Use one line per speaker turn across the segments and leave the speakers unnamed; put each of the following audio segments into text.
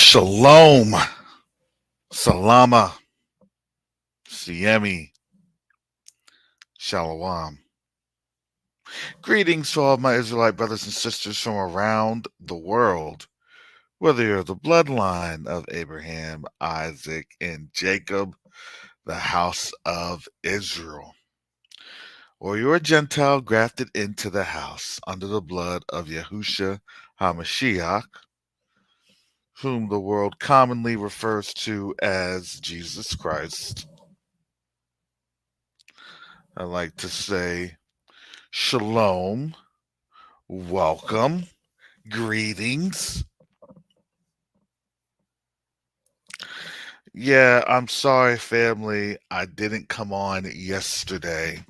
Shalom, Salama, Siemi, Shalom. Greetings to all my Israelite brothers and sisters from around the world, whether you're the bloodline of Abraham, Isaac, and Jacob, the house of Israel, or you're a Gentile grafted into the house under the blood of Yahusha HaMashiach, whom the world commonly refers to as Jesus Christ. I like to say shalom, welcome, greetings. Yeah, I'm sorry, family. I didn't come on yesterday.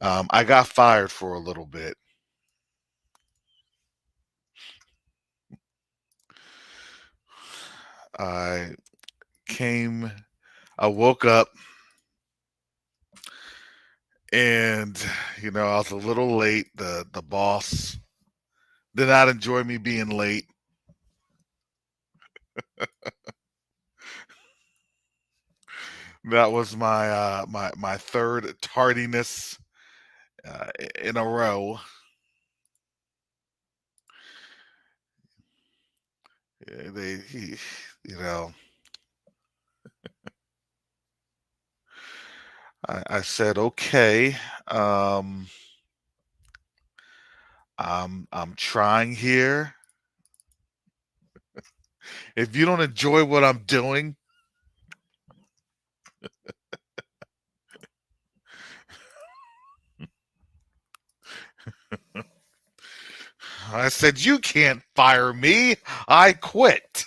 I got fired for a little bit. I came, I woke up and, I was a little late. The boss did not enjoy me being late. That was my third tardiness in a row. They, he, you know, I said, okay, um, I'm trying here. If you don't enjoy what I'm doing, I said, you can't fire me. I quit.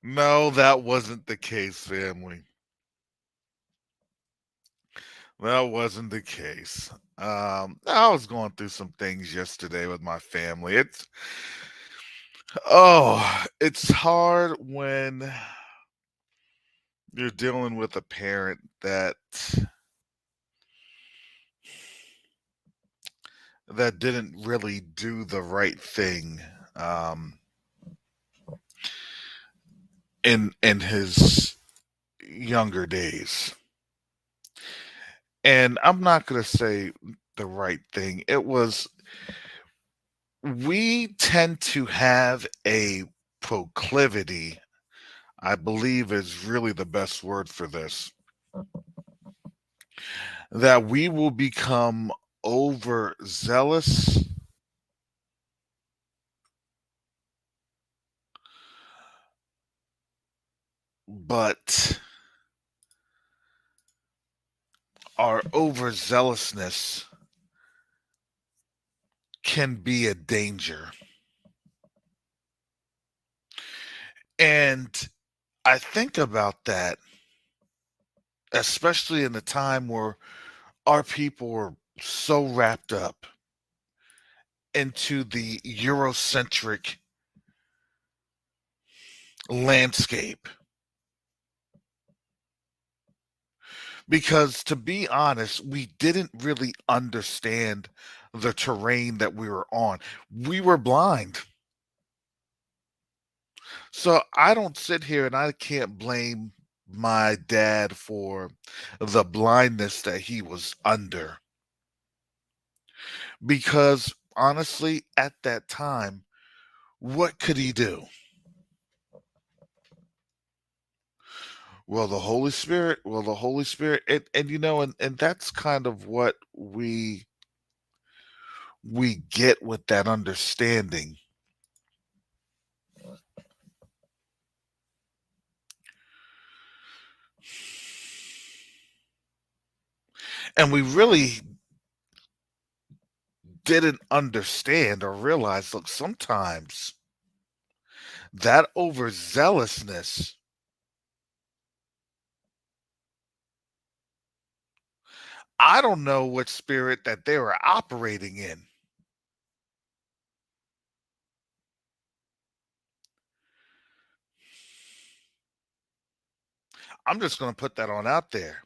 No, that wasn't the case, family. That wasn't the case. I was going through some things yesterday with my family. It's hard when you're dealing with a parent that didn't really do the right thing um, in his younger days. And I'm not going to say the right thing. We tend to have a proclivity, I believe is really the best word for this, that we will become overzealous, but our overzealousness can be a danger. And I think about that, especially in a time where our people were so wrapped up into the Eurocentric landscape. Because to be honest, we didn't really understand the terrain that we were on. We were blind. So I don't sit here and I can't blame my dad for the blindness that he was under. Because honestly, at that time, what could he do? The Holy Spirit, and that's kind of what we get with that understanding. And we really didn't understand or realize, look, sometimes that overzealousness, I don't know what spirit that they were operating in. I'm just going to put that on out there.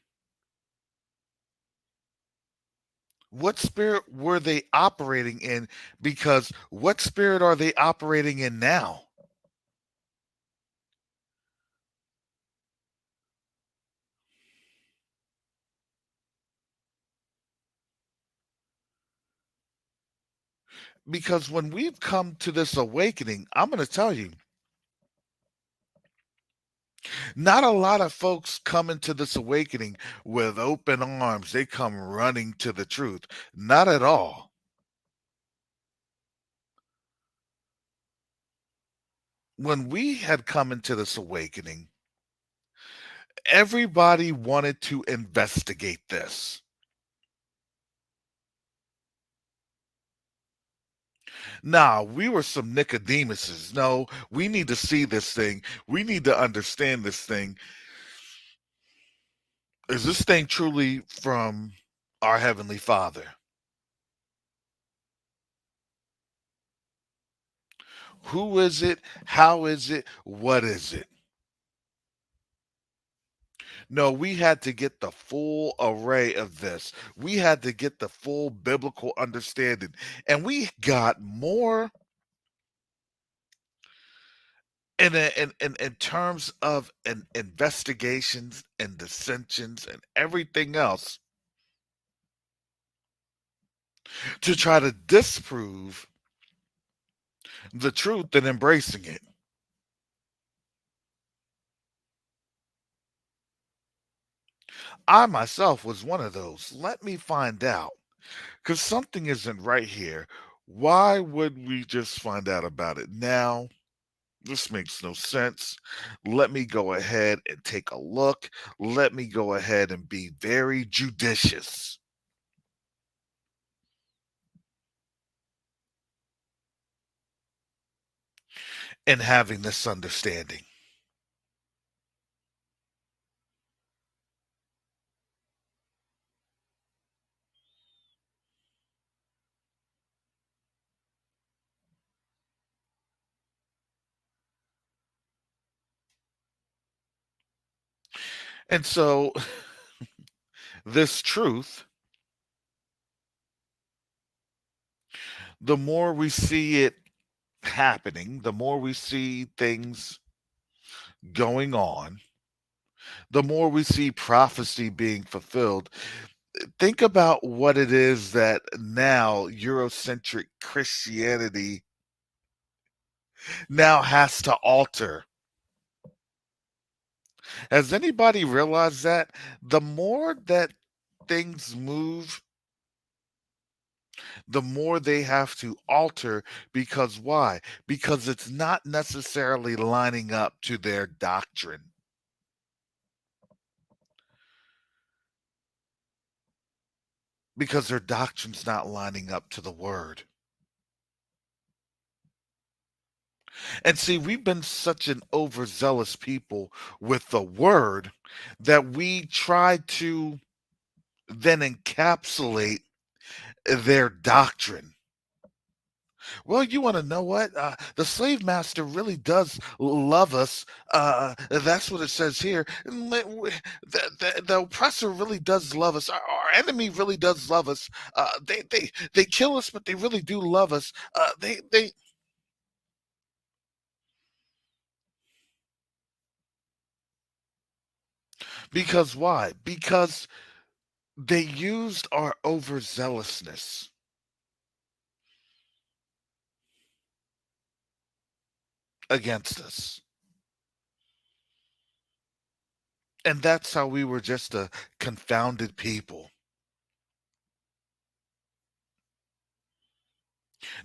What spirit were they operating in? Because what spirit are they operating in now? Because when we've come to this awakening, I'm going to tell you, not a lot of folks come into this awakening with open arms. They come running to the truth. Not at all. When we had come into this awakening, everybody wanted to investigate this. Nah, we were some Nicodemuses. No, we need to see this thing. We need to understand this thing. Is this thing truly from our Heavenly Father? Who is it? How is it? What is it? No, we had to get the full array of this. We had to get the full biblical understanding. And we got more in terms of investigations and dissensions and everything else to try to disprove the truth and embracing it. I myself was one of those. Let me find out. Because something isn't right here. Why would we just find out about it now? This makes no sense. Let me go ahead and take a look. Let me go ahead and be very judicious in having this understanding. And so, this truth, the more we see it happening, the more we see things going on, the more we see prophecy being fulfilled. Think about what it is that now Eurocentric Christianity now has to alter. Has anybody realized that the more that things move, the more they have to alter because why? Because it's not necessarily lining up to their doctrine. Because their doctrine's not lining up to the word. And see, we've been such an overzealous people with the word that we try to then encapsulate their doctrine. Well, you want to know what? The slave master really does love us. That's what it says here. The oppressor really does love us. Our enemy really does love us. They kill us, but they really do love us. They Because why? Because they used our overzealousness against us. And that's how we were just a confounded people.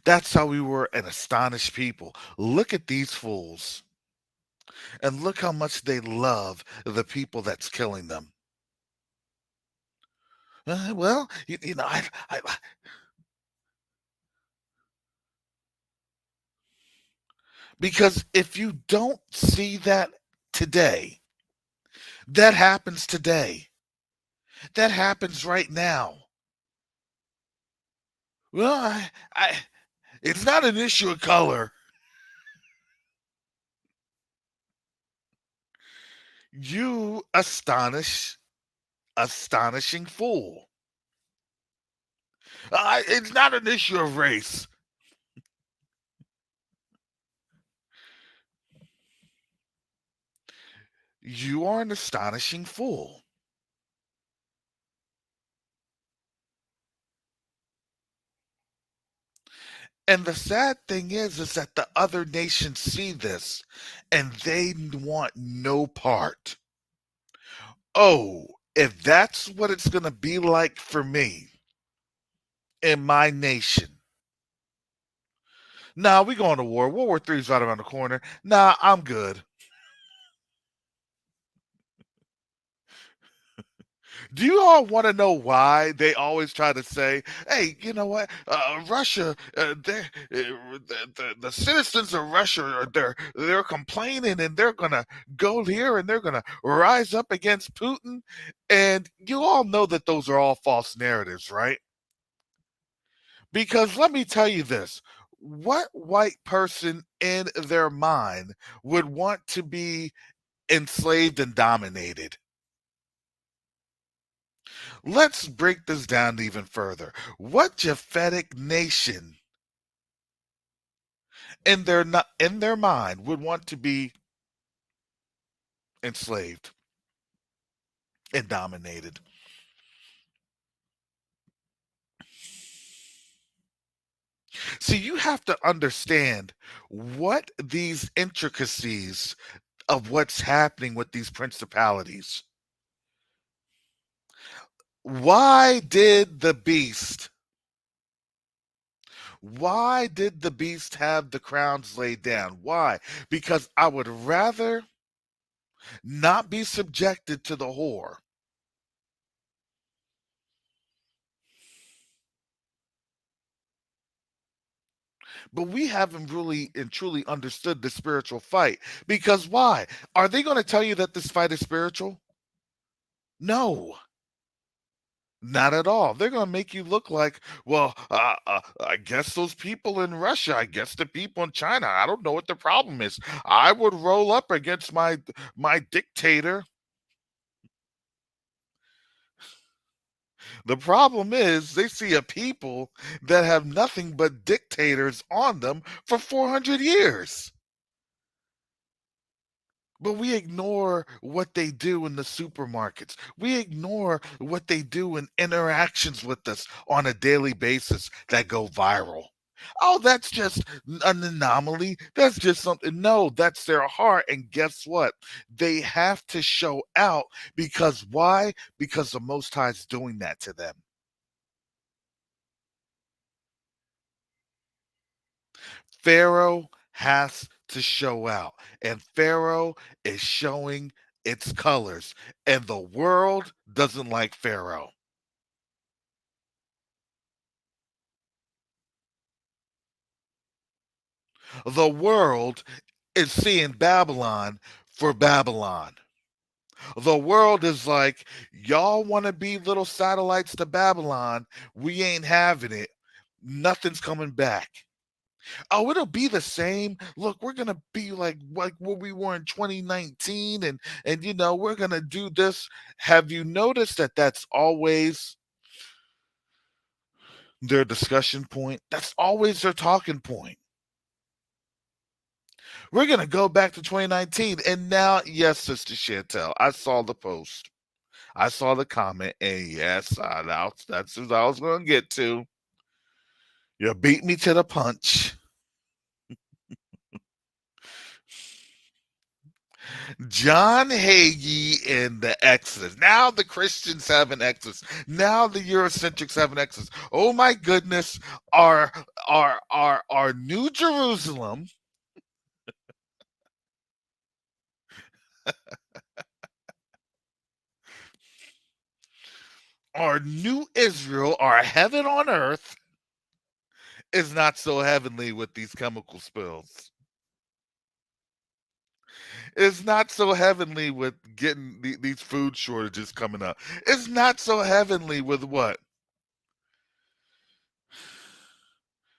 That's how we were an astonished people. Look at these fools. And look how much they love the people that's killing them. Well, you know, because if you don't see that today, that happens today. That happens right now. Well, it's not an issue of color. You astonishing fool. It's not an issue of race. You are an astonishing fool. And the sad thing is that the other nations see this and they want no part. Oh, if that's what it's going to be like for me in my nation. Nah, we going to war. World War III is right around the corner. Nah, I'm good. Do you all want to know why they always try to say, "Hey, you know what? Russia, the citizens of Russia they're complaining and they're gonna go here and they're gonna rise up against Putin," and you all know that those are all false narratives, right? Because let me tell you this: what white person in their mind would want to be enslaved and dominated? Let's break this down even further. What Japhetic nation in their mind would want to be enslaved and dominated? See, you have to understand what these intricacies of what's happening with these principalities. Why did the beast why did the beast have the crowns laid down? Why? Because I would rather not be subjected to the whore. But we haven't really and truly understood the spiritual fight. Because why? Are they going to tell you that this fight is spiritual? No, not at all. They're going to make you look like, well, I guess those people in Russia, I guess the people in China, I don't know what the problem is. I would roll up against my dictator. The problem is they see a people that have nothing but dictators on them for 400 years. But we ignore what they do in the supermarkets. We ignore what they do in interactions with us on a daily basis that go viral. Oh, that's just an anomaly. That's just something. No, that's their heart. And guess what? They have to show out because why? Because the Most High is doing that to them. Pharaoh has to show out, and Pharaoh is showing its colors, and the world doesn't like Pharaoh. The world is seeing Babylon for Babylon. The world is like, y'all want to be little satellites to Babylon. We ain't having it. Nothing's coming back. Oh, it'll be the same. Look, we're gonna be like what we were in 2019, and we're gonna do this. Have you noticed that that's always their discussion point? That's always their talking point. We're gonna go back to 2019, and now, yes, Sister Chantel, I saw the post, I saw the comment, and yes, that's what I was gonna get to. You beat me to the punch. John Hagee in the Exodus. Now the Christians have an Exodus. Now the Eurocentrics have an Exodus. Oh my goodness, our New Jerusalem, our new Israel, our heaven on earth is not so heavenly with these chemical spills. It's not so heavenly with getting these food shortages coming up. It's not so heavenly with what?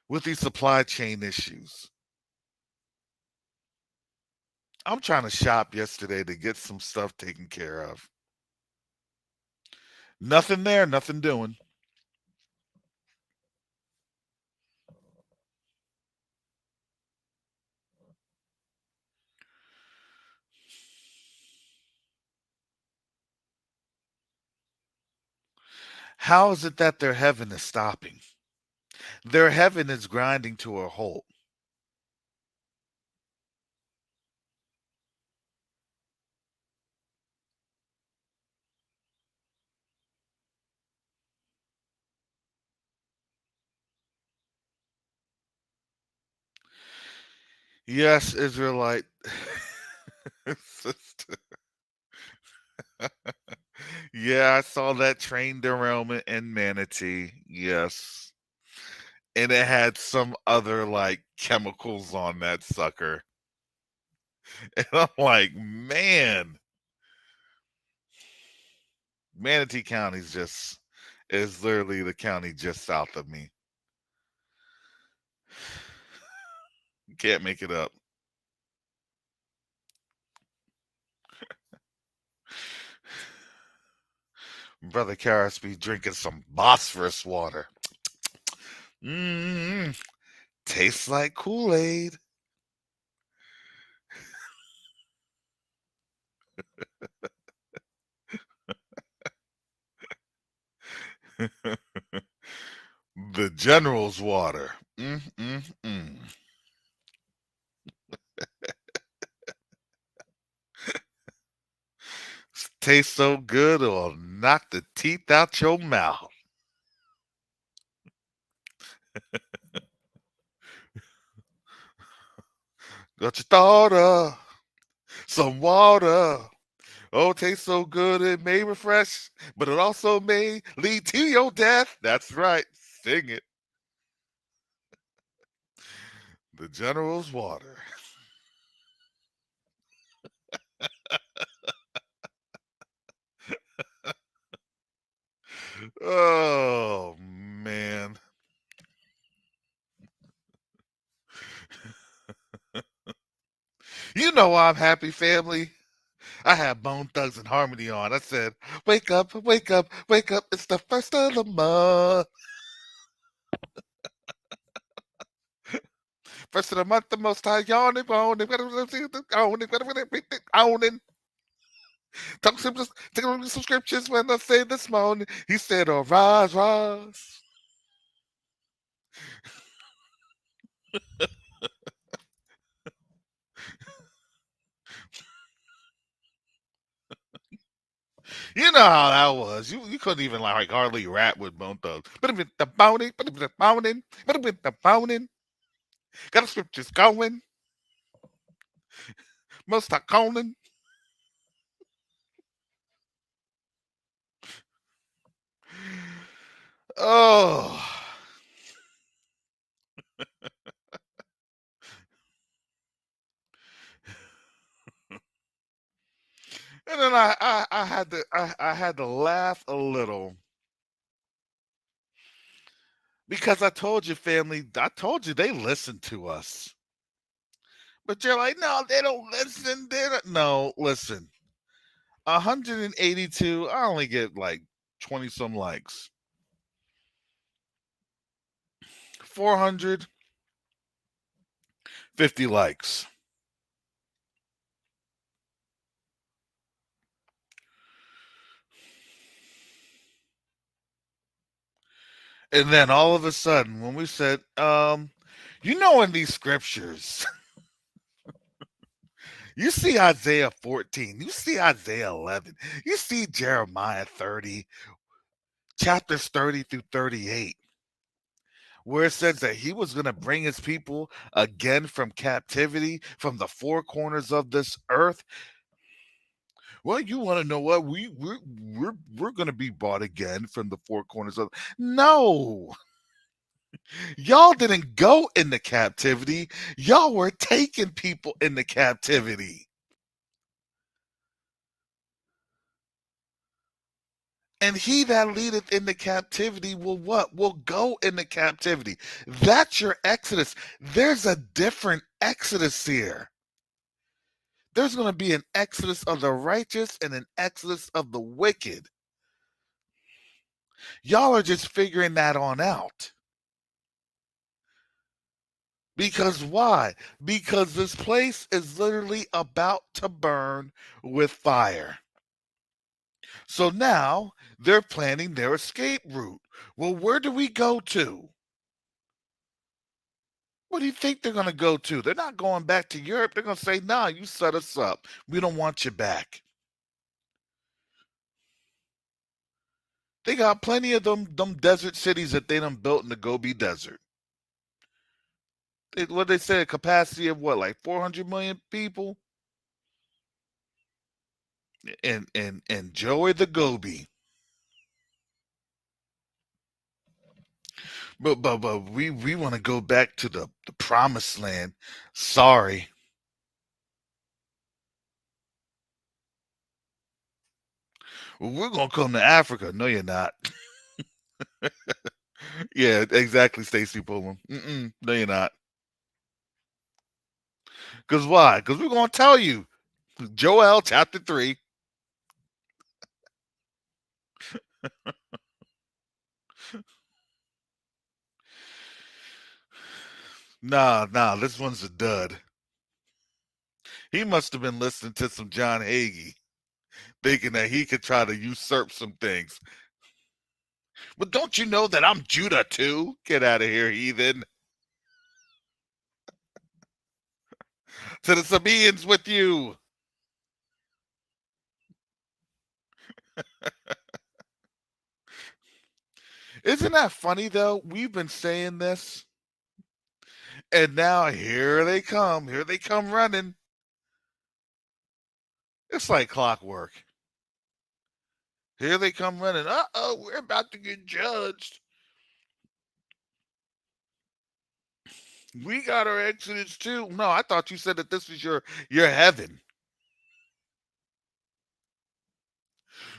With these supply chain issues. I'm trying to shop yesterday to get some stuff taken care of. Nothing there, nothing doing. How is it that their heaven is stopping? Their heaven is grinding to a halt. Yes, Israelite sister. Yeah, I saw that train derailment in Manatee. Yes. And it had some other like chemicals on that sucker. And I'm like, man, Manatee County's just is literally the county just south of me. Can't make it up. Brother Karras be drinking some phosphorus water. Mmm, tastes like Kool-Aid. The General's water. Mm. Tastes so good it'll knock the teeth out your mouth. Got your daughter, some water. Oh, it tastes so good it may refresh, but it also may lead to your death. That's right. Sing it. The General's water. Oh man. You know I'm happy, family. I had Bone Thugs and Harmony on. I said, wake up, wake up, wake up. It's the first of the month. First of the month, the most high yawning, owning, owning. Talk some scriptures when I say this morning. He said, oh, rise, rise. You know how that was. You couldn't even like hardly rap with Bone Thugs. But it been the boning, but it been the boning, but it been the boning. Got the scriptures going. Most high calling. Oh. And then I had to laugh a little because I told you, family, I told you they listen to us. But you're like, no, they don't listen. They don't. No, listen. 182, I only get like 20 some likes. 450 likes. And then all of a sudden, when we said, you know, in these scriptures, you see Isaiah 14, you see Isaiah 11, you see Jeremiah 30, chapters 30 through 38, where it says that he was going to bring his people again from captivity from the four corners of this earth. Well, you want to know what we're going to be bought again from the four corners of. No, y'all didn't go into captivity. Y'all were taking people into captivity. And he that leadeth into captivity will what? Will go into captivity. That's your exodus. There's a different exodus here. There's going to be an exodus of the righteous and an exodus of the wicked. Y'all are just figuring that on out. Because why? Because this place is literally about to burn with fire. So now they're planning their escape route. Well, where do we go to? What do you think they're going to go to? They're not going back to Europe. They're going to say, "Nah, you set us up. We don't want you back." They got plenty of them desert cities that they done built in the Gobi Desert. What they say, a capacity of what, like 400 million people, and enjoy the Gobi. But we want to go back to the promised land. Sorry, well, we're gonna come to Africa. No, you're not. Yeah, exactly, Stacy Pullman. No, you're not. Cause why? Cause we're gonna tell you. Joel chapter 3. Nah, this one's a dud. He must have been listening to some John Hagee, thinking that he could try to usurp some things. But don't you know that I'm Judah too? Get out of here, heathen. To the Sabaeans with you. Isn't that funny though? We've been saying this, and now here they come. Here they come running. It's like clockwork. Here they come running. Uh-oh, we're about to get judged. We got our exodus too. No, I thought you said that this was your heaven.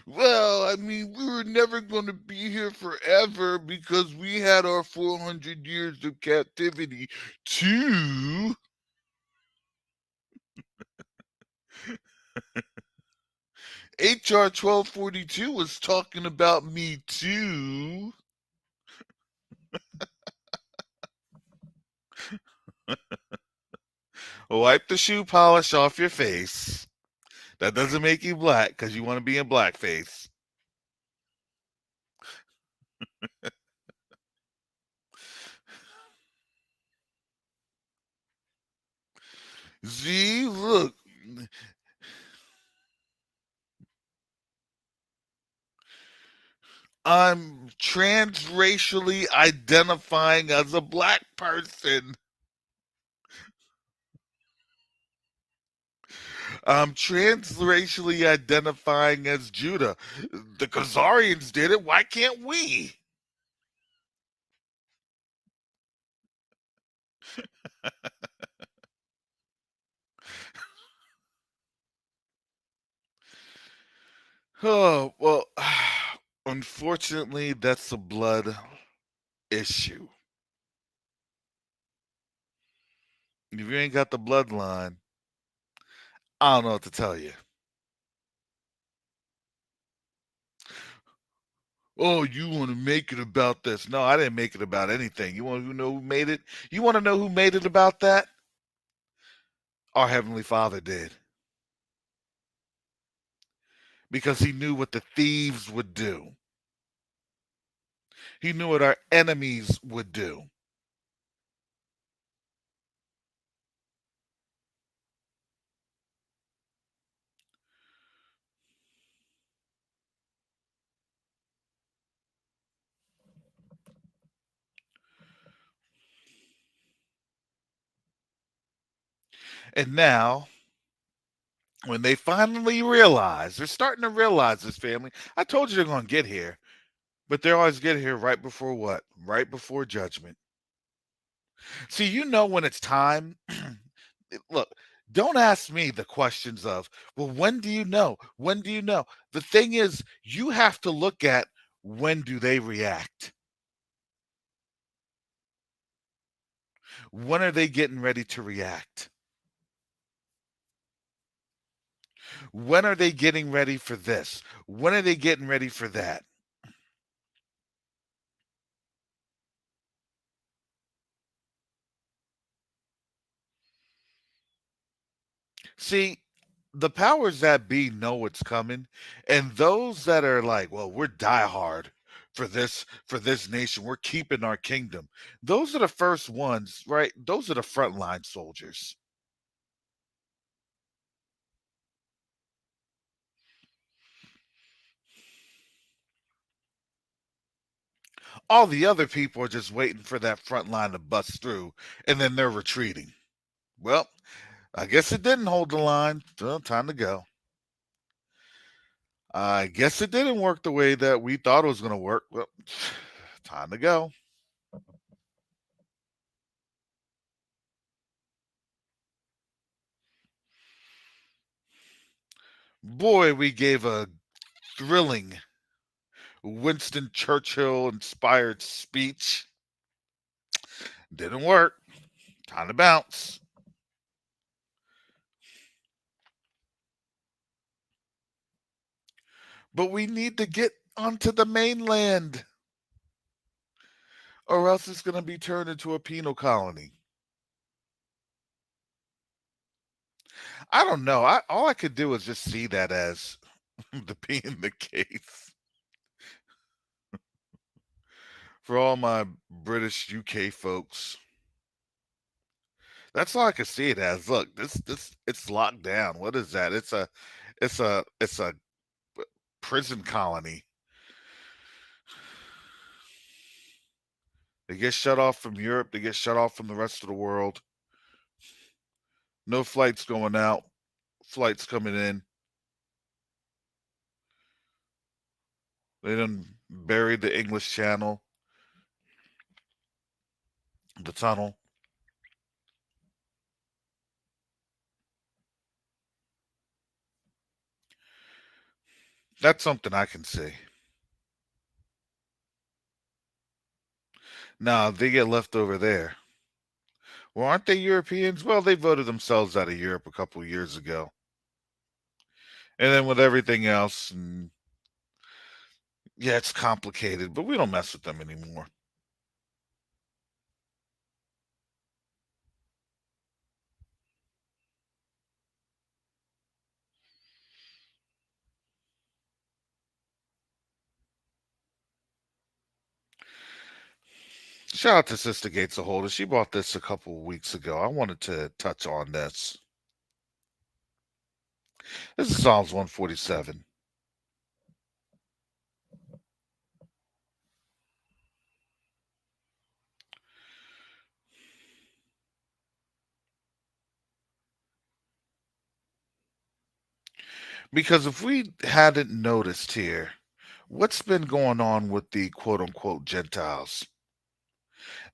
Well, I mean, we were never going to be here forever because we had our 400 years of captivity too. HR 1242 was talking about me too. Wipe the shoe polish off your face. That doesn't make you black because you want to be in blackface. See, look, I'm transracially identifying as a black person. I'm transracially identifying as Judah. The Khazarians did it. Why can't we? Oh, well, unfortunately, that's a blood issue. If you ain't got the bloodline, I don't know what to tell you. Oh, you want to make it about this? No, I didn't make it about anything. You want to know who made it? You want to know who made it about that? Our Heavenly Father did. Because he knew what the thieves would do. He knew what our enemies would do. And now, when they finally realize, they're starting to realize this, family. I told you they're going to get here, but they always get here right before what? Right before judgment. See, you know when it's time. Look, don't ask me the questions of, well, when do you know? When do you know? The thing is, you have to look at when do they react? When are they getting ready to react? When are they getting ready for this? When are they getting ready for that? See, The powers that be know it's coming, and those that are like, well, we're diehard for this nation, we're keeping our kingdom. Those are the first ones, right? Those are the frontline soldiers. All the other people are just waiting for that front line to bust through, and then they're retreating. Well, I guess it didn't hold the line. Well, time to go. I guess it didn't work the way that we thought it was going to work. Well, time to go. Boy, we gave a thrilling Winston Churchill inspired speech. Didn't work. Time to bounce. But we need to get onto the mainland, or else it's going to be turned into a penal colony. I don't know. All I could do is just see that as the being the case. For all my British UK folks, that's all I could see it as. Look, this it's locked down. What is that? It's a prison colony. They get shut off from Europe. They get shut off from the rest of the world. No flights going out. Flights coming in. They done buried the English Channel, the tunnel. That's something I can see. Now they get left over there. Well, aren't they Europeans? Well, they voted themselves out of Europe a couple of years ago. And then with everything else, and yeah, it's complicated, but we don't mess with them anymore. Shout out to Sister Gates of Holder. She bought this a couple of weeks ago. I wanted to touch on this. This is Psalms 147. Because if we hadn't noticed here, what's been going on with the quote unquote Gentiles?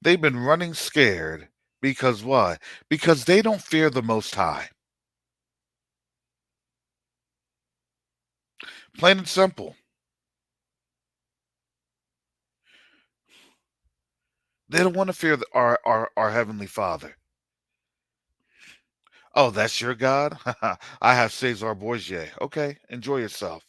They've been running scared because why? Because they don't fear the Most High. Plain and simple. They don't want to fear our Heavenly Father. Oh, that's your God? I have Cesar Borgia. Okay, enjoy yourself.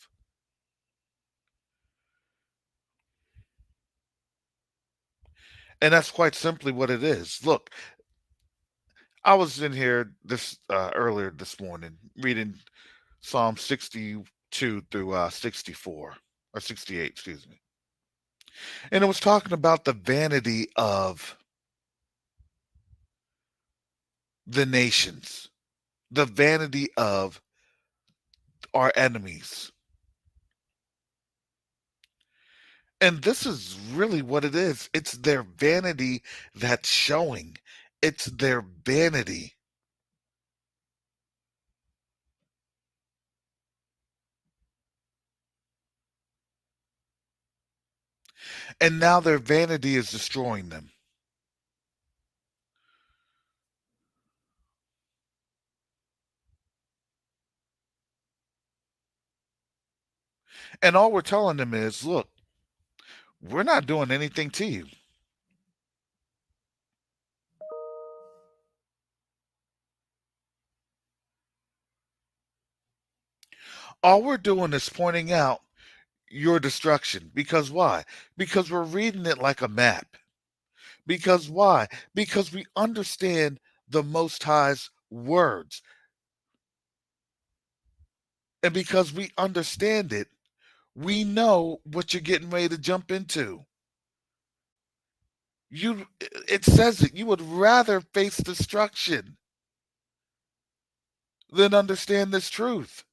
And that's quite simply what it is. Look, I was in here this earlier this morning reading Psalm 62 through 64 or 68, excuse me. And it was talking about the vanity of the nations, the vanity of our enemies. And this is really what it is. It's their vanity that's showing. It's their vanity. And now their vanity is destroying them. And all we're telling them is, look, we're not doing anything to you. All we're doing is pointing out your destruction. Because why? Because we're reading it like a map. Because why? Because we understand the Most High's words. And because we understand it, we know what you're getting ready to jump into. It says it. You would rather face destruction than understand this truth.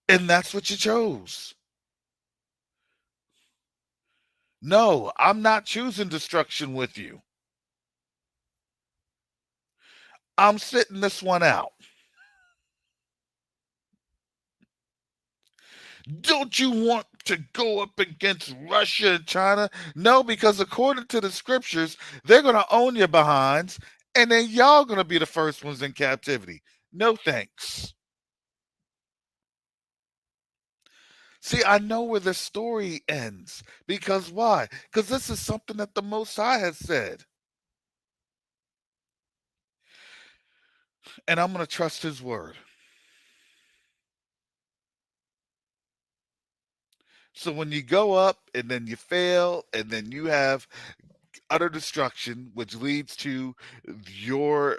And that's what you chose. No, I'm not choosing destruction with you. I'm sitting this one out. Don't you want to go up against Russia and China? No, because according to the scriptures, they're going to own your behinds, and then y'all going to be the first ones in captivity. No thanks. See, I know where the story ends. Because why? Because this is something that the Most High has said. And I'm going to trust his word. So when you go up and then you fail and then you have utter destruction, which leads to your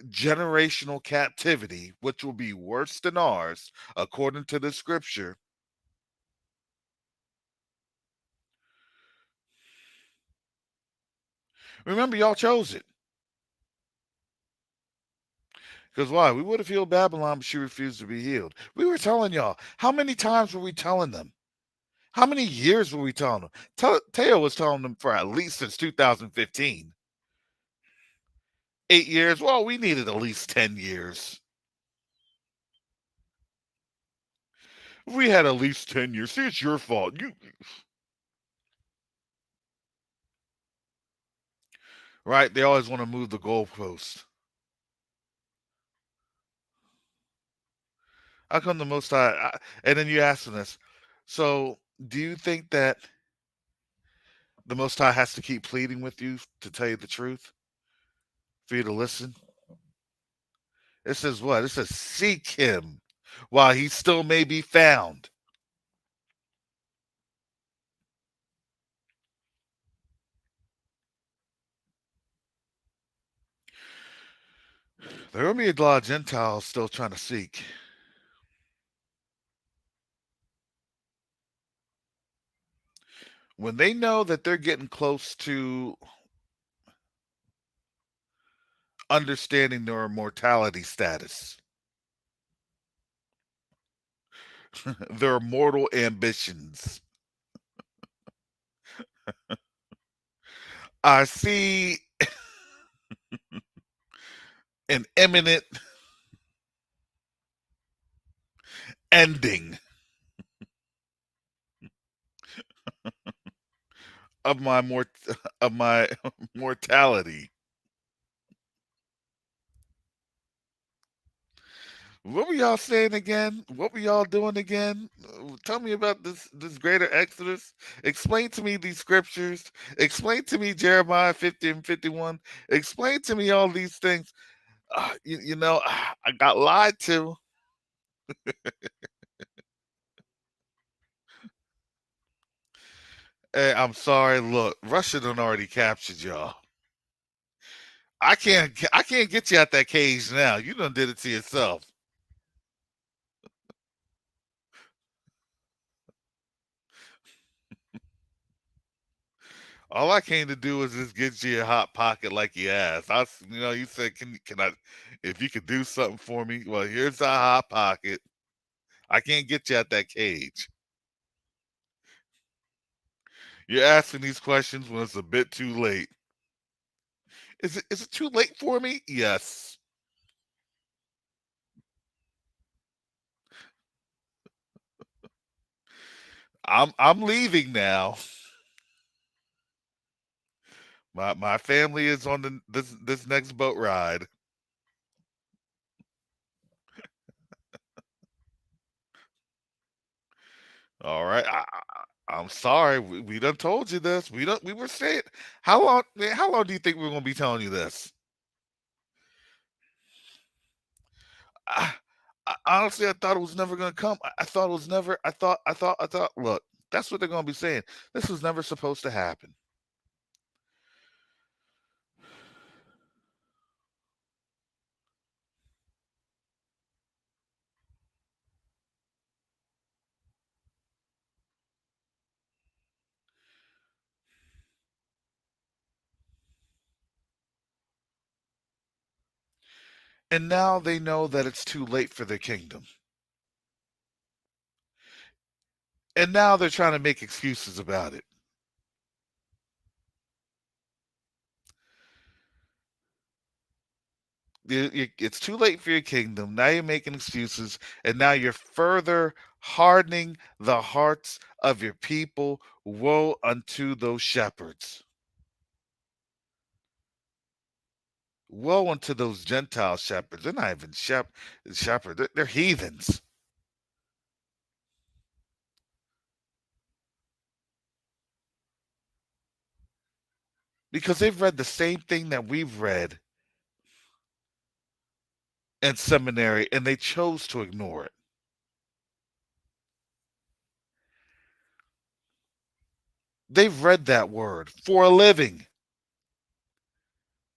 generational captivity, which will be worse than ours, according to the scripture. Remember, y'all chose it. Because why? We would have healed Babylon, but she refused to be healed. We were telling y'all. How many times were we telling them? How many years were we telling them? Teo was telling them for at least since 2015. 8 years? Well, we needed at least 10 years. We had at least 10 years. See, it's your fault. You right? They always want to move the goalpost. How come the Most High? And then you ask them this. So, do you think that the Most High has to keep pleading with you to tell you the truth for you to listen? It says what? It says seek Him while He still may be found. There will be a lot of Gentiles still trying to seek. When they know that they're getting close to understanding their immortality status, their mortal ambitions, I see an imminent ending of my of my mortality. What were y'all saying again? What were y'all doing again? Tell me about this greater exodus. Explain to me these scriptures. Explain to me Jeremiah 50 and 51. Explain to me all these things. I got lied to. Hey, I'm sorry. Look, Russia done already captured y'all. I can't get you out that cage now. You done did it to yourself. All I came to do was just get you a hot pocket like you asked. You said, can I, if you could do something for me? Well, here's a hot pocket. I can't get you out that cage. You're asking these questions when it's a bit too late. Is it too late for me? Yes. I'm leaving now. My family is on this next boat ride. All right. I'm sorry. We done told you this. We were saying how long man, how long do you think we're gonna be telling you this? I, honestly, I thought it was never gonna come. I thought it was never. I thought. Look, that's what they're gonna be saying. This was never supposed to happen. And now they know that it's too late for their kingdom. And now they're trying to make excuses about it. It's too late for your kingdom. Now you're making excuses, and now you're further hardening the hearts of your people. Woe unto those shepherds. Woe unto those Gentile shepherds. They're not even shepherds. They're heathens because they've read the same thing that we've read in seminary, and they chose to ignore it. They've read that word for a living,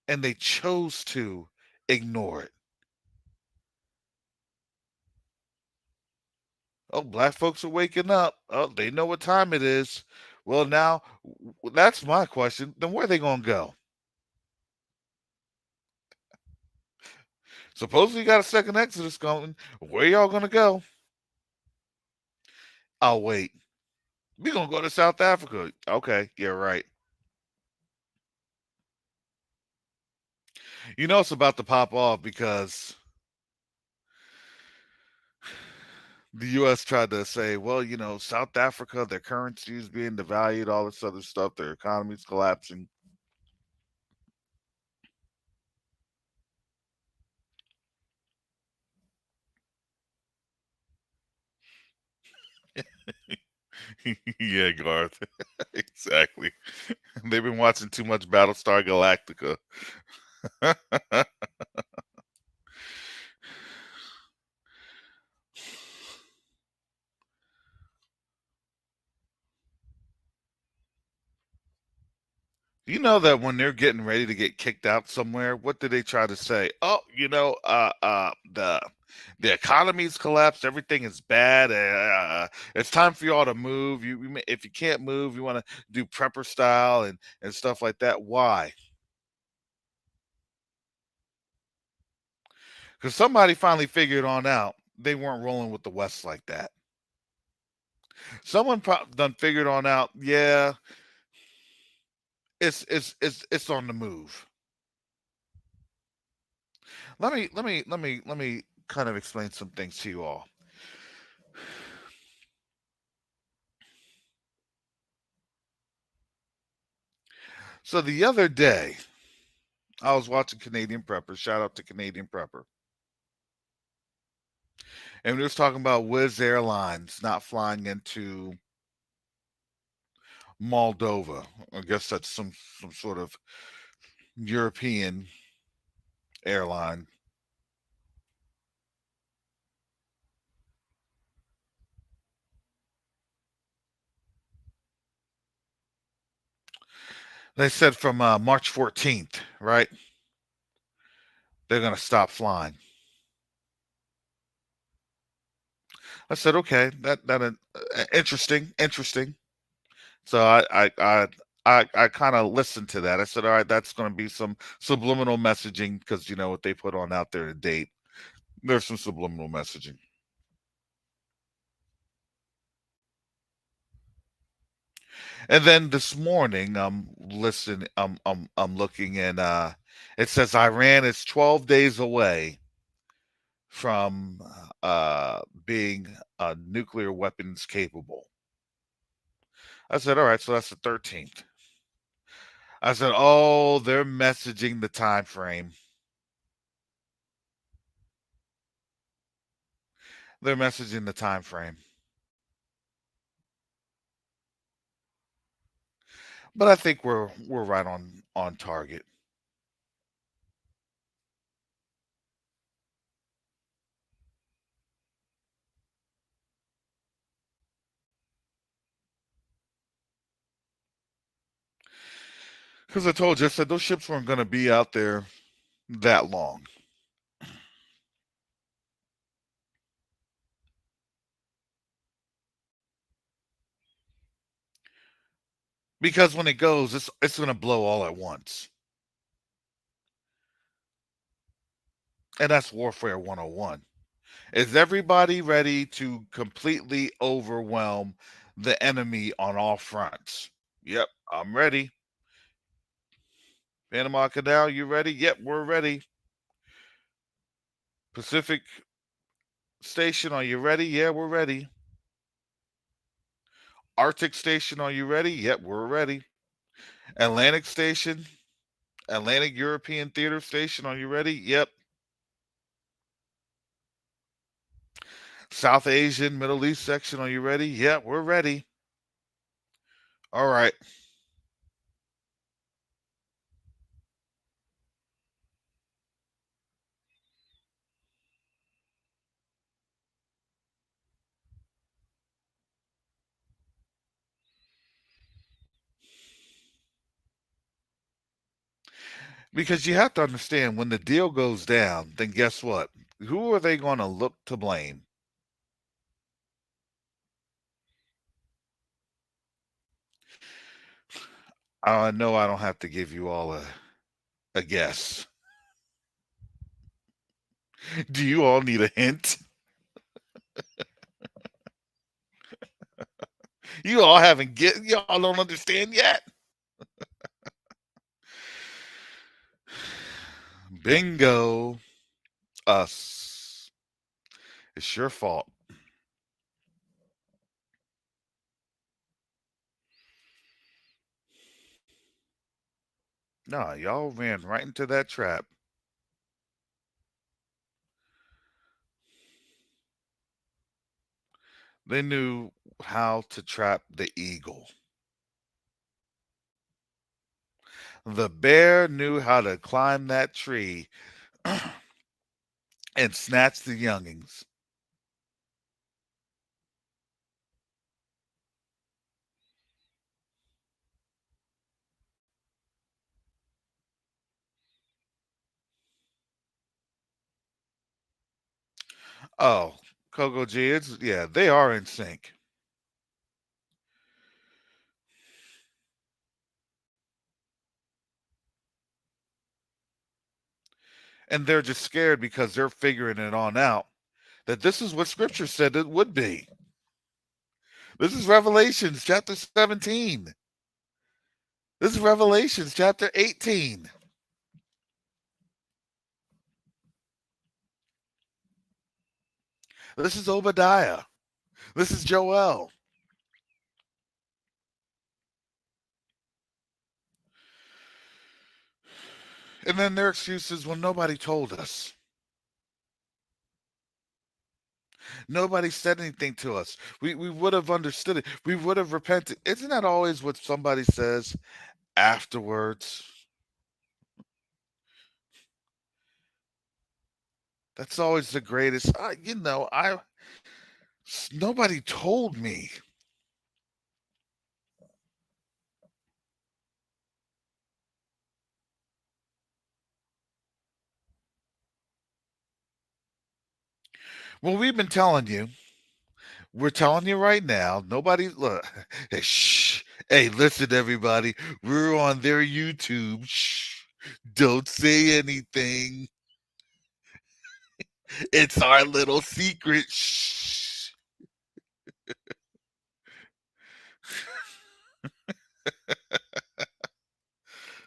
and they chose to ignore it. Oh, black folks are waking up. Oh, they know what time it is. Well, now that's my question. Then where are they going to go? Supposedly you got a second Exodus coming. Where y'all going to go? Oh, wait. We going to go to South Africa. Okay, yeah, right. You know it's about to pop off because the U.S. tried to say, well, South Africa, their currency is being devalued, all this other stuff, their economy's collapsing. Yeah, Garth. Exactly. They've been watching too much Battlestar Galactica. You know that when they're getting ready to get kicked out somewhere, what do they try to say? Oh, the economy's collapsed. Everything is bad. It's time for y'all to move. If you can't move, you want to do prepper style and stuff like that. Why? Because somebody finally figured on out they weren't rolling with the West like that. Someone done figured on out. Yeah, it's on the move. Let me kind of explain some things to you all. So the other day, I was watching Canadian Prepper. Shout out to Canadian Prepper, and we was talking about Wizz Airlines not flying into Moldova. I guess that's some sort of European airline. They said from March 14th, right? They're gonna stop flying. I said, okay, interesting. So I kind of listened to that. I said, all right, that's going to be some subliminal messaging because you know what they put on out there to date. There's some subliminal messaging. And then this morning, I'm looking and it says Iran is 12 days away from being nuclear weapons capable. I said, all right, so that's the 13th. I said, oh, they're messaging the time frame. They're messaging the time frame. But I think we're right on target. Because I told you, I said those ships weren't going to be out there that long. Because when it goes, it's going to blow all at once. And that's Warfare 101. Is everybody ready to completely overwhelm the enemy on all fronts? Yep, I'm ready. Panama Canal, you ready? Yep, we're ready. Pacific Station, are you ready? Yeah, we're ready. Arctic Station, are you ready? Yep, we're ready. Atlantic Station, Atlantic European Theater Station, are you ready? Yep. South Asian Middle East section, are you ready? Yep, we're ready. All right. Because you have to understand when the deal goes down, then guess what? Who are they going to look to blame? I know I don't have to give you all a guess. Do you all need a hint? You all haven't get y'all don't understand yet. Bingo. Us. It's your fault. No, y'all ran right into that trap. They knew how to trap the eagle. The bear knew how to climb that tree and snatch the youngings. Oh, Coco G, yeah, they are in sync. And they're just scared because they're figuring it on out that this is what scripture said it would be. This is Revelations chapter 17. This is Revelations chapter 18. This is Obadiah. This is Joel. And then their excuse is, well, nobody told us. Nobody said anything to us. We would have understood it. We would have repented. Isn't that always what somebody says afterwards? That's always the greatest. I nobody told me. Well, we've been telling you. We're telling you right now. Nobody look. Hey, shh. Hey, listen, everybody. We're on their YouTube. Shh. Don't say anything. It's our little secret. Shh.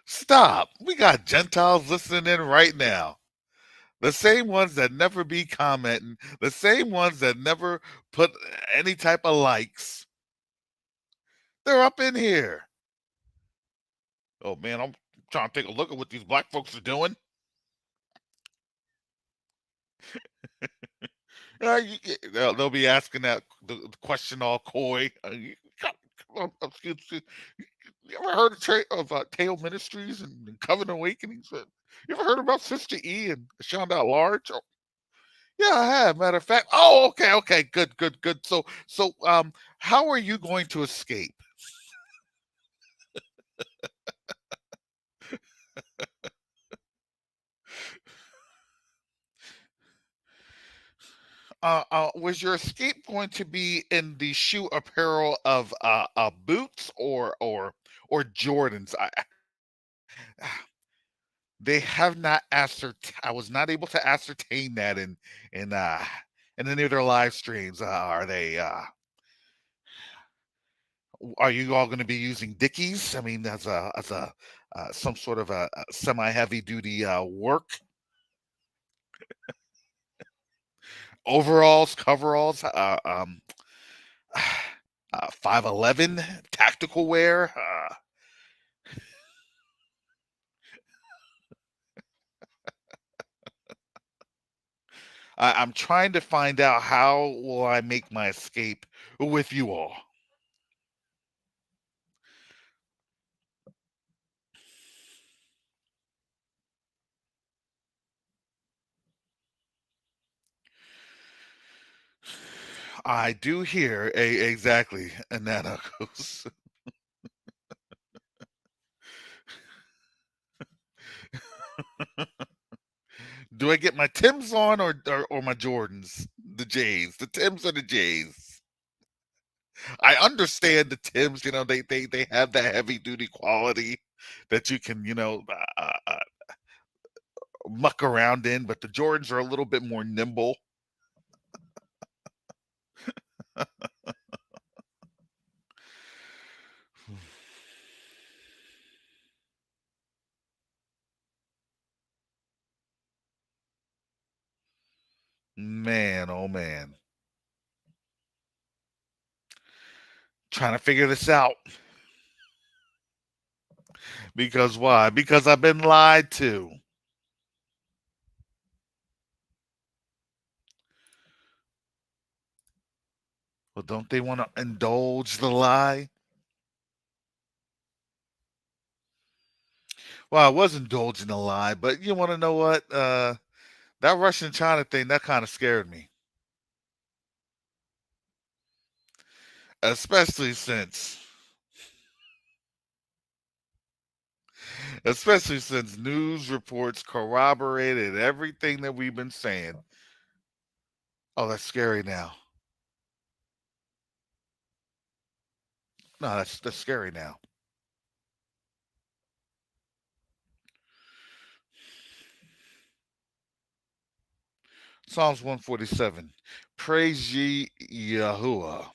Stop. We got Gentiles listening in right now. The same ones that never be commenting, the same ones that never put any type of likes. They're up in here. Oh man, I'm trying to take a look at what these black folks are doing. They'll be asking the question all coy. Excuse me. You ever heard of Tail Ministries and Covenant Awakenings? You ever heard about Sister E and Shonda at Large? Oh, yeah, I have. Matter of fact. Oh, okay, okay, good, good, good. So, how are you going to escape? Was your escape going to be in the shoe apparel of boots or Jordans? They have not I was not able to ascertain that in in any of their live streams. Are you all going to be using Dickies? I mean, as a some sort of a semi heavy duty work overalls, coveralls, 511 tactical wear. I'm trying to find out how will I make my escape with you all. I do hear exactly, Nana goes. Do I get my Tims on or my Jordans? The J's, the Tims or the J's? I understand the Tims. You know, they have that heavy duty quality that you can muck around in, but the Jordans are a little bit more nimble. Man, oh man, trying to figure this out because why? Because I've been lied to. Well, don't they want to indulge the lie? Well, I was indulging the lie, but you want to know what? That Russian China thing that kind of scared me, especially since especially since news reports corroborated everything that we've been saying. Oh, that's scary now. No, that's scary now. Psalms 147. Praise ye Yahuwah,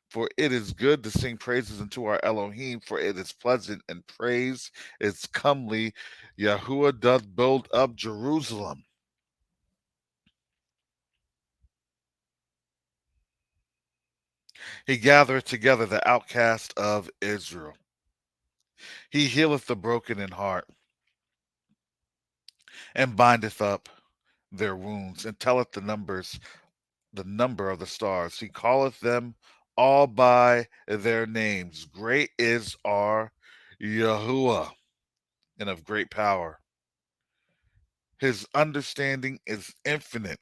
for it is good to sing praises unto our Elohim, for it is pleasant, and praise is comely. Yahuwah doth build up Jerusalem. He gathereth together the outcast of Israel. He healeth the broken in heart, and bindeth up their wounds, and telleth the number of the stars. He calleth them all by their names. Great is our Yahuwah, and of great power. His understanding is infinite.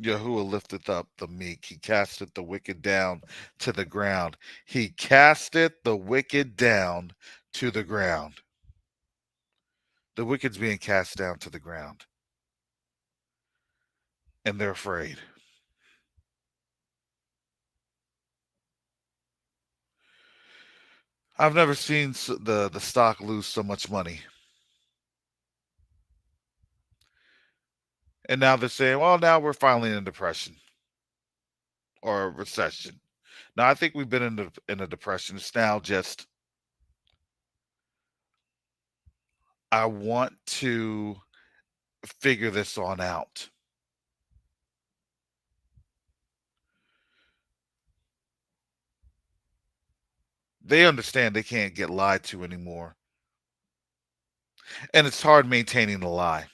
Yahuwah lifteth up the meek. He casteth the wicked down to the ground. He casteth the wicked down to the ground. The wicked's being cast down to the ground, and they're afraid. I've never seen the stock lose so much money. And now they're saying, well, now we're finally in a depression or a recession. Now I think we've been in a depression. It's now just I want to figure this on out. They understand they can't get lied to anymore. And it's hard maintaining the lie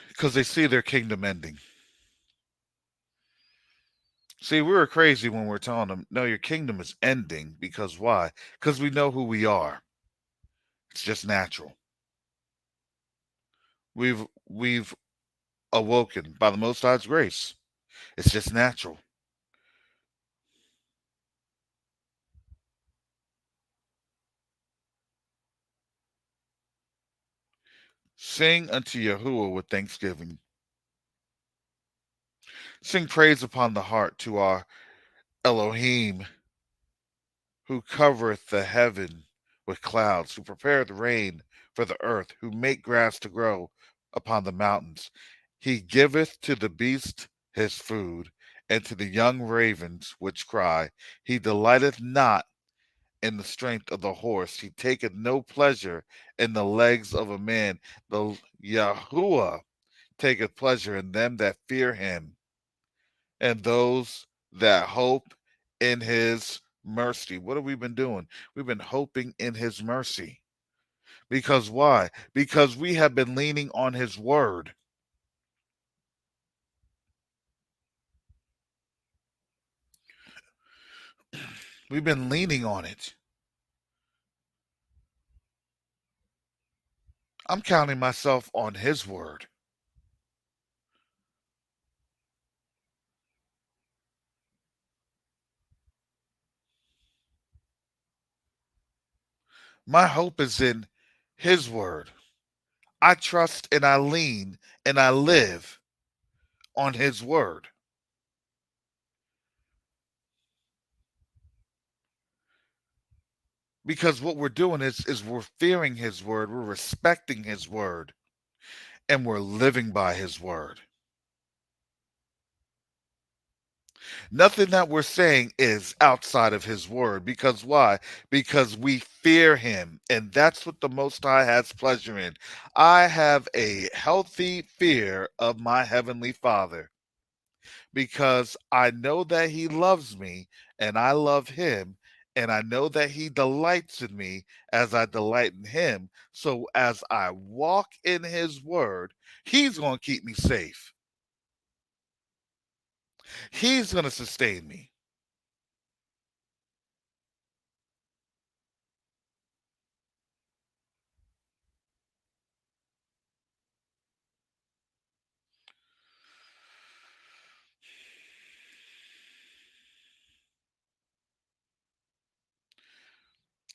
because they see their kingdom ending. See, we were crazy when we are telling them, no, your kingdom is ending because why? Because we know who we are. It's just natural. We've awoken by the Most High's grace. It's just natural. Sing unto Yahuwah with thanksgiving. Sing praise upon the heart to our Elohim, who covereth the heaven with clouds, who prepareth rain for the earth, who make grass to grow upon the mountains. He giveth to the beast his food, and to the young ravens which cry. He delighteth not in the strength of the horse. He taketh no pleasure in the legs of a man. The Yahuwah taketh pleasure in them that fear him, and those that hope in his mercy. What have we been doing? We've been hoping in his mercy. Because why? Because we have been leaning on his word. We've been leaning on it. I'm counting myself on his word. My hope is in his word. I trust and I lean and I live on his word. Because what we're doing is we're fearing his word, we're respecting his word, and we're living by his word. Nothing that we're saying is outside of his word. Because why? Because we fear him. And that's what the Most High has pleasure in. I have a healthy fear of my Heavenly Father because I know that he loves me and I love him. And I know that he delights in me as I delight in him. So as I walk in his word, he's going to keep me safe. He's going to sustain me.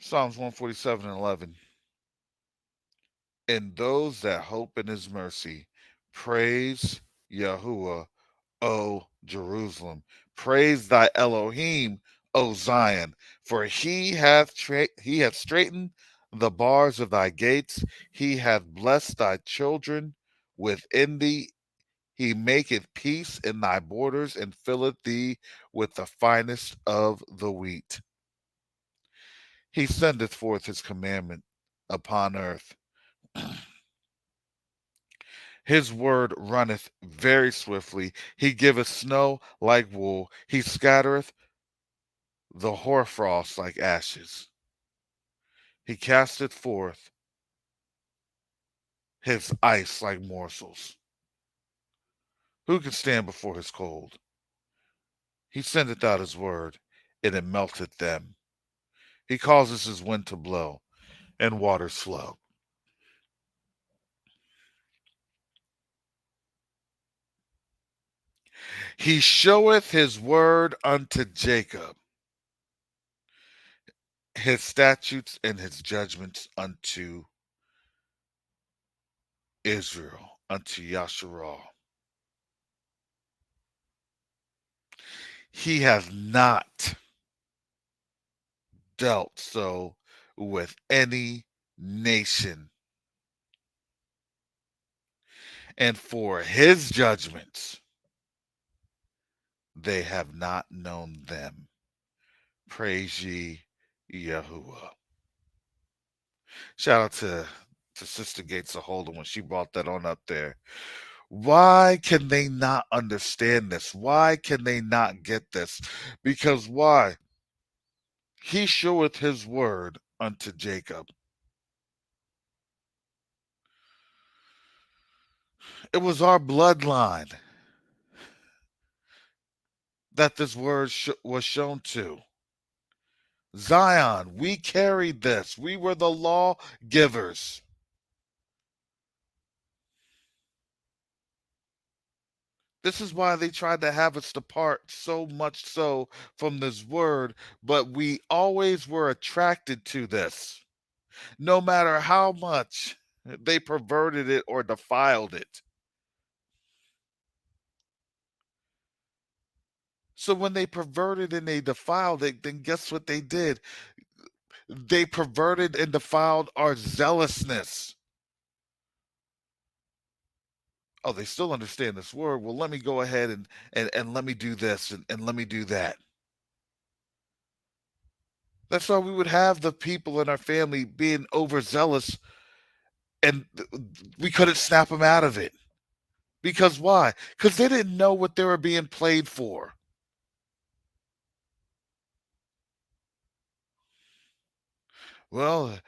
Psalms 147:11. And those that hope in his mercy, praise Yahuwah, O Jerusalem. Praise thy Elohim, O Zion, for he hath straightened the bars of thy gates. He hath blessed thy children within thee. He maketh peace in thy borders and filleth thee with the finest of the wheat. He sendeth forth his commandment upon earth. His word runneth very swiftly. He giveth snow like wool. He scattereth the hoarfrost like ashes. He casteth forth his ice like morsels. Who can stand before his cold? He sendeth out his word, and it melteth them. He causes his wind to blow, and waters flow. He showeth his word unto Jacob, his statutes and his judgments unto Israel, unto Yasharal. He has not dealt so with any nation, and for his judgments they have not known them. Praise ye Yahuwah. Shout out to Sister Gates of Holden when she brought that on up there. Why can they not understand this? Why can they not get this? Because why? He showeth his word unto Jacob. It was our bloodline that this word was shown to. Zion, we carried this. We were the law givers. This is why they tried to have us depart so much so from this word, but we always were attracted to this, no matter how much. They perverted it or defiled it. So when they perverted and they defiled it, then guess what they did? They perverted and defiled our zealousness. Oh, they still understand this word. Well, let me go ahead and let me do this and let me do that. That's why we would have the people in our family being overzealous and we couldn't snap them out of it. Because why? Because they didn't know what they were being played for. Well,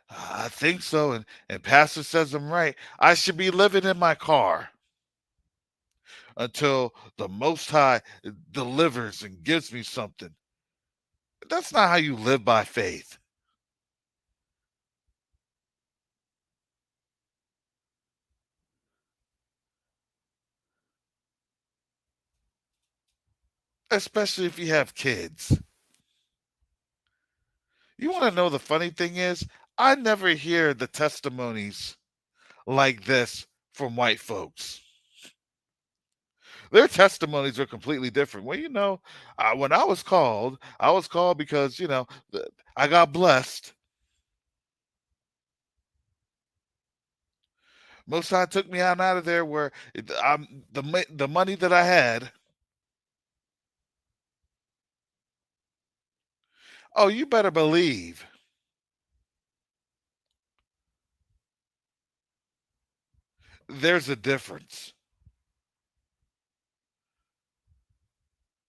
I think so, and Pastor says I'm right. I should be living in my car until the Most High delivers and gives me something. That's not how you live by faith. Especially if you have kids. You want to know the funny thing is, I never hear the testimonies like this from white folks. Their testimonies are completely different. Well, when I was called because I got blessed. Most High took me out of there where the money that I had. Oh, you better believe there's a difference.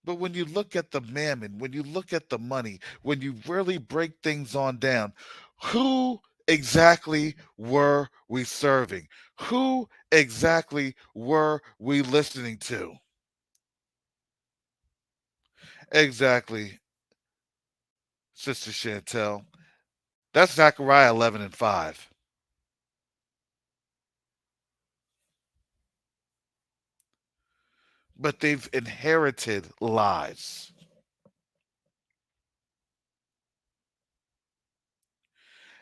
But when you look at the mammon, when you look at the money, when you really break things on down, who exactly were we serving? Who exactly were we listening to? Exactly, Sister Chantel. That's Zechariah 11 and 5. But they've inherited lies.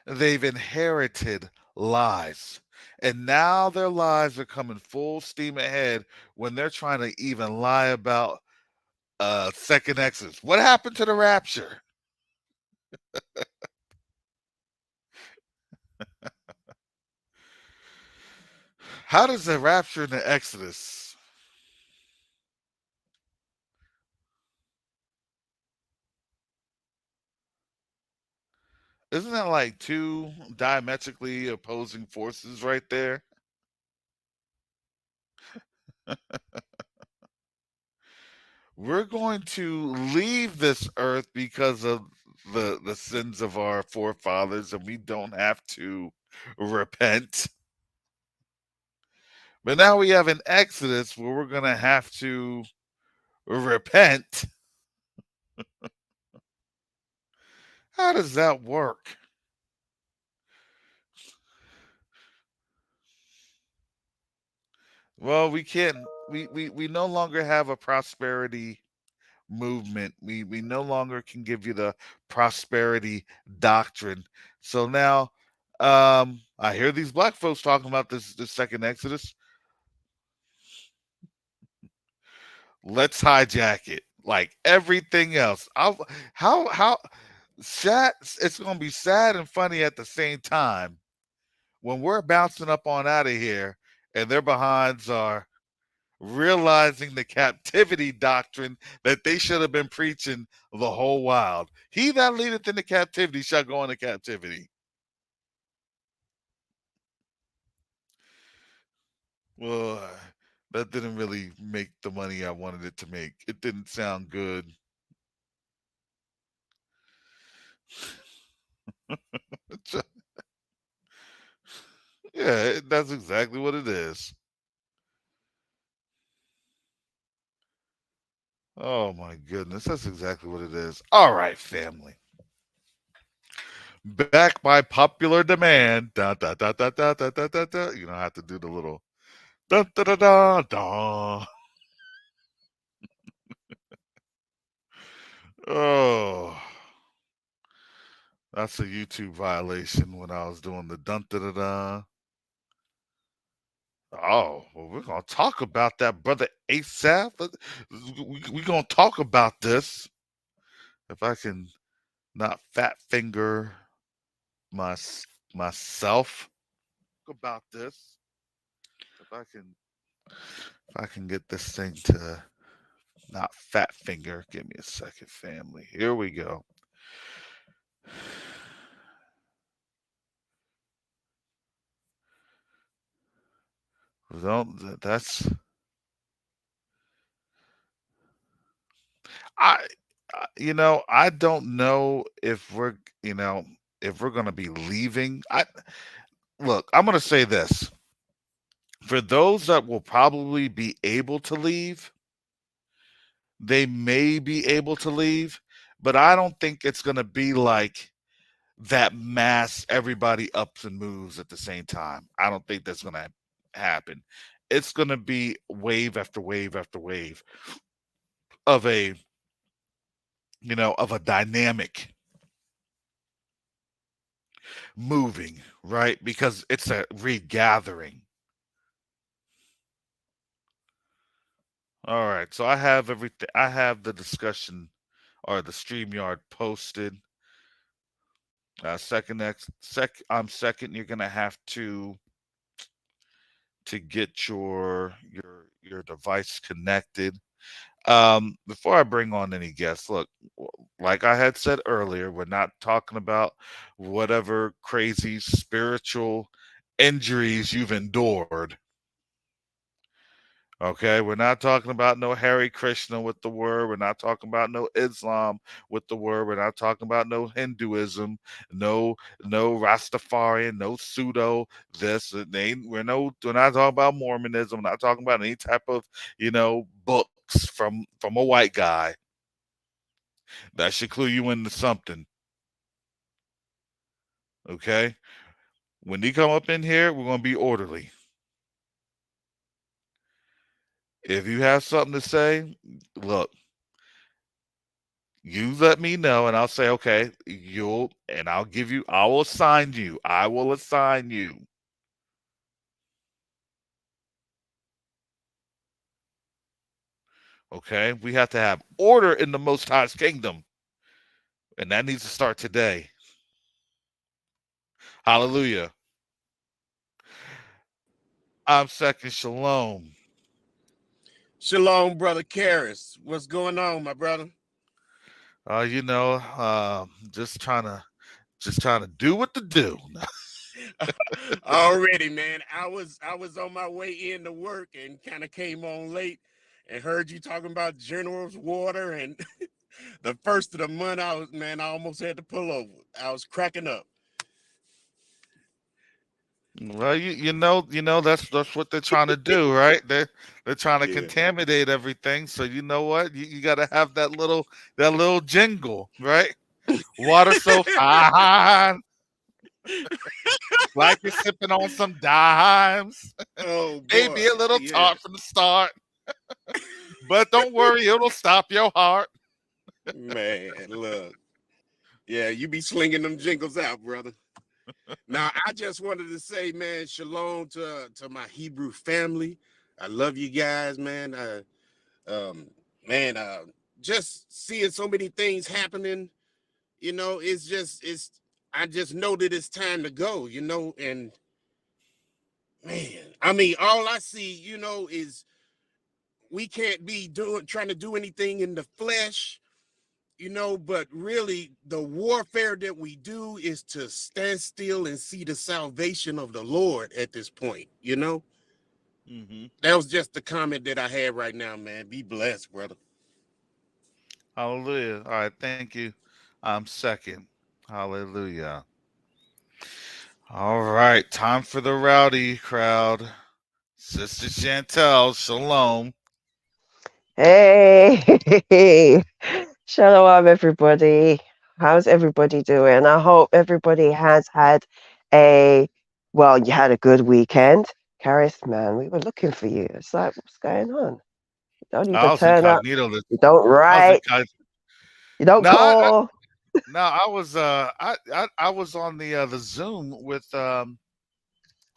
They've inherited lies. And now their lives are coming full steam ahead when they're trying to even lie about second Exodus. What happened to the rapture? How does the rapture and the Exodus? Isn't that like two diametrically opposing forces right there? We're going to leave this earth because of the sins of our forefathers, and we don't have to repent. But now we have an Exodus where we're going to have to repent. How does that work? Well, we can't. We no longer have a prosperity movement. We no longer can give you the prosperity doctrine. So now, I hear these black folks talking about this second Exodus. Let's hijack it like everything else. How sad? It's gonna be sad and funny at the same time when we're bouncing up on out of here and their behinds are realizing the captivity doctrine that they should have been preaching the whole while. He that leadeth into captivity shall go into captivity. Well, that didn't really make the money I wanted it to make. It didn't sound good. Yeah, that's exactly what it is. Oh my goodness, that's exactly what it is. All right, family. Back by popular demand. Da, da, da, da, da, da, da, da, da. I have to do the little da da da da da. Oh, that's a YouTube violation when I was doing the dun da da da. Oh, well, we're gonna talk about that, brother ASAP. We gonna talk about this. If I can not fat finger my myself about this. If I can, if I can get this thing to not fat finger. Give me a second, family. Here we go. Don't. That's I. I don't know if we're. You know, if we're gonna be leaving. I look. I'm gonna say this for those that will probably be able to leave. They may be able to leave, but I don't think it's gonna be like that mass everybody ups and moves at the same time. I don't think that's going to happen. It's going to be wave after wave after wave of a dynamic moving, right? Because it's a regathering. All right. So I have everything. I have the discussion or the StreamYard posted. I'm second. You're going to have to get your device connected. Before I bring on any guests, look, like I had said earlier, we're not talking about whatever crazy spiritual injuries you've endured. Okay, we're not talking about no Hare Krishna with the word. We're not talking about no Islam with the word. We're not talking about no Hinduism, no Rastafarian, no pseudo this. We're not talking about Mormonism. We're not talking about any type of books from a white guy. That should clue you into something. Okay, when they come up in here, we're gonna be orderly. If you have something to say, look, you let me know and I'll say, okay, I will assign you. I will assign you. Okay. We have to have order in the Most High's kingdom. And that needs to start today. Hallelujah. I'm second shalom.
Shalom, brother Karis. What's going on, my brother?
Just trying to do what to do.
Already, man. I was on my way into work and kind of came on late and heard you talking about General's water and the first of the month. I almost had to pull over. I was cracking up.
Well, that's what they're trying to do, right? They're trying to
Yeah.
contaminate everything. So you know what? You got to have that little jingle, right? Water so fine, like you're sipping on some dimes.
Oh
Maybe
boy.
a little
Yeah.
tart from the start, but don't worry, it'll stop your heart.
Man, look. Yeah, you be slinging them jingles out, brother. Now, I just wanted to say, man, shalom to my Hebrew family. I love you guys, man. Um, man, just seeing so many things happening, it's I just know that it's time to go, and man, I mean, all I see, is we can't be doing trying to do anything in the flesh, but really the warfare that we do is to stand still and see the salvation of the Lord at this point.
Hmm.
That was just the comment that I had right now, man. Be blessed, brother.
Hallelujah. All right, thank you. I'm second. Hallelujah. All right, time for the rowdy crowd. Sister Chantel, shalom.
Hey, shalom, everybody. How's everybody doing? I hope everybody has had you had a good weekend. Karis, man, we were looking for you. It's like, what's going on? You don't
I
even
was
turn up.
incognito.
You don't
I was
write.
incognito.
You don't
No,
call.
no, I was on the Zoom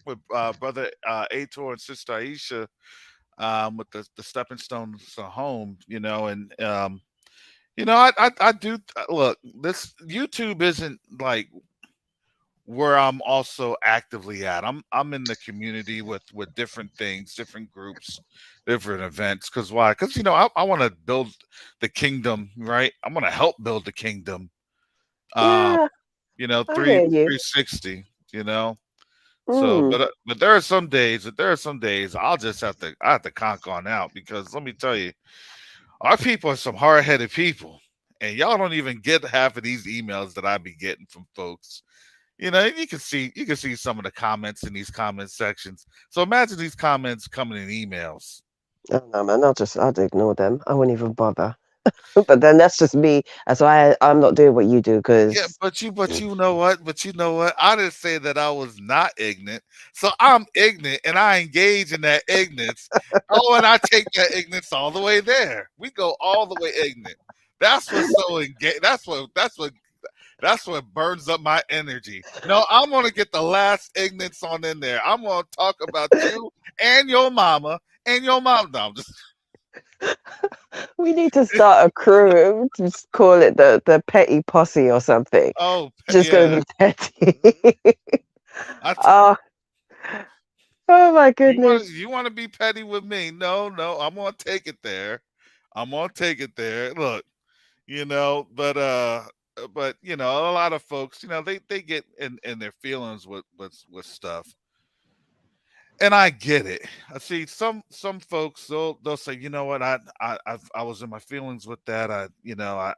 with brother Ator and sister Aisha, with the stepping stones to home, and I do look. This YouTube isn't like where I'm also actively at. I'm in the community with different things, different groups, different events. Cause why? Cause I want to build the kingdom, right? I want to help build the kingdom. Um,
Yeah, I
three
hear you.
360. You know. So,
Mm.
but there are some days I have to conk on out because let me tell you, our people are some hard headed people, and y'all don't even get half of these emails that I be getting from folks. You can see some of the comments in these comment sections. So imagine these comments coming in emails.
Oh no, man, I'd ignore them. I wouldn't even bother. But then that's just me. That's why I'm not doing what you do
Yeah,
because
but you know what? But you know what? I didn't say that I was not ignorant. So I'm ignorant and I engage in that ignorance. Oh, and I take that ignorance all the way there. We go all the way ignorant. That's what's so engaged. That's what burns up my energy. No, I'm gonna get the last ignorance on in there. I'm gonna talk about you and your mama and your mom. No, I'm just
we need to start a crew. Just call it the petty posse or something.
oh
Just gonna
yeah.
be petty.
I
oh, oh my
You want
goodness.
you want to be petty with me? No, no, I'm gonna take it there. I'm gonna take it there. Look, but a lot of folks, they get in their feelings with stuff, and I get it. I see some folks they'll say, you know what, I was in my feelings with that. I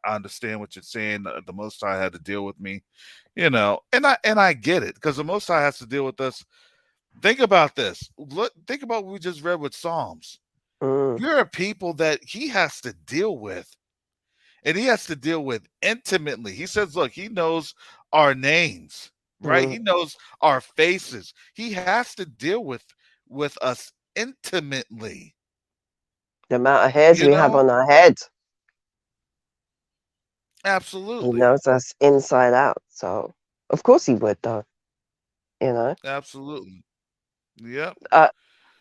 understand what you're saying. The Most High had to deal with me, and I get it because the Most High has to deal with us. Think about this. Think about what we just read with Psalms.
Mm,
You're a people that he has to deal with, and he has to deal with intimately. He says, look, he knows our names, right?
mm.
He knows our faces. He has to deal with us intimately,
The amount of hairs
you
we have
know?
on our head, he
Absolutely.
knows us inside out. So, of course, he would, though. You know.
Absolutely. Yep.
Uh,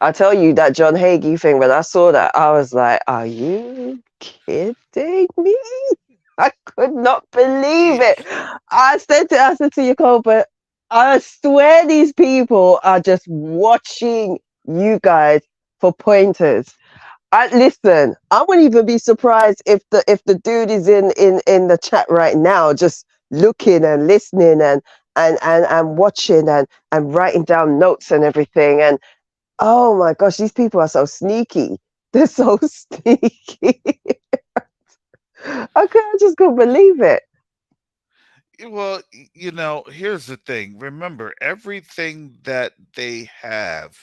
I tell you that John Hagee thing. When I saw that, I was like, "Are you kidding me?" I could not believe
Yeah.
it. I said to Nicole, but I swear these people are just watching you guys for pointers. I listen. I wouldn't even be surprised if the dude is in the chat right now, just looking and listening and watching and writing down notes and everything. And oh my gosh, these people are so sneaky. They're so sneaky. I just couldn't believe it.
Well, here's the thing. Remember, everything that they have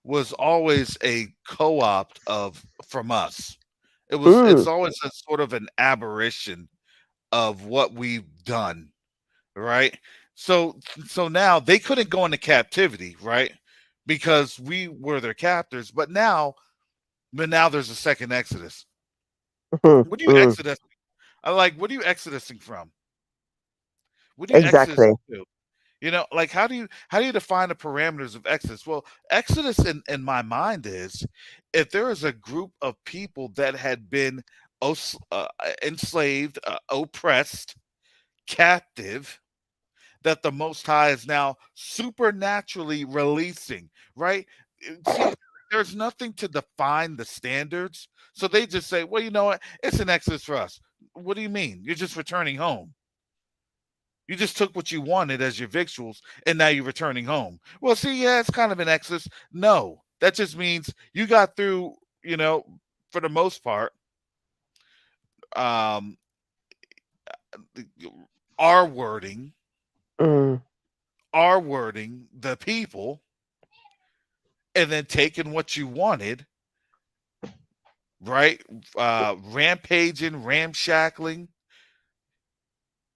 was always a co-opt of from us. It's
Mm,
always a sort of an aberration of what we've done, right? So now they couldn't go into captivity, right? Because we were their captors, but now there's a second Exodus.
mm,
What are you
mm.
exodus? I like what are you exodusing from? What are you
Exactly.
exodusing to? Like how do you define the parameters of Exodus? Well, Exodus in my mind is if there is a group of people that had been enslaved, oppressed, captive, that the Most High is now supernaturally releasing, right? See, there's nothing to define the standards. So they just say, well, you know what? It's an Exodus for us. What do you mean? You're just returning home. You just took what you wanted as your victuals, and now you're returning home. Well, see, yeah, it's kind of an exodus. No, that just means you got through, for the most part, um, our wording,
Mm,
the people, and then taking what you wanted, right? Rampaging, ramshackling,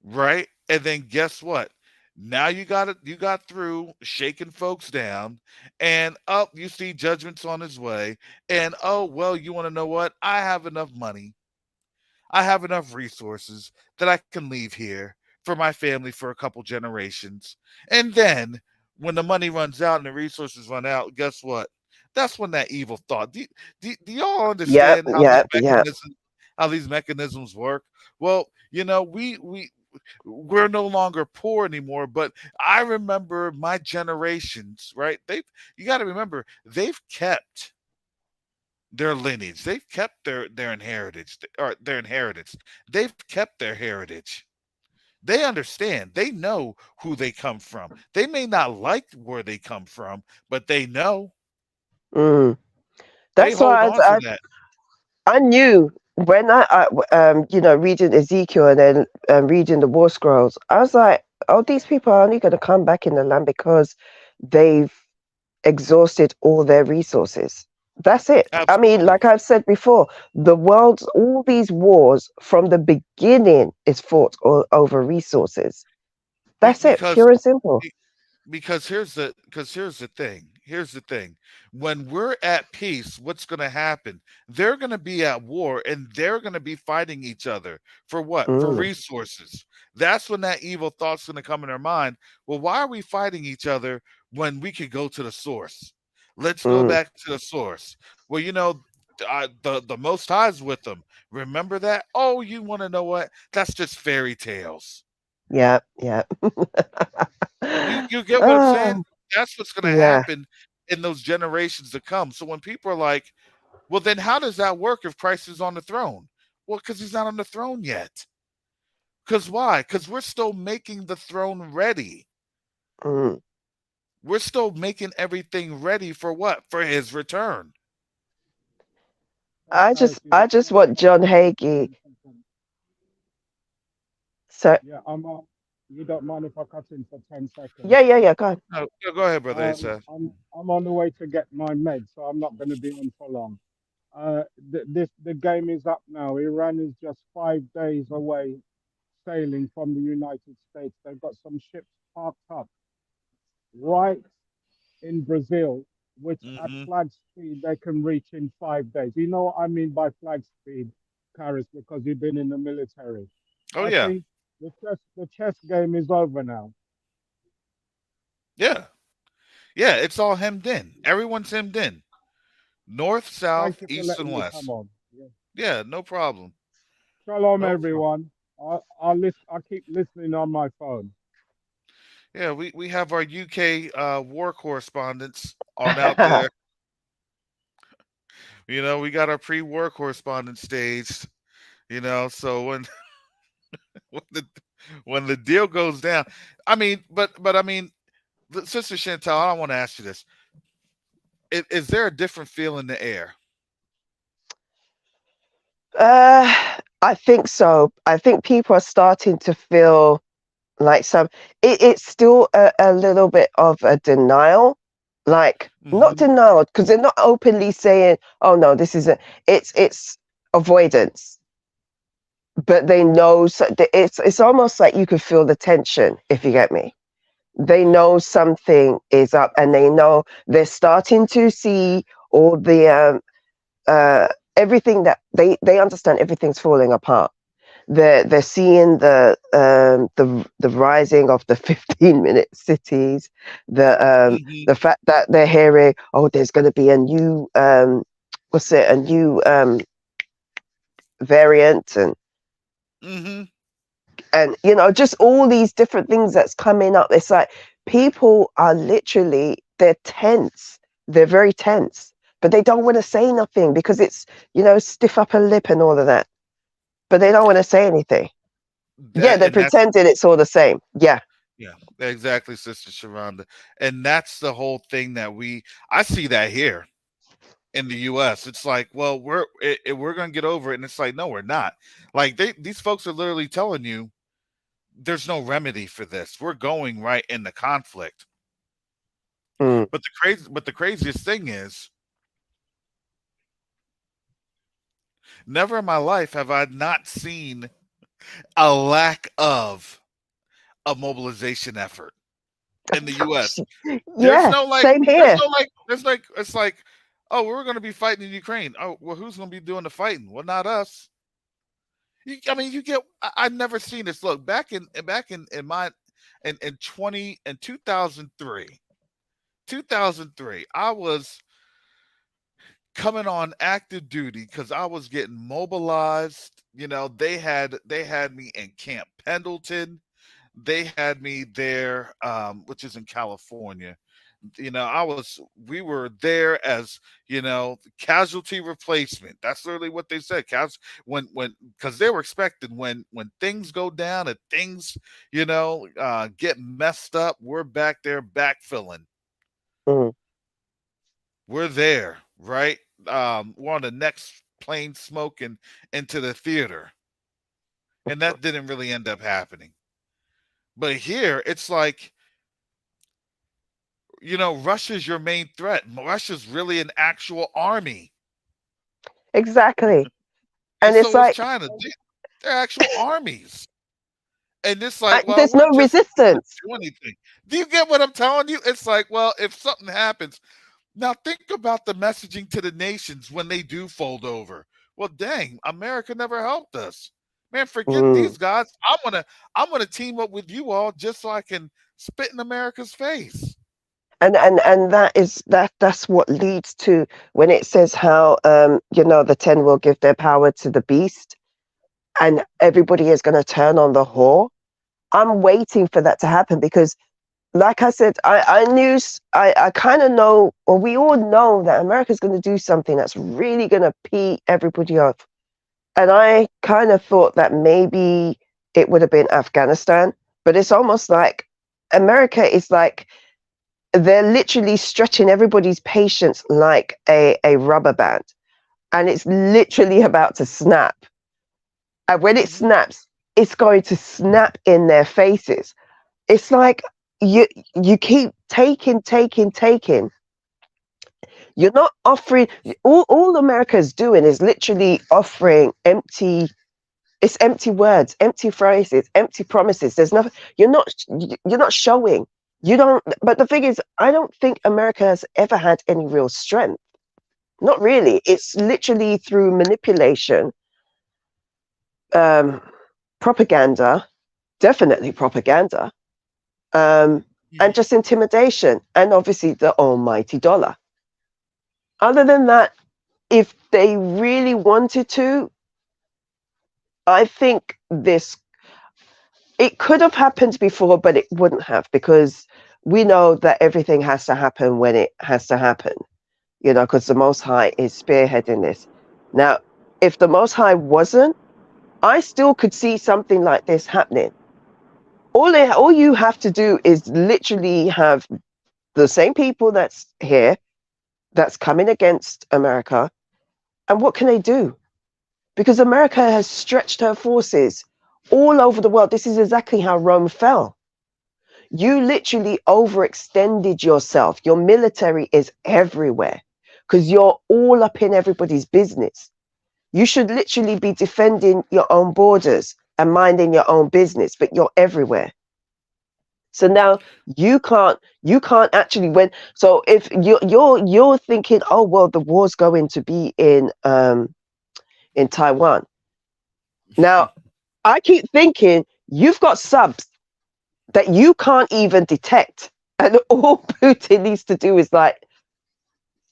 right? And then guess what? Now you got through shaking folks down, and up you see judgments on his way, and oh well, you want to know what? I have enough money, I have enough resources that I can leave here for my family for a couple generations, and then When the money runs out and the resources run out, guess what? That's when that evil thought. Do y'all
Yep,
understand
yep, yep.
how these mechanisms work? Well, we're no longer poor anymore, but I remember my generations, right? They You got to remember they've kept their lineage. They've kept their inheritance. They've kept their heritage. They understand. They know who they come from. They may not like where they come from, but they know.
Mm.
They
That's
hold
why
on to that.
I knew when reading Ezekiel and then reading the War Scrolls. I was like, oh, these people are only going to come back in the land because they've exhausted all their resources. That's it. I mean,
Absolutely.
like I've said before, all these wars from the beginning is fought over resources.
Be,
That's it,
because
pure and simple.
because here's the thing. Here's the thing. When we're at peace, what's going to happen? They're going to be at war and they're going to be fighting each other for what? For
Mm,
resources. That's when that evil thought's going to come in their mind. Well, why are we fighting each other when we could go to the source? Let's go
mm.
back to the source. Well, the Most High's with them. Remember that? Oh, you want to know what? That's just fairy tales.
Yeah, yeah.
You get what I'm saying?
Oh,
That's what's gonna
yeah.
happen in those generations to come. So when people are like, "Well, then how does that work if Christ is on the throne?" Well, because he's not on the throne yet. Because why? Because we're still making the throne ready.
Mm.
We're still making everything ready for what? For his return.
Hey, Paris,
I just want John Hagee. So
yeah, you don't mind if I cut in for 10 seconds?
yeah, yeah, yeah. Go on.
No, go ahead, brother
Um,
Asa.
I'm I'm on the way to get my meds, so I'm not going to be on for long. The game is up now. Iran is just 5 days away sailing from the United States. They've got some ships parked up right in Brazil, which at
Hmm.
flag speed they can reach in 5 days. You know what I mean by flag speed, Karis, because you've been in the military.
Oh
I
yeah,
think the chess game is over now.
yeah, yeah. It's all hemmed in. Everyone's hemmed in. North,
Thank
south,
you for
east, and
letting me come
west.
on. Yeah.
Yeah, no problem.
Shalom,
No problem.
everyone. I'll listen. I keep listening on my phone.
Yeah, we have our UK war correspondents on out there. We got our pre-war correspondent staged. So when the when the deal goes down, I mean, but I mean, Sister Chantal, I want to ask you this: is there a different feel in the air?
uh, I think so. I think people are starting to feel like it's still a little bit of a denial, like not
Hmm.
denial because they're not openly saying, "Oh no, this isn't." It's avoidance, but they know. So it's almost like you could feel the tension if you get me. They know something is up, and they know they're starting to see all the uh, everything that they understand everything's falling apart. They're seeing the rising of the 15-minute cities,
Hmm.
the fact that they're hearing, oh, there's going to be a new what's it, a new variant,
Hmm.
and just all these different things that's coming up. It's like people are literally they're tense. They're very tense, but they don't want to say nothing because it's stiff upper lip and all of that. But they don't want to say anything. Yeah,
That
they're
and that's
pretending it's all the same. Yeah.
Yeah, exactly, Sister Sharonda. And that's the whole thing that I see that here in the US. It's like, well, we're going to get over it, and it's like, no, we're not. Like these folks are literally telling you there's no remedy for this. We're going right into conflict.
Mm.
But the craziest thing is, never in my life have I not seen a lack of a mobilization effort in the US. There's
Yeah,
no like
same
there's
here.
no like there's like it's like, oh, we're gonna be fighting in Ukraine. Oh, well, who's gonna be doing the fighting? Well, not us. I mean, I've never seen this. Look, back in 2003. 2003. I was coming on active duty because I was getting mobilized. They had me in Camp Pendleton. They had me there, which is in California. I was we were there as casualty replacement. That's literally what they said. When because they were expecting when things go down and things get messed up, we're back there backfilling.
Mm.
We're there, right? We're on the next plane smoking into the theater, and that didn't really end up happening. But here, it's like Russia's your main threat. Russia's really an actual army,
Exactly.
and
And it's
so is
like,
China. They're actual armies, and it's like, well,
there's
we're
no
just not going
resistance.
to do anything. Do you get what I'm telling you? It's like, well, if something happens, now think about the messaging to the nations when they do fold over. Well, dang, America never helped us. Man, forget
Mm.
these guys. I'm gonna team up with you all just so I can spit in America's face.
And that's what leads to when it says how the 10 will give their power to the beast, and everybody is going to turn on the whore. I'm waiting for that to happen because, like I said, I kind of know, or we all know, that America's going to do something that's really going to pee everybody off. And I kind of thought that maybe it would have been Afghanistan, but it's almost like America is like they're literally stretching everybody's patience like a rubber band, and it's literally about to snap. And when it
Hmm.
snaps, it's going to snap in their faces. It's like you you keep taking. You're not offering. All America is doing is literally offering empty. It's empty words, empty phrases, empty promises. There's nothing. You're not showing. You don't. But the thing is, I don't think America has ever had any real strength. Not really. It's literally through manipulation, um, propaganda, definitely propaganda, um, and
Hmm.
just intimidation, and obviously the almighty dollar. Other than that, if they really wanted to, I think this it could have happened before, but it wouldn't have, because we know that everything has to happen when it has to happen. Because the Most High is spearheading this. Now, if the Most High wasn't, I still could see something like this happening. All you have to do is literally have the same people that's here, that's coming against America, and what can they do? Because America has stretched her forces all over the world. This is exactly how Rome fell. You literally overextended yourself. Your military is everywhere because you're all up in everybody's business. You should literally be defending your own borders and minding your own business, but you're everywhere. So now you can't actually win. So if you're thinking, oh well, the war's going to be in Taiwan. Now I keep thinking you've got subs that you can't even detect, and all Putin needs to do is like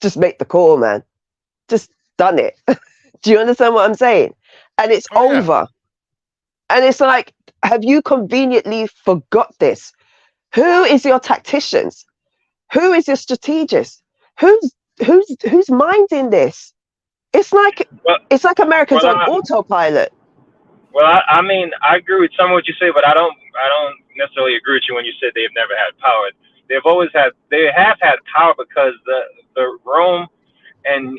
just make the call, man. Just done it. Do you understand what I'm saying? And it's
Oh yeah.
over. And it's like, have you conveniently forgot this? Who is your tacticians? Who is your strategist? Who's who's minding this? It's like
Well,
it's like America's
well,
on
I,
autopilot.
I mean, I agree with some of what you say, but I don't necessarily agree with you when you said they've never had power. They have had power because the Rome and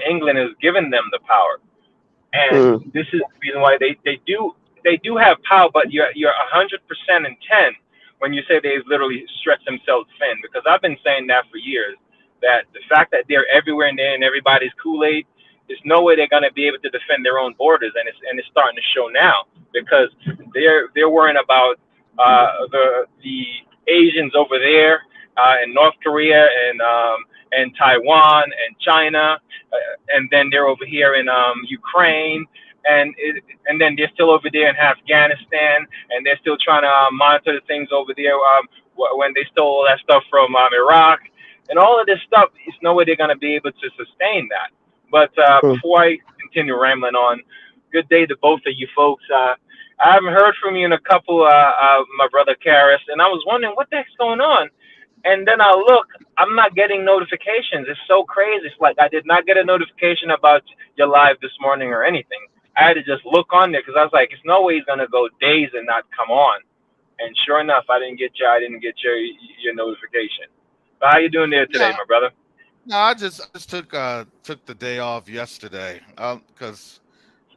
England has given them the power. And
Mm,
this is the reason why they do have power, but you're 100% in 10 when you say they've literally stretched themselves thin. Because I've been saying that for years, that the fact that they're everywhere and they're in everybody's Kool-Aid, there's no way they're going to be able to defend their own borders, and it's starting to show now because they're worrying about the Asians over there in North Korea and Taiwan and China, and then they're over here in Ukraine, and then they're still over there in Afghanistan, and they're still trying to monitor the things over there when they stole all that stuff from Iraq. and all of this stuff. Is no way they're going to be able to sustain that. But
Mm.
before I continue rambling on, good day to both of you folks. I haven't heard from you in a couple, my brother Karis, and I was wondering what the heck's going on. And then I look, I'm not getting notifications. It's so crazy. It's like I did not get a notification about your live this morning or anything. I had to just look on there because I was like, it's no way he's gonna go days and not come on. And sure enough, I didn't get your notification. But how you doing there today,
Yeah,
my brother?
no, I just took the day off yesterday because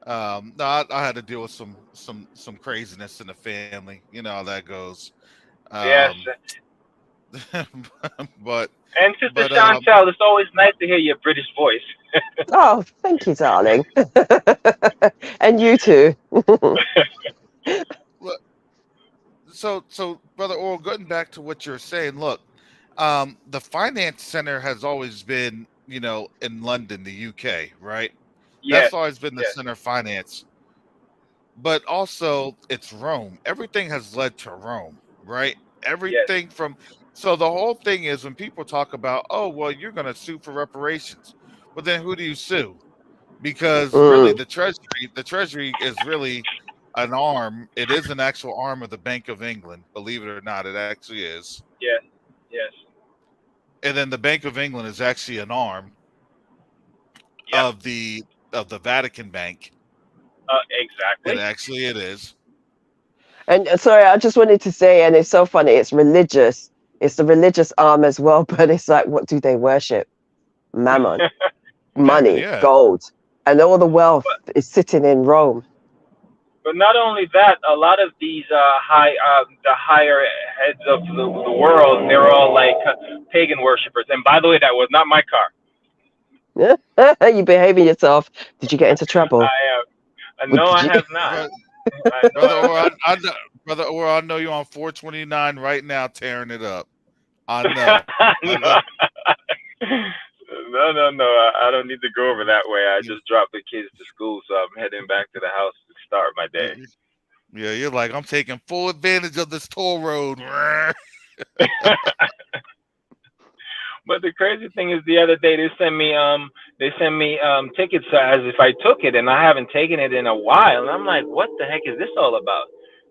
no, I had to deal with some craziness in the family. You know how that goes.
Yes.
Um, but
And Sister
but
Chantel, it's always nice to hear your British voice.
Oh, thank you, darling. And you too.
look, so brother Oral, getting back to what you're saying, look, the finance center has always been, in London, the UK, right?
Yes.
That's always been the
Yes.
center of finance, but also it's Rome. Everything has led to Rome, right?
Yes.
Everything from so the whole thing is when people talk about, oh, well, you're going to sue for reparations, but then who do you sue? Because really,
Mm.
the treasury is really an arm. It is an actual arm of the Bank of England, believe it or not. It actually is.
Yes. Yes.
And then the Bank of England is actually an arm
Yep.
of the Vatican Bank.
Exactly.
It is.
And sorry, I just wanted to say, and it's so funny, it's religious. It's the religious arm as well, but it's like, what do they worship? Mammon,
Mammon,
money,
yeah.
gold, and all the wealth
but
is sitting in Rome.
but not only that, a lot of these the higher heads of the world, they're all like pagan worshippers. And by the way, that was not my car.
You behaving yourself. Did you get into trouble?
I
What
no,
did
I
you?
have not.
But
I know
brother,
I have
or
not.
brother, or I know you're on 429 right now, tearing it up. I know. I know.
No. No. I don't need to go over that way. I
You,
just dropped the kids to school, so I'm heading back to the house to start my day.
you, yeah, you're like, I'm taking full advantage of this toll road.
But the crazy thing is, the other day they sent me tickets as if I took it, and I haven't taken it in a while. And I'm like, what the heck is this all about?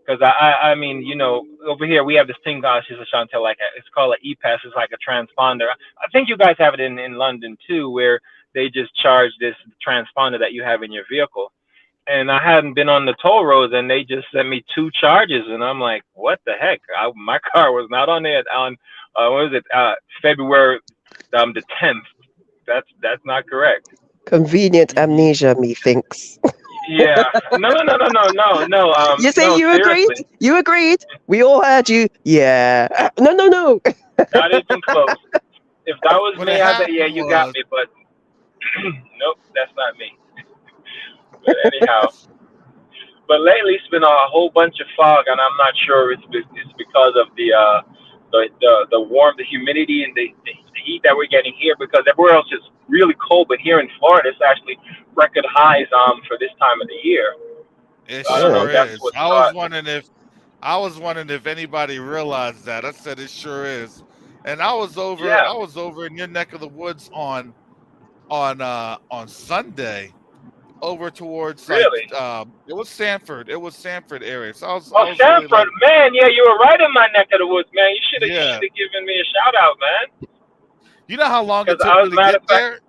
Because I mean, over here we have this thing, Sister Chantel, like it's called an e-pass. It's like a transponder. I think you guys have it in London too, where they just charge this transponder that you have in your vehicle. And I hadn't been on the toll roads, and they just sent me two charges, and I'm like, what the heck? My car was not on there on what was it? February the 10th. That's not correct.
Convenient
Hmm.
amnesia, methinks.
Yeah. No.
You say
No.
you agreed?
Seriously,
You agreed? We all heard you. Yeah. No, no, no.
not even close. If that was
What
me,
had
I bet yeah,
happened
you got
was,
me. But nope, that's not me. But anyhow, but lately it's been a whole bunch of fog, and I'm not sure it's because of the warm, the humidity, and the heat that we're getting here. Because everywhere else is really cold, but here in Florida, it's actually record highs for this time of the year.
it
So I don't know
sure
Yeah.
if that's
is.
what's caught.
I was wondering if anybody realized that. I said it sure is. And
Yeah,
I was over in your neck of the woods on Sunday, over towards like
really.
It was Sanford area. So
Oh,
I was really
Sanford,
like,
man, yeah, you were right in my neck of the woods, man. You
yeah.
should have given me a shout out, man.
You know how long it
Because
took
I
me
was
to
matter
get
of fact.
there?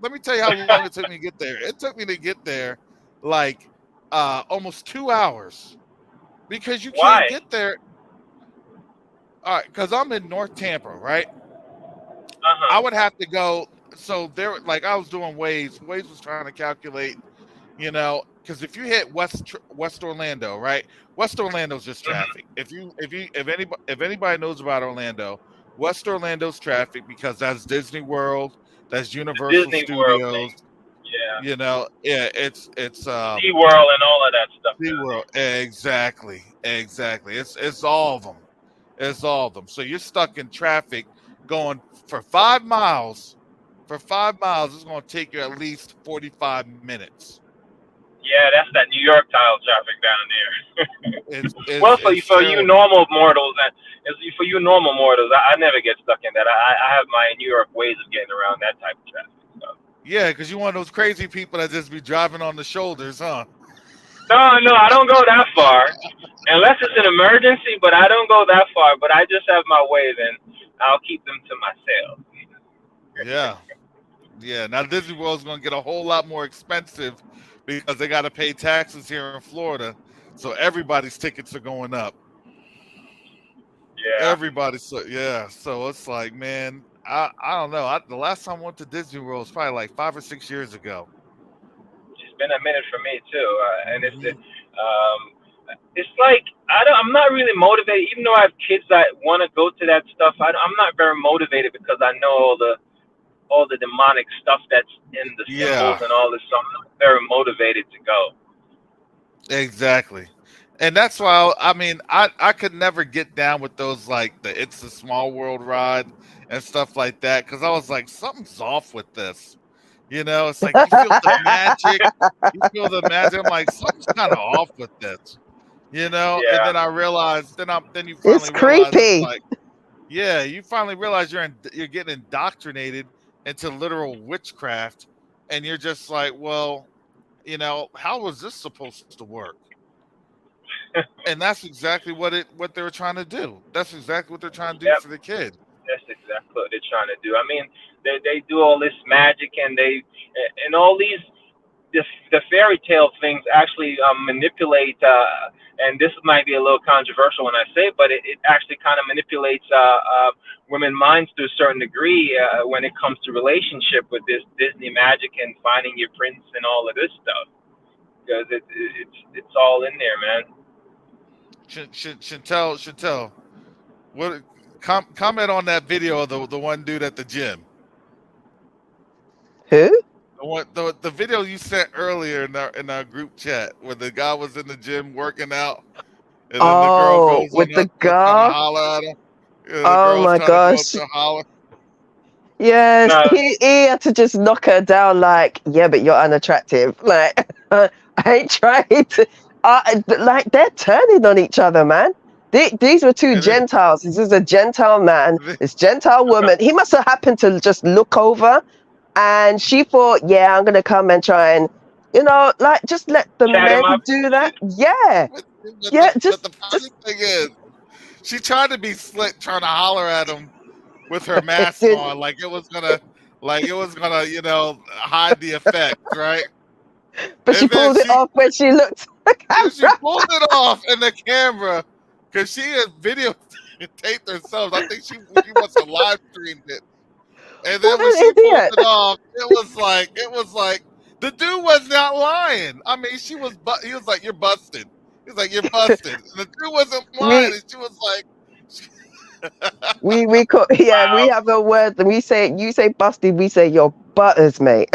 Let me tell you how long it took me to get there. It took me to get there like almost 2 hours because you can't
Why?
get there. All right, because I'm in North Tampa, right? I
Uh-huh.
would have to go. So there, like I was doing Waze. Waze was trying to calculate, because if you hit West Orlando, right? West Orlando's just
Hmm.
traffic. If anybody knows about Orlando, West Orlando's traffic because that's Disney World, that's
The
Universal
Disney World
Studios.
thing. Yeah.
Yeah, it's
Sea World and all of that stuff down
SeaWorld.
there.
Exactly. It's all of them. It's all of them. So you're stuck in traffic going for 5 miles. For 5 miles, it's going to take you at least 45 minutes.
Yeah, that's that New York tile traffic down there.
It's
Well,
it's
for
it's
you
terrible.
normal mortals, and for you normal mortals, I never get stuck in that. I have my New York ways of getting around that type of traffic. So.
Yeah, because you one of those crazy people that just be driving on the shoulders, huh?
No, no, I don't go that far unless it's an emergency. But I don't go that far. But I just have my ways, and I'll keep them to myself.
Yeah, yeah. Now Disney World's gonna get a whole lot more expensive because they got to pay taxes here in Florida, so everybody's tickets are going up.
Yeah,
Everybody, so yeah. So it's like, man, I don't know. The last time I went to Disney World was probably like 5 or 6 years ago.
it's been a minute for me too, and
Hmm.
it's like I'm not really motivated. Even though I have kids that want to go to that stuff, I'm not very motivated because I know all the demonic stuff that's in the symbols
Yeah,
and all this. So I'm not very motivated to go.
exactly. And that's why I mean I could never get down with those like the It's a Small World ride and stuff like that because I was like something's off with this. It's like you feel the magic, you feel the magic. I'm like something's kind of off with this. And
Yeah,
then I realized, then you
It's
finally realize it's
creepy.
like, yeah, you finally realize you're getting indoctrinated into literal witchcraft, and you're just like, well, how was this supposed to work? And that's exactly what they were trying to do. That's exactly what they're trying to do
yep,
for the kid.
that's exactly what they're trying to do. I mean, they do all this magic and and all these the fairy tale things actually manipulate. And this might be a little controversial when I say it, but it actually kind of manipulates women's minds to a certain degree when it comes to relationship with this Disney magic and finding your prince and all of this stuff because it's all in there, man.
Chantel, what comment on that video of the one dude at the gym?
Who?
The video you sent earlier in our group chat where the guy was in the gym working out, and then the girl
Oh,
goes
with
on
the
up there trying to
girl?
holler at him. Yeah, the
Oh
girl's
my
trying to go up
gosh.
there and holler.
Yes,
No,
he had to just knock her down like, yeah, but you're unattractive. Like, I ain't trying to, like, they're turning on each other, man. These were two
And then,
Gentiles. This is a Gentile man, this Gentile woman. He must have happened to just look over and she thought, yeah, I'm going to come and try and, like, just let the
chat him
men
up.
do that. Yeah.
but,
Yeah.
but the funny
Just,
thing is, she tried to be slick, trying to holler at him with her
it
mask
didn't.
on, like it was gonna, hide the effect, right?
But she
And then
pulled it off when she looked at the
she
camera.
pulled it off in the camera because she had videotaped herself. I think she must have live streamed it. And then
What
when
an
she pulled
idiot.
it off, it was like the dude was not lying. I mean, he was like, "You're busted." He's like, "You're busted." And the dude wasn't lying,
We
and she was like,
we call, yeah, we
Wow,
have a word that we say, you say busted, we say you're butters, mate.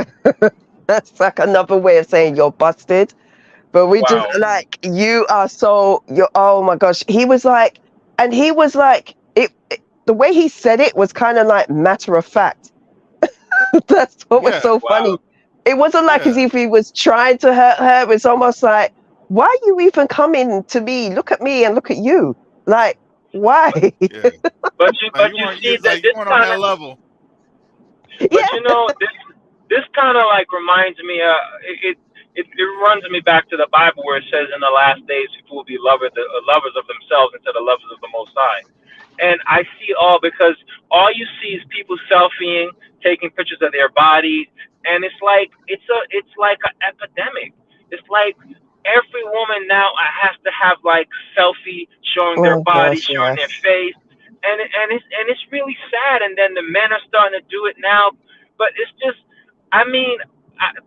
That's like another way of saying you're busted. But we just
wow,
like you're oh my gosh. He was like, and he was like the way he said it was kind of like matter of fact. That's what was
"Yeah,
so
wow,
funny. It wasn't like as
yeah,
if he was trying to hurt her. It was almost like, why are you even coming to me? Look at me and look at you. Like, why?
yeah." Like
but
you
you
weren't, you
see
was
that
like, you
this
weren't on
kind
that
of
level.
But
Yeah.
this kind of like reminds me. It runs me back to the Bible where it says in the last days people will be lovers of themselves instead of lovers of the Most High. And I see all because all you see is people selfieing, taking pictures of their bodies, and it's like an epidemic. It's like every woman now has to have like selfie showing their
Oh
body,
gosh,
showing their
yes.
face, and it's really sad. And then the men are starting to do it now, but it's just, I mean,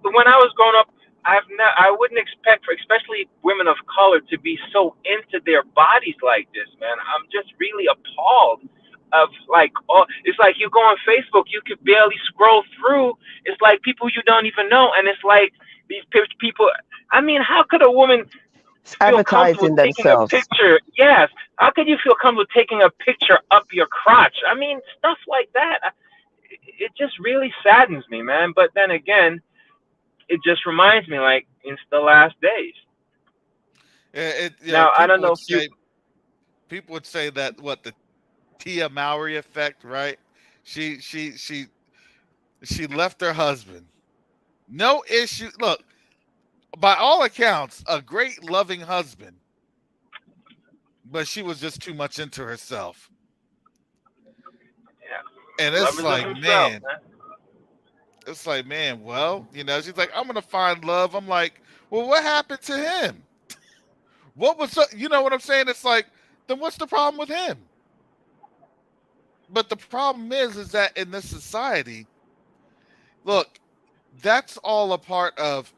when I was growing up, I wouldn't expect, for especially women of color, to be so into their bodies like this, man. I'm just really appalled of like, oh, it's like you go on Facebook, you could barely scroll through. It's like people you don't even know, and it's like these people. I mean, how could a woman
It's
feel comfortable
advertising
taking a
themselves.
picture? Yes. How could you feel comfortable taking a picture up your crotch? I mean, stuff like that. It just really saddens me, man. But then again, it just reminds me like it's the last days.
You know,
Now I don't know if you
people would say that what the Tia Mowry effect, right? She she she she left her husband. No issue. Look, by all accounts, a great loving husband, but she was just too much into herself.
yeah,
And it's
lovers of
like,
himself,
man,
man.
it's like, man, well, she's like, I'm gonna find love. I'm like, well, what happened to him? What was you know what I'm saying? It's like, then what's the problem with him? But the problem is that in this society, look, that's all a part of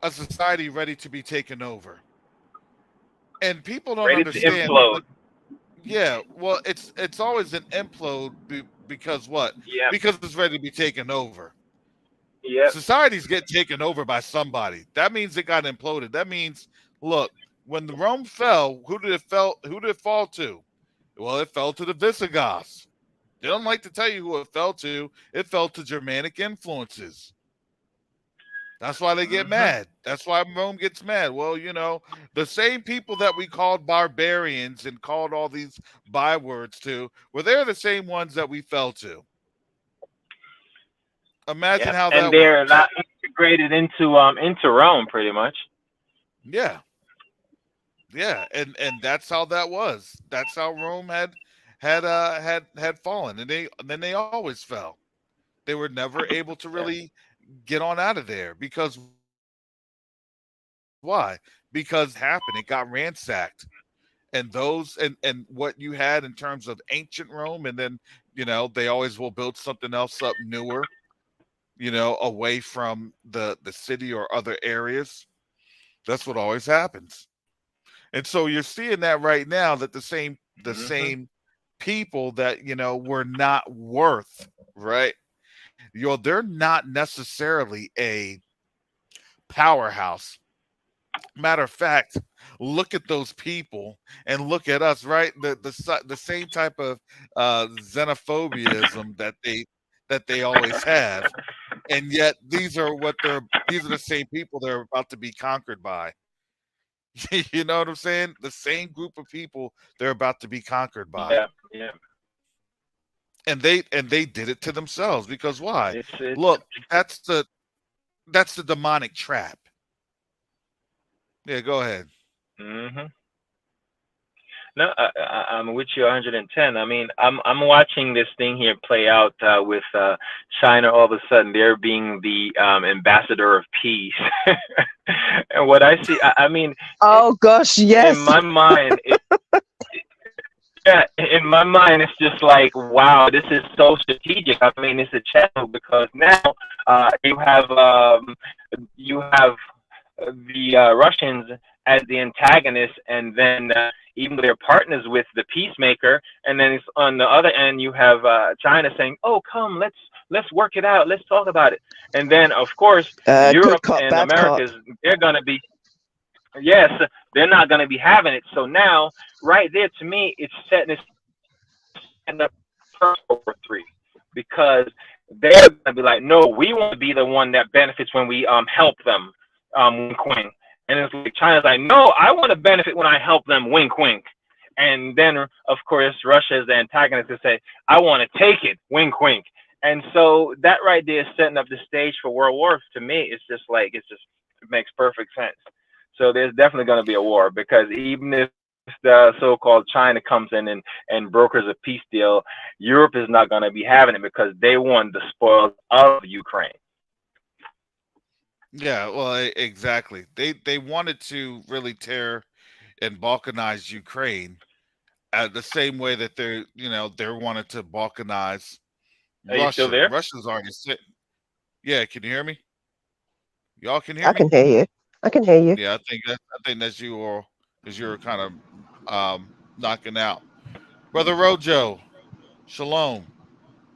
a society ready to be taken over. And people don't
Ready to
understand.
implode.
Like, yeah, well, it's always an implode because what?
Yeah,
Because it's ready to be taken over.
yep.
Societies get taken over by somebody. That means it got imploded. That means, look, when the Rome fell, who did it fall to? Well, it fell to the Visigoths. They don't like to tell you who it fell to. It fell to Germanic influences. That's why they get
Mhm.
mad. That's why Rome gets mad. Well, the same people that we called barbarians and called all these bywords to, well, they're the same ones that we fell to. Imagine
Yep.
how
And
that
they're
works.
not integrated into Rome, pretty much.
Yeah, yeah, and that's how that was. That's how Rome had fallen, and then they always fell. They were never able to
Yeah.
really get on out of there because why? Because happened. It got ransacked. And what you had in terms of ancient Rome, and then they always will build something else up newer, away from the city or other areas. That's what always happens. And so you're seeing that right now, that the
Mhm.
same people that were not worth, right? They're not necessarily a powerhouse. Matter of fact, look at those people and look at us, right? The same type of xenophobiaism that they always have, and yet these are the same people they're about to be conquered by. You know what I'm saying? The same group of people they're about to be conquered by.
Yeah. Yeah.
And they did it to themselves because why?
It's
Look, that's the demonic trap. Yeah, go ahead.
Mhm. No, I'm with you 110. I mean, I'm watching this thing here play out with China. All of a sudden, they're being the ambassador of peace, and what I see, I mean, i-
Oh gosh,
in
yes.
my mind, yeah, in my mind, it's just like, wow, this is so strategic. I mean, it's a channel because now you have the Russians as the antagonist, and then even though they're partners with the peacemaker, and then it's on the other end you have China saying, "Oh, come, let's work it out, let's talk about it," and then of course
Good
Europe
cop,
and
bad cop.
Americas, they're gonna be yes, they're not gonna be having it. So now, right there, to me, setting up first over three because they're gonna be like, no, we want to be the one that benefits when we help them, wink wink. And it's like China's like, no, I want to benefit when I help them, wink wink. And then of course Russia is the antagonist to say, I want to take it, wink wink. And so that right there is setting up the stage for World War. To me, it's just like it makes perfect sense. So there's definitely going to be a war because even if the so-called China comes in and brokers a peace deal, Europe is not going to be having it because they want the spoils of Ukraine.
Yeah, well, exactly. They wanted to really tear and balkanize Ukraine, the same way that they wanted to balkanize
Are you still
Russia.
there?
Russia's already sit. Yeah, can you hear me? Y'all can hear
I
me?
can hear you. I can hear you.
Yeah, I think that's you, or is you're kind of knocking out. Brother Rojo, shalom.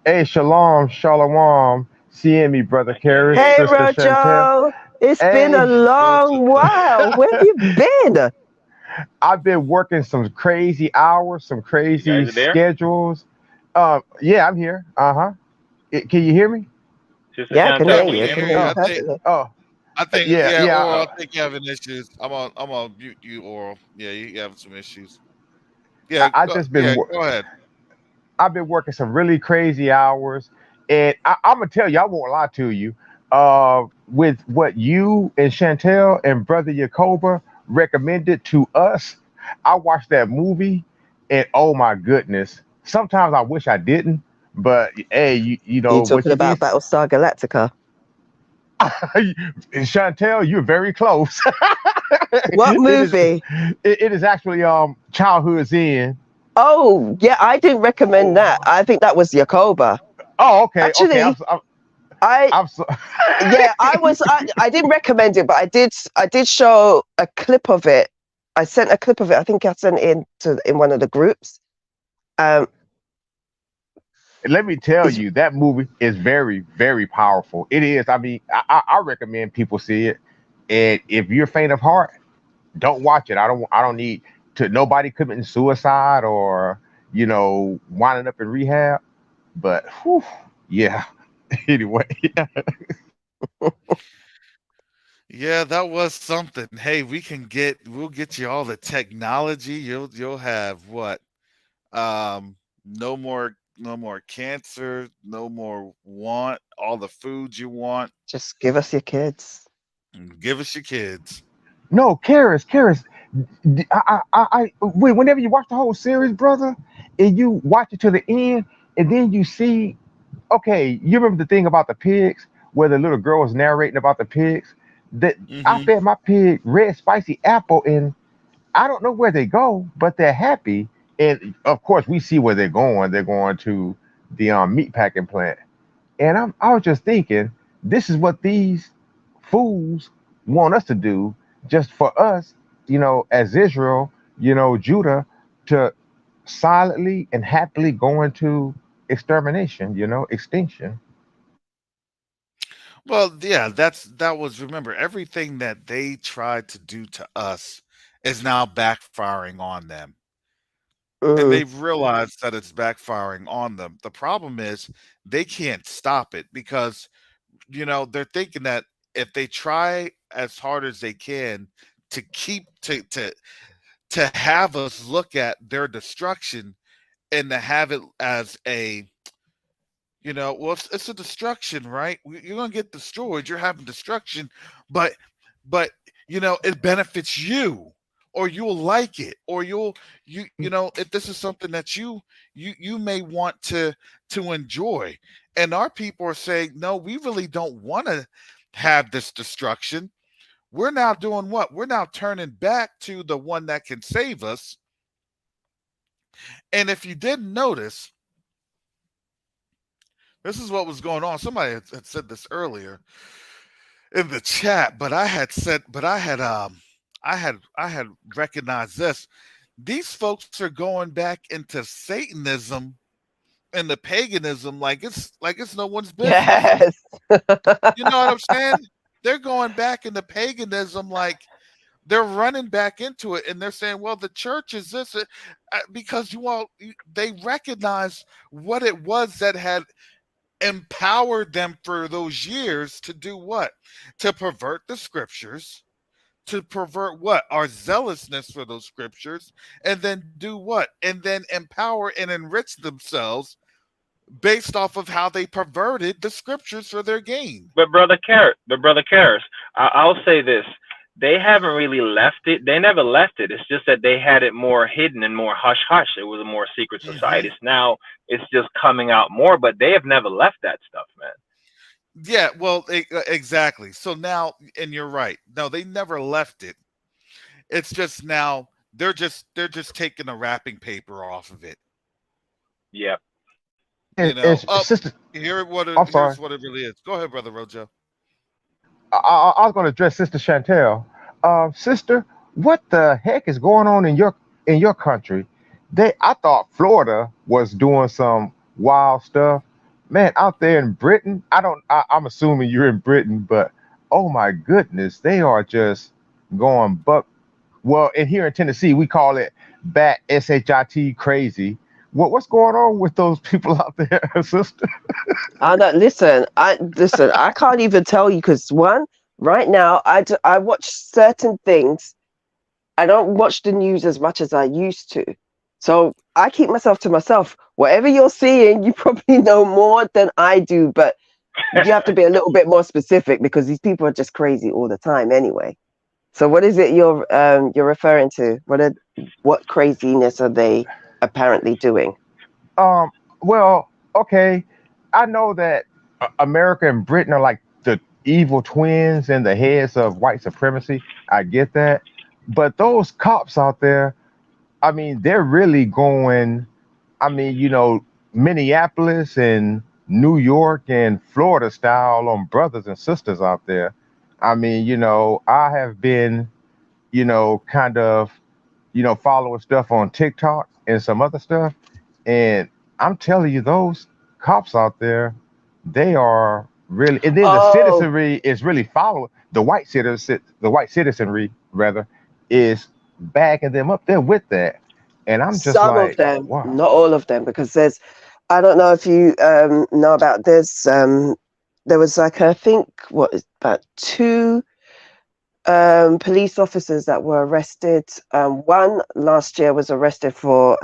Hey, shalom, shalom. Seeing me, brother
I can't
Karis,
hear you,
Hey,
sister
brother.
Chantel.
Rojo. It's been a
Hey,
Rojo.
long while. Where have you been?
I've been working some crazy hours, some
You guys
crazy
are there,
schedules. Yeah, I'm here. Uh huh. Can you hear me?
Sister
Yeah, I can
Yeah,
hear
Chantel? Can
we
you.
you
I
can
hear
can
hear
hear
me?
you.
you
I think
perfectly.
Oh.
I think,
Yeah,
yeah,
yeah.
Oral. I think you having issues. I'm on mute you, Oral. Yeah, you having some issues. Yeah,
I just
yeah.
been
Go ahead.
I've been working some really crazy hours, and I'm gonna tell you, I won't lie to you. With what you and Chantel and Brother Yacoba recommended to us, I watched that movie, and oh my goodness! Sometimes I wish I didn't, but hey, you
Are you
know what
talking
you did,
about Battlestar Galactica?
Chantel. You're very close.
What
it is,
movie?
it is actually Childhood's End.
Oh, yeah, I didn't recommend that. I think that was Yakoba.
Oh, okay, okay.
Actually, I
I'm so.
yeah, I didn't recommend it, but I did show a clip of it. I sent a clip of it. I think I sent it in one of the groups. Um,
Let me tell
it's
you, that movie is very, very powerful. It is. I mean, I recommend people see it. And if you're faint of heart, don't watch it. I don't need to nobody committing suicide or winding up in rehab. But whew, yeah. Anyway,
Yeah, that was something. Hey, we'll get you all the technology. You'll have what? No more cancer, no more want, all the food you want.
just give us your kids.
Give us your kids.
no, Karis. Whenever you watch the whole series, brother, and you watch it to the end, and then you see, okay, you remember the thing about the pigs, where the little girl was narrating about the pigs? That I
Mhm.
fed my pig red spicy apple, and I don't know where they go, but they're happy. And of course, we see where they're going. They're going to the meat packing plant. And I was just thinking, this is what these fools want us to do, just for us, as Israel, Judah, to silently and happily go into extermination, extinction.
Well, yeah, that was, remember, everything that they tried to do to us is now backfiring on them. And
Mm,
they've realized that it's backfiring on them. The problem is they can't stop it because, they're thinking that if they try as hard as they can to keep to have us look at their destruction and to have it as a, well, it's a destruction, right? You're gonna get destroyed. You're having destruction, but but it benefits you, or you'll like it, or if this is something that you may want to enjoy. And our people are saying, no, we really don't want to have this destruction. We're now doing what? We're now turning back to the one that can save us. And if you didn't notice, this is what was going on. Somebody had said this earlier in the chat, but I had recognized this. These folks are going back into Satanism and the paganism like it's no one's business.
yes.
You know what I'm saying? They're going back into paganism like they're running back into it, and they're saying, "Well, the church is this," because they recognize what it was that had empowered them for those years to do what? To pervert the scriptures, to pervert what? Our zealousness for those scriptures, and then do what? And then empower and enrich themselves based off of how they perverted the scriptures for their gain.
But brother Karras, I'll say this: they haven't really left it. They never left it. It's just that they had it more hidden and more hush hush. It was a more secret society.
Hmm.
Now it's just coming out more, but they have never left that stuff, man.
Yeah, well, exactly. So now, and you're right. No, they never left it. It's just now they're just taking the wrapping paper off of it.
Yeah.
And
Oh,
sister, I'm
here's
sorry.
what it really is. Go ahead, brother Rojo.
I was going to address Sister Chantel. Sister, what the heck is going on in your country? I thought Florida was doing some wild stuff, man. Out there in Britain, I don't. I'm assuming you're in Britain, but oh my goodness, they are just going buck. Well, and here in Tennessee, we call it bat shit crazy. What's going on with those people out there, sister?
I don't listen. I listen. I can't even tell you because one, Right now, I watch certain things. I don't watch the news as much as I used to. So I keep myself to myself. Whatever you're seeing, you probably know more than I do, but you have to be a little bit more specific because these people are just crazy all the time anyway. So what is it you're referring to? What craziness are they apparently doing?
Um, well, okay, I know that America and Britain are like the evil twins and the heads of white supremacy. I get that, but those cops out there, I mean, they're really going. I mean, Minneapolis and New York and Florida style on brothers and sisters out there. I mean, I have been, kind of, following stuff on TikTok and some other stuff. And I'm telling you, those cops out there, they are really, and then the
Oh,
citizenry is really following the white citizenry rather is backing them up there with that. And I'm just
some of
like,
them,
wow.
not all of them, because I don't know if you know about this. There was like, I think, about two police officers that were arrested. One last year was arrested for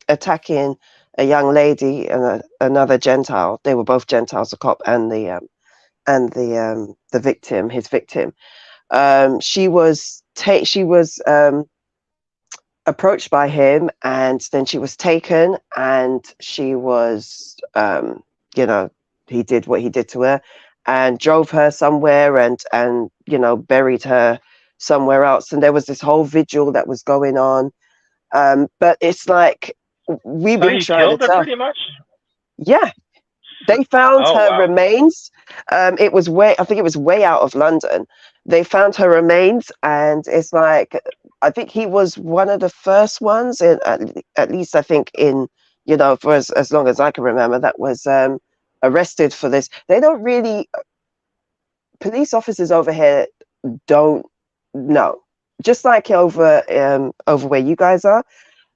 attacking a young lady and another Gentile. They were both Gentiles, the cop and the victim, his victim. She was approached by him, and then she was taken, and she was you know he did what he did to her and drove her somewhere, and buried her somewhere else, and there was this whole vigil that was going on. But it's like we've
So
been
he
trying to
killed her
tell.
pretty much.
Yeah, they found
Oh
her
wow.
remains. I think it was way out of London. They found her remains, and it's like, I think he was one of the first ones, at least I think for as long as I can remember, that was arrested for this. They don't really, police officers over here don't know. Just like over where you guys are,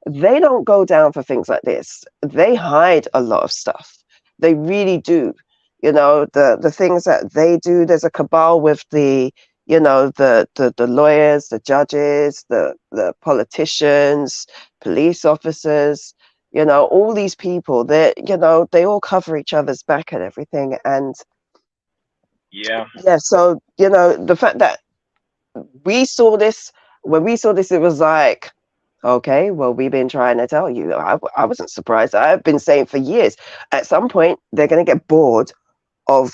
they don't go down for things like this. They hide a lot of stuff. They really do. The things that they do, there's a cabal with the lawyers, the judges, the politicians, police officers, all these people, they all cover each other's back and everything. And
Yeah.
yeah, so the fact that we saw this when we saw this, it was like, okay, well, we've been trying to tell you. I wasn't surprised. I've been saying for years, at some point, they're going to get bored of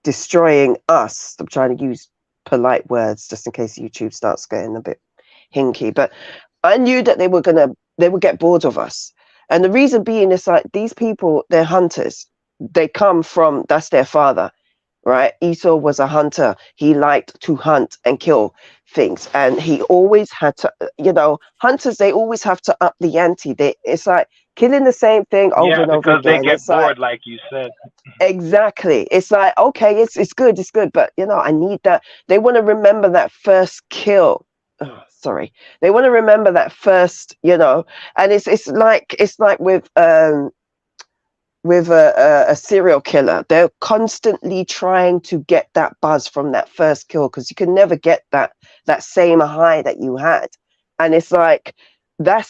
destroying us. I'm trying to use polite words just in case YouTube starts getting a bit hinky. But I knew that they would get bored of us. And the reason being is like, these people, they're hunters. They come from, that's their father, right? Esau was a hunter. He liked to hunt and kill things, and he always had to, hunters, they always have to up the ante. It's like killing the same thing over
Yeah,
and over
because they
again.
get
It's like,
bored, like you said.
exactly. It's like, okay, it's good, but I need that. They want to remember that first kill. Oh, sorry, they want to remember that first, and it's like with a serial killer. They're constantly trying to get that buzz from that first kill, because you can never get that same high that you had. And it's like,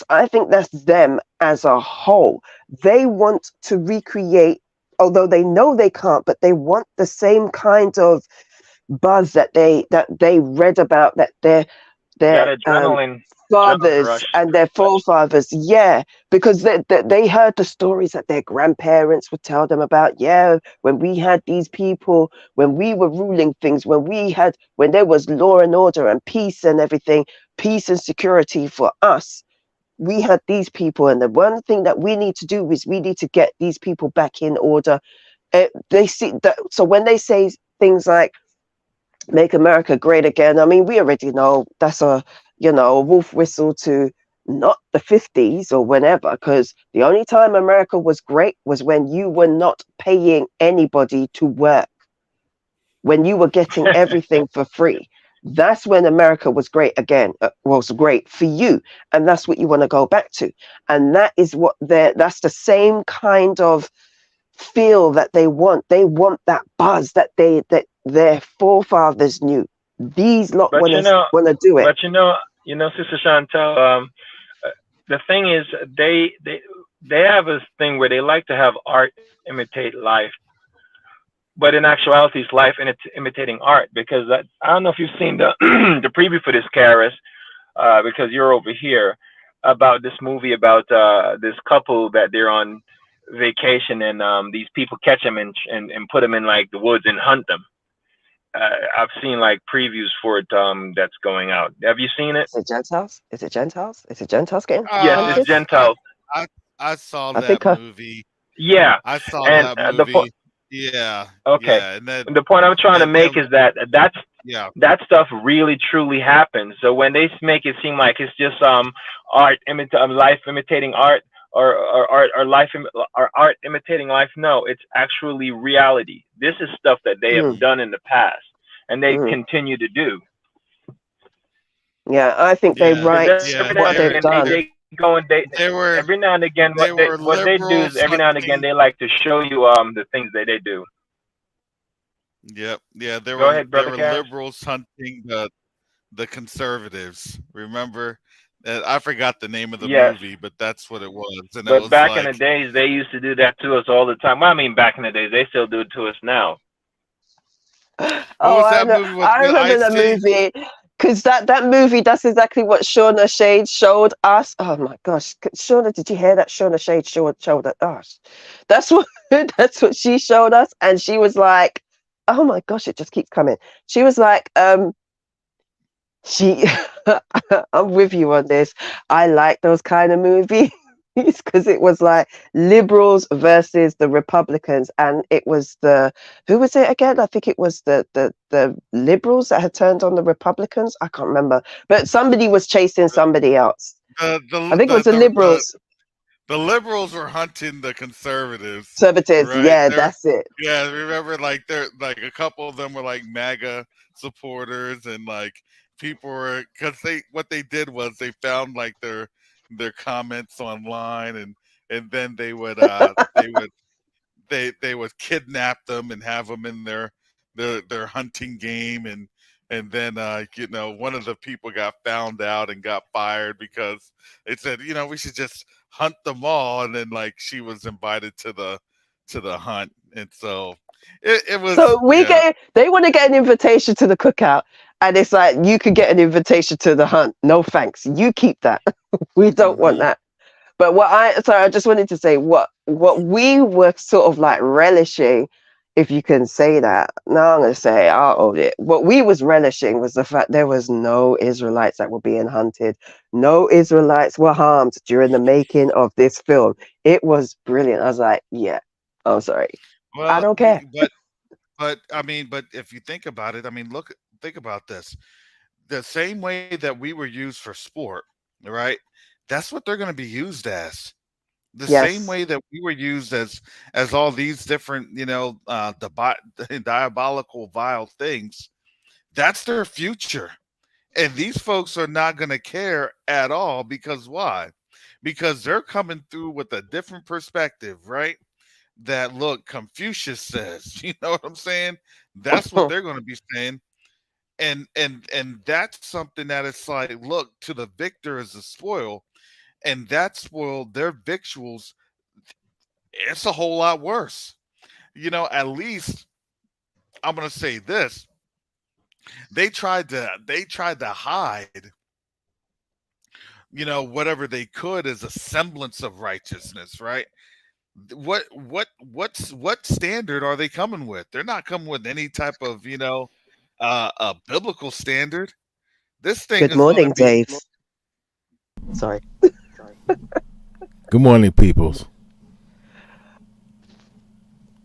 I think that's them as a whole. They want to recreate, although they know they can't, but they want the same kind of buzz that they read about, that
That
their
adrenaline
fathers
rush.
and their forefathers, yeah, because they heard the stories that their grandparents would tell them about. Yeah, when we had these people, when we were ruling things, when there was law and order and peace and everything, peace and security for us, we had these people, and the one thing that we need to do is we need to get these people back in order. They see that, so when they say things like make America great again. I mean, we already know that's a wolf whistle to not the 50s or whenever, because the only time America was great was when you were not paying anybody to work, when you were getting everything for free. That's when America was great again, was great for you. And that's what you want to go back to. And that's the same kind of feel that they want. They want that buzz, their forefathers knew. These lot
But
wanna do it.
but Sister Chantel, uh, the thing is, they have this thing where they like to have art imitate life, but in actuality, it's life imitating art. Because I don't know if you've seen the the preview for this, Karis, because you're over here, about this movie about this couple that they're on vacation, and these people catch them and put them in like the woods and hunt them. I've seen like previews for it that's going out. Have you seen it?
Is it Gentiles? Is it Gentiles? Is it Gentiles getting
Yes, it's
Uh,
hunted?
I
Gentiles.
I I saw
I
that
think
movie.
Yeah,
I saw
and
that
the point.
movie. Yeah,
Okay,
yeah,
the point I'm trying to
and
make
then
is that
yeah,
that stuff really truly happens. So when they make it seem like it's just life imitating art, or art or or art imitating life, no, it's actually reality. This is stuff that they have
mm,
done in the past and they
mm.
continue to do.
Yeah, I think they
yeah,
Because
write
every
yeah.
now
what
and
they've
again
done.
they go and they
They were
every now and again
they were
what they do is
liberals
every now and again
hunting.
they like to show you the things that they do.
Yep, yeah.
Go ahead,
They
brother
were
Cash.
liberals hunting the conservatives. Remember? I forgot the name of the
Yes.
movie, but that's what it was. And it
But
was
back in the
like,
days, they used to do that to us all the time. Well, I mean, back in the days, they still do it to us now.
what
Oh,
was
I
that
know.
movie with
I remember
Ice
the
T?
movie because that movie. That's exactly what Shauna Shade showed us. Oh my gosh, Shauna, did you hear that? Shauna Shade showed us. That's what that's what she showed us, and she was like, "Oh my gosh, it just keeps coming." She was like, she I'm with you on this. I like those kind of movies because it was like liberals versus the Republicans, and it was the who was it again? I think it was the liberals that had turned on the Republicans. I can't remember, but somebody was chasing somebody else.
The
I
the
think it was
the
the
the, the
liberals,
the liberals were hunting the conservatives,
conservatives.
right?
Yeah,
They're
that's it.
yeah, remember like they're like a couple of them were like MAGA supporters and like people were because they what they did was they found like their comments online and then they would kidnap them and have them in their hunting game and then one of the people got found out and got fired because they said we should just hunt them all and then like she was invited to the hunt and so it was
So they want to get an invitation to the cookout, and it's like you could get an invitation to the hunt. No thanks, you keep that. We don't want
hmm
that. But I just wanted to say what we were sort of like relishing, if you can say that. Now I'm gonna say I'll own it. What we was relishing was the fact there was no Israelites that were being hunted. No Israelites were harmed during the making of this film. It was brilliant. I was like, yeah, I'm sorry. I
well
don't care.
but I mean but if you think about it I mean think about this the same way that we were used for sport right that's what they're going to be used as the same
Yes.
way that we were used as all these different diabolical vile things that's their future and these folks are not going to care at all because why because they're coming through with a different perspective right that look Confucius says you know what I'm saying that's what they're going to be saying and that's something that it's like look to the victor is the spoil and that spoil their victuals it's a whole lot worse. At least I'm gonna say this: they tried to hide, whatever they could as a semblance of righteousness, right? What standard are they coming with? They're not coming with any type of a biblical standard. This thing
Good
is going to
morning,
be
Dave. Sorry.
Good morning, peoples.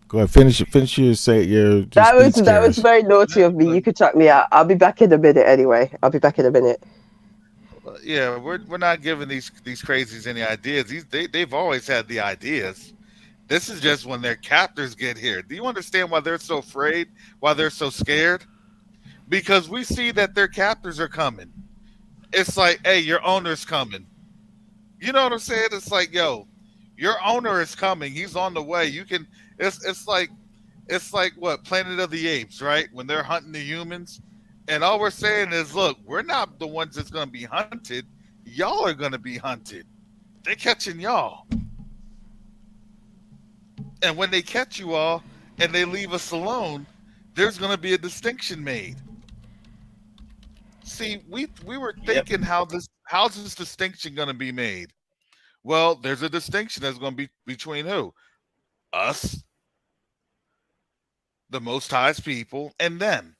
Go ahead, finish your say your speech,
That was
Cash.
very naughty of me.
like,
You could chuck me out. I'll be back in a minute anyway. I'll be back in a minute.
yeah. We're not giving these crazies any ideas. They've always had the ideas. This is just when their captors get here. Do you understand why they're so afraid? Why they're so scared? Because we see that their captors are coming. It's like, hey, your owner's coming. You know what I'm saying? It's like, yo, your owner is coming. He's on the way. You can. It's like It's like what Planet of the Apes, right? When they're hunting the humans, and all we're saying is, look, we're not the ones that's going to be hunted. Y'all are going to be hunted. They're catching y'all, and when they catch you all and they leave us alone, there's going to be a distinction made. See, we were
Yep.
thinking how's this distinction going to be made? Well, there's a distinction that's going to be between who? Us, the Most High's people, and them.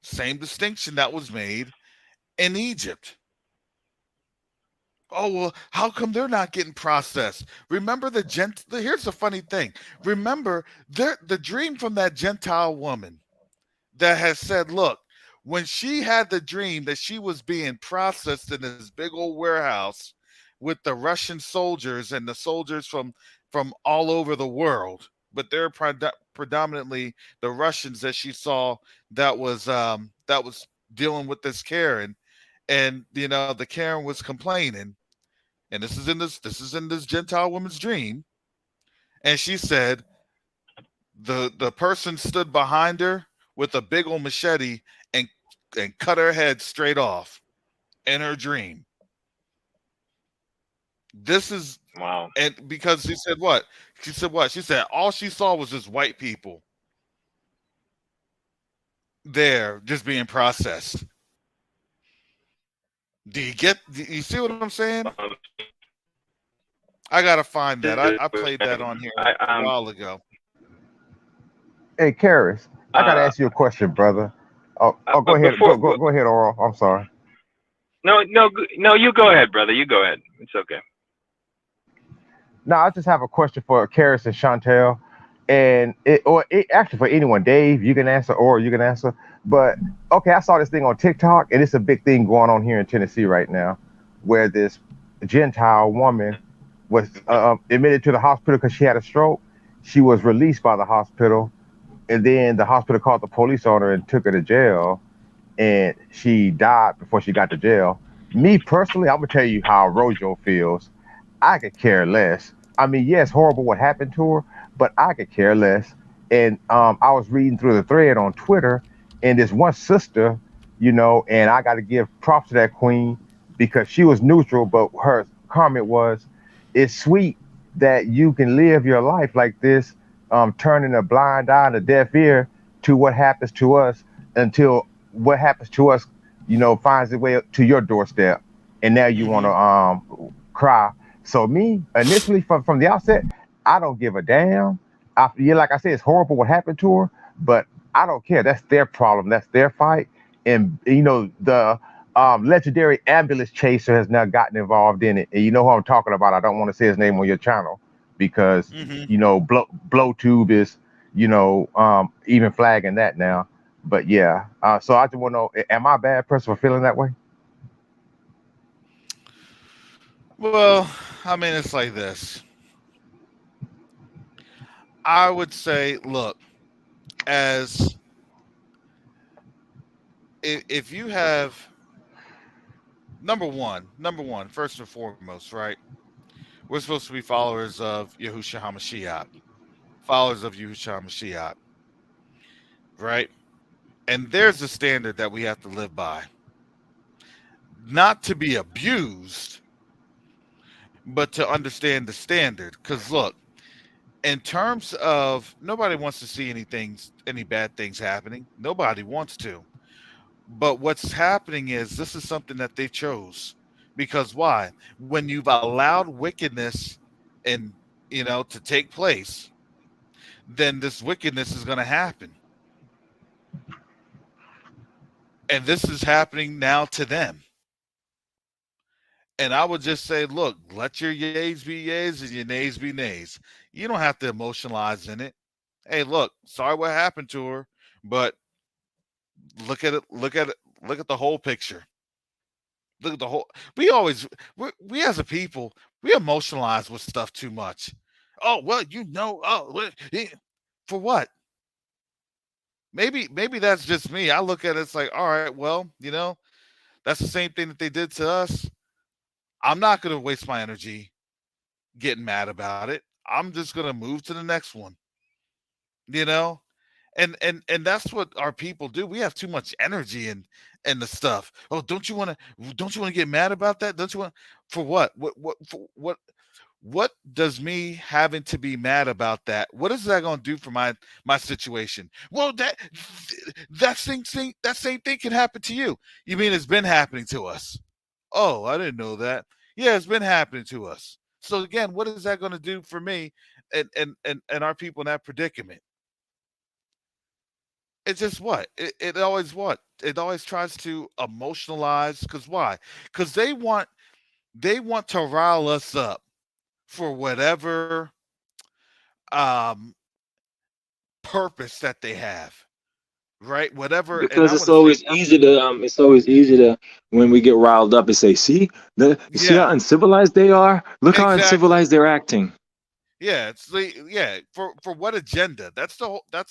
Same distinction that was made in Egypt. Oh well, how come they're not getting processed? Remember the gent. Here's the funny thing. Remember the dream from that Gentile woman that has said, look, when she had the dream that she was being processed in this big old warehouse with the Russian soldiers and the soldiers from all over the world, but they're predominantly the Russians that she saw that was dealing with this Karen, and the Karen was complaining, and this is in this Gentile woman's dream, and she said the person stood behind her with a big old machete and cut her head straight off in her dream. This is
Wow.
and because she said what? She said what? She said all she saw was just white people there just being processed. Do you see what I'm saying? I gotta find that. I played that on here
I
a while ago.
Hey, Karis, I gotta
uh,
ask you a question, brother. Oh, go
but
ahead,
before
go ahead, Oral. I'm sorry.
no, you go ahead, brother. You go ahead. It's okay.
Now, I just have a question for Karis and Chantel, actually for anyone. Dave, you can answer, or you can answer. But okay, I saw this thing on TikTok, and it's a big thing going on here in Tennessee right now, where this Gentile woman was admitted to the hospital because she had a stroke. She was released by the hospital, and then the hospital called the police on her and took her to jail, and she died before she got to jail. Me personally, I'm gonna tell you how Rojo feels. I could care less. I mean, yes, horrible what happened to her, but I could care less. And I was reading through the thread on Twitter, and this one sister, and I got to give props to that queen because she was neutral, but her comment was, "It's sweet that you can live your life like this, turning a blind eye and a deaf ear to what happens to us until what happens to us, finds its way to your doorstep, and now you want to
Mm-hmm.
cry." So me, initially from the outset, I don't give a damn. Yeah, like I said, it's horrible what happened to her, but I don't care. That's their problem. That's their fight. And the legendary ambulance chaser has now gotten involved in it. And you know who I'm talking about. I don't want to say his name on your channel because
Mm-hmm.
Blowtube is even flagging that now. But yeah, so I just want to know: am I a bad person for feeling that way?
Well, I mean, it's like this. I would say, look, as if you have number one, first and foremost, right? We're supposed to be followers of Yahushua HaMashiach, followers of Yahushua HaMashiach, right? And there's a standard that we have to live by, not to be abused, but to understand the standard. Because look, in terms of nobody wants to see any bad things happening. Nobody wants to. But what's happening is this is something that they chose. Because why? When you've allowed wickedness and to take place, then this wickedness is going to happen. And this is happening now to them. And I would just say, look, let your yays be yays and your nays be nays. You don't have to emotionalize in it. Hey, look, sorry what happened to her, but look at it, look at the whole picture. Look at the whole. We as a people, we emotionalize with stuff too much. Oh well, for what? Maybe that's just me. I look at it, it's like, all right, well, that's the same thing that they did to us. I'm not gonna waste my energy getting mad about it. I'm just gonna move to the next one. You know? And that's what our people do. We have too much energy and the stuff. Oh, don't you want to get mad about that? Don't you want for what? What does me having to be mad about that? What is that going to do for my situation? Well, that same thing can happen to you. You mean it's been happening to us? Oh, I didn't know that. Yeah, it's been happening to us. So again, what is that going to do for me and our people in that predicament? It's just it always tries to emotionalize. Because why? Because they want to rile us up for whatever um purpose that they have, right? Whatever, and
Because
I want to say purpose.
it's always easy to when we get riled up and say, see how
Yeah,
uncivilized they are. Look how
exactly.
uncivilized they're acting.
Yeah, for what agenda? That's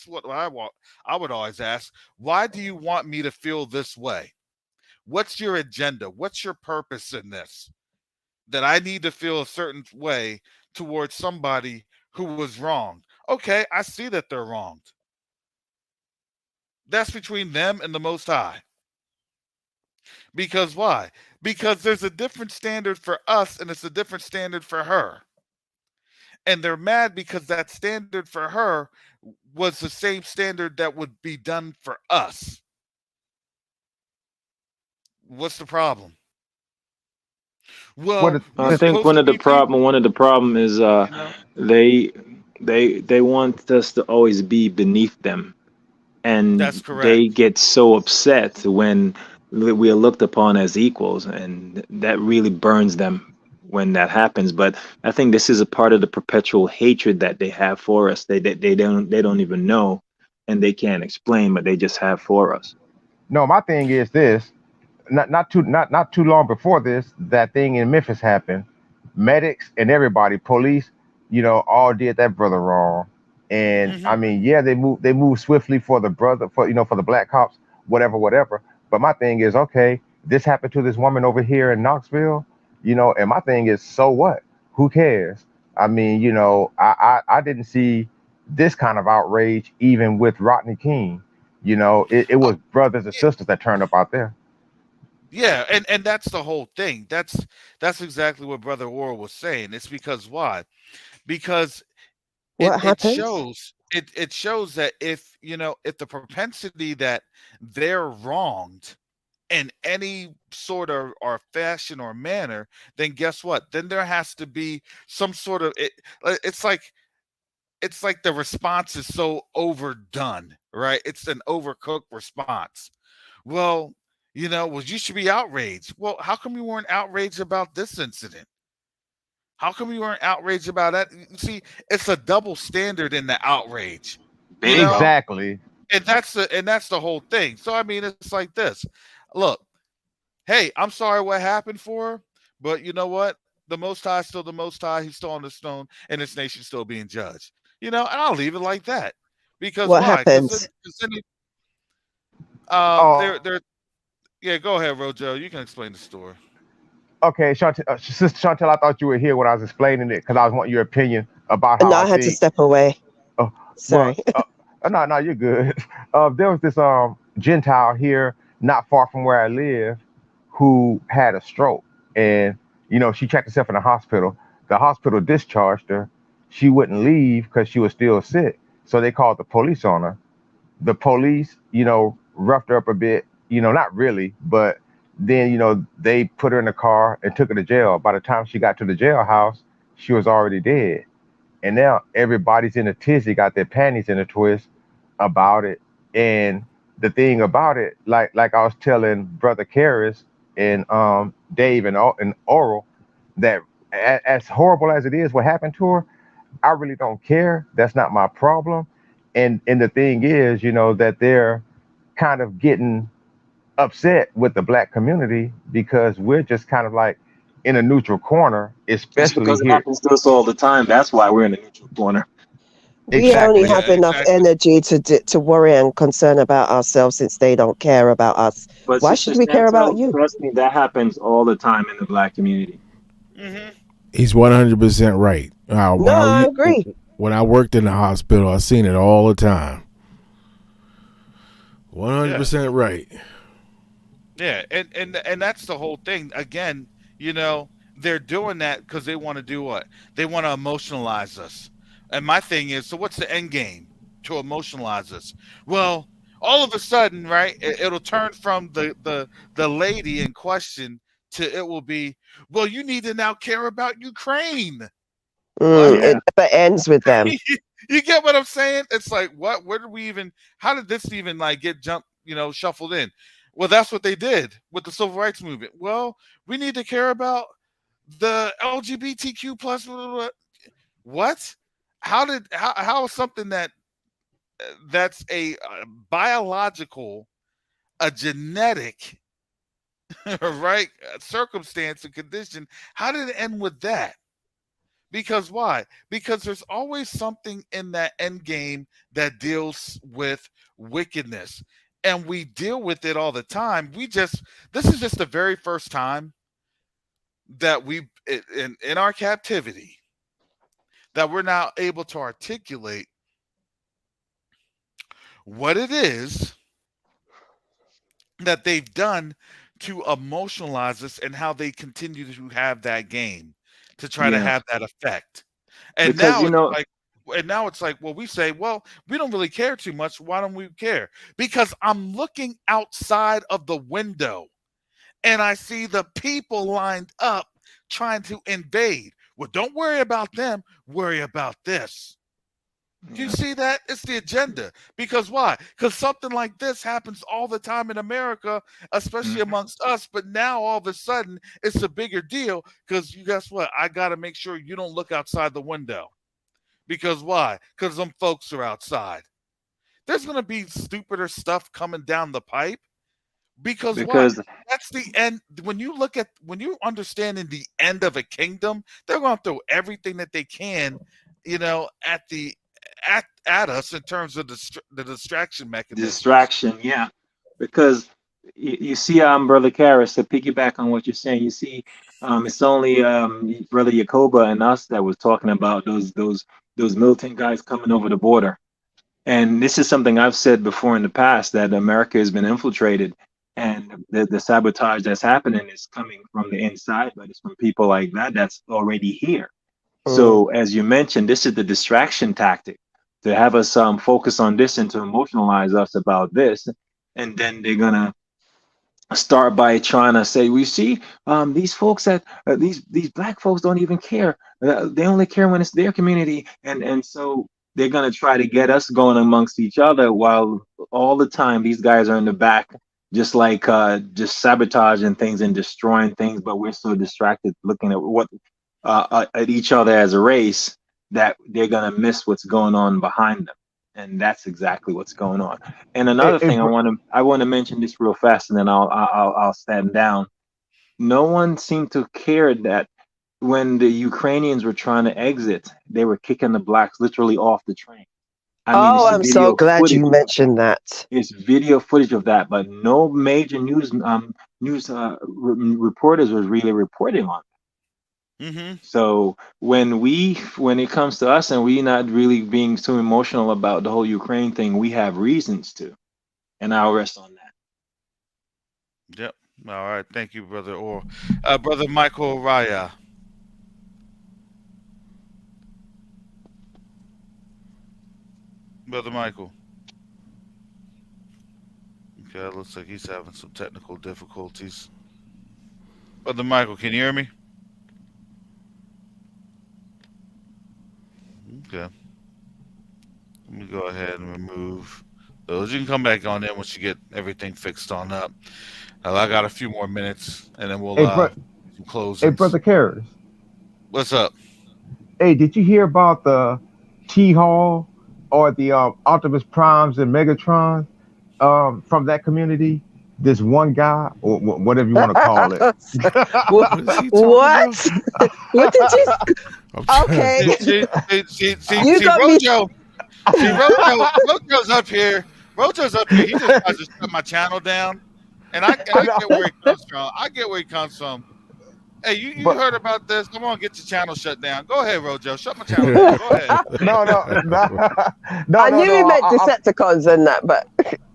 what I want. I would always ask, why do you want me to feel this way? What's your agenda? What's your purpose in this? That I need to feel a certain way towards somebody who was wronged. Okay, I see that they're wronged. That's between them and the Most High. Because why? Because there's a different standard for us and it's a different standard for her. And they're mad because that standard for her was the same standard that would be done for us. What's the problem?
What
Well,
it,
we're
I
this,
think
supposed to be people,
one of the problem is
you know?
they they want us to always be beneath them,
That's
and they
correct.
get so upset when we are looked upon as equals, and that really burns them when that happens. But I think this is a part of the perpetual hatred that they have for us. They don't even know, and they can't explain, but they just have for us.
no, my thing is this. Not too long before this, that thing in Memphis happened. Medics and everybody, police, all did that brother wrong. And I
Hmm.
mean, yeah, they moved swiftly for the brother, for the black cops, whatever. But my thing is, okay, this happened to this woman over here in Knoxville, and my thing is, so what? Who cares? I mean, I didn't see this kind of outrage even with Rodney King. It
Uh,
was brothers and sisters that turned up out there.
yeah, and that's the whole thing. That's exactly what Brother Orr was saying. It's because why? Because
What happens?
it shows that if the propensity that they're wronged in any sort of or fashion or manner, then guess what? Then there has to be some sort of it's like the response is so overdone, right? It's an overcooked response. Well, well, you should be outraged. Well, how come you weren't outraged about this incident? How come you weren't outraged about that? You see, it's a double standard in the outrage, you know,
Bingo.
Exactly.
and that's the whole thing. So I mean, it's like this. Look, hey, I'm sorry what happened for her, but you know what? The Most High is still the Most High. He's still on the throne, and this nation's still being judged. And I'll leave it like that. Because
What
why? Because
happens?
then, 'cause then
Oh,
they're yeah. Go ahead, Rojo. You can explain the story.
okay, Sister Chantel, I thought you were here when I was explaining it because I was wanting your opinion about
And
how
I
I
had to
think.
step away.
Uh, well,
Sorry.
no, no, you're good. There was this Gentile here, not far from where I live, who had a stroke, and she checked herself in the hospital. The hospital discharged her. She wouldn't leave because she was still sick, so they called the police on her. The police, roughed her up a bit, not really, but then, they put her in the car and took her to jail. By the time she got to the jailhouse, she was already dead. And now everybody's in a tizzy, got their panties in a twist about it. And the thing about it, like I was telling Brother Karras and Dave and Oral, that as horrible as it is, what happened to her, I really don't care. That's not my problem. And the thing is, that they're kind of getting upset with the black community because we're just kind of like in a neutral corner,
It's
especially
because it
here.
happens to us all the time. That's why we're in a neutral corner.
We only
Exactly.
have
Yeah,
enough
exactly.
energy to worry and concern about ourselves since they don't care about us.
But
Why
Sister
should we care about
Chantel,
you?
trust me, that happens all the time in the black community.
Hmm.
He's 100% right.
No, I agree.
When I worked in the hospital, I seen it all the time.
Yeah.
100% right.
Yeah, and that's the whole thing. Again, you know, they're doing that because they want to do what? They want to emotionalize us. And my thing is, so what's the end game to emotionalize us? Well, all of a sudden, right? It'll turn from the lady in question to it will be, well, you need to now care about Ukraine. What?
It
Yeah.
never ends with them.
You get what I'm saying? It's like, what? Where did we even? How did this even like get jumped? Shuffled in. Well, that's what they did with the civil rights movement. Well, we need to care about the LGBTQ plus. Blah, blah, blah. What? How is something that's a biological, a genetic, right circumstance and condition? How did it end with that? Because why? Because there's always something in that end game that deals with wickedness. And we deal with it all the time. This is just the very first time that in our captivity that we're now able to articulate what it is that they've done to emotionalize us and how they continue to have that game to try to
Yeah.
have that effect. And
Because
now
you
it's
know,
like well, we say, well, we don't really care too much. Why don't we care? Because I'm looking outside of the window and I see the people lined up trying to invade. Well, don't worry about them. Worry about this. Do you
yeah.
see that? It's the agenda. Because why? Because something like this happens all the time in America, especially
Hmm.
amongst us. But now all of a sudden, it's a bigger deal because you guess what? I got to make sure you don't look outside the window. Because why? Because them folks are outside. There's going to be stupider stuff coming down the pipe. Because why?
Because
That's the end. When you understand in the end of a kingdom, they're going to throw everything that they can, at us in terms of the distraction mechanisms.
distraction, yeah. Because you see, Brother Karras, to piggyback on what you're saying, you see, it's only Brother Yakoba and us that was talking about those militant guys coming over the border. And this is something I've said before in the past that America has been infiltrated, and the sabotage that's happening is coming from the inside, but it's from people like that that's already here.
Mm.
So, as you mentioned, this is the distraction tactic to have us focus on this and to emotionalize us about this, and then they're gonna start by trying to say, we see these folks that these black folks don't even care. They only care when it's their community, and so they're gonna try to get us going amongst each other while all the time these guys are in the back, just like just sabotaging things and destroying things. But we're so distracted looking at what at each other as a race that they're gonna miss what's going on behind them, and that's exactly what's going on. And
Hey,
another
hey,
thing I want to mention this real fast, and then I'll stand down. No one seemed to care that when the Ukrainians were trying to exit, they were kicking the blacks literally off the train. I mean,
Oh,
it's
I'm so
video
glad you
footage.
mentioned that.
It's video footage of that, but no major news reporters was really reporting on.
Hmm.
So when it comes to us and we not really being too emotional about the whole Ukraine thing, we have reasons to, and I'll rest on that.
Yep. All right. Thank you, brother. Or brother Michael Raya. Brother Michael. Okay, looks like he's having some technical difficulties. Brother Michael, can you hear me? Okay. Let me go ahead and remove those. You can come back on in once you get everything fixed on up. I got a few more minutes, and then we'll
hey, bro,
some
hey,
closings.
brother Karras.
What's up?
Hey, did you hear about the T Hall or the Optimus Primes and Megatron from that community? This one guy, or whatever you want to call it.
Wha-
What is he talking about?
what? What did you?
I'm trying.
Okay, you
See,
got me.
Rojo. See, Rojo's up here. Rojo's up here. He just tries to shut my channel down, and I
I know.
get where he comes from. I get where he comes from. Hey, you
But
heard about this? Come on, get your channel shut down. Go ahead, Rojo. Shut my channel down. Go ahead.
no, no, no, no,
I
no,
knew
no.
he meant Decepticons and that, but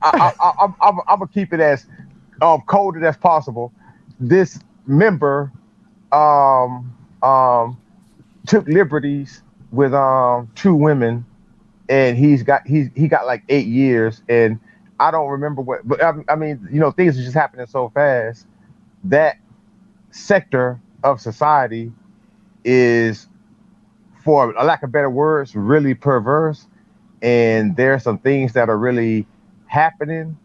I'm gonna keep it as coded as possible. This member um um took liberties with two women, and he got like 8 years, and I don't remember what, but I mean, things are just happening so fast. That sector of society is, for a lack of better words, really perverse, and there are some things that are really happening,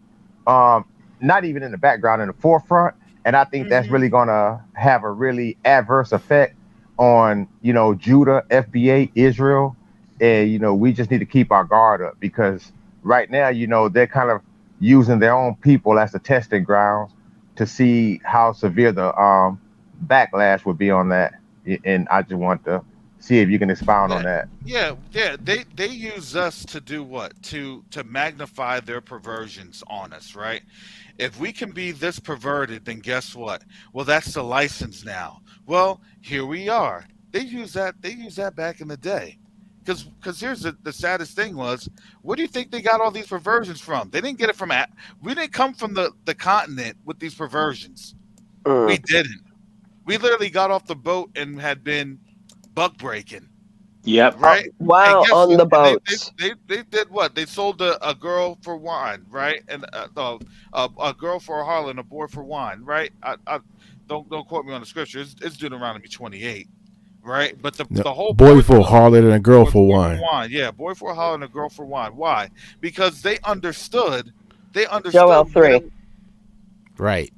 um, not even in the background, in the forefront. And I think that's
Hmm.
really going to have a really adverse effect on, Judah, FBA, Israel. And, we just need to keep our guard up, because right now, they're kind of using their own people as the testing grounds to see how severe the backlash would be on that. And I just want to see if you can expound on
Yeah,
that.
yeah. They use us to do what? To magnify their perversions on us, right? If we can be this perverted, then guess what? Well, that's the license now. Well, here we are. They use that. They used that back in the day. Because here's the saddest thing was, where do you think they got all these perversions from? They didn't get it from. We didn't come from the continent with these perversions. We
mm,
didn't. We literally got off the boat and had been buck breaking,
Yep.
oh,
right? And
wow,
guess
on
what?
the
And
boats.
they did what? They sold a girl for wine, right? And a girl for a harlot, a boy for wine, right? I don't quote me on the scripture. It's Deuteronomy 28, right? But
No,
the whole
boy
point
for a
was
harlot and a girl
was
for
boy for
wine.
wine. Yeah, boy for a harlot and a girl for wine. Why? Because they understood. They
Joel
understood what it.
3.
Right.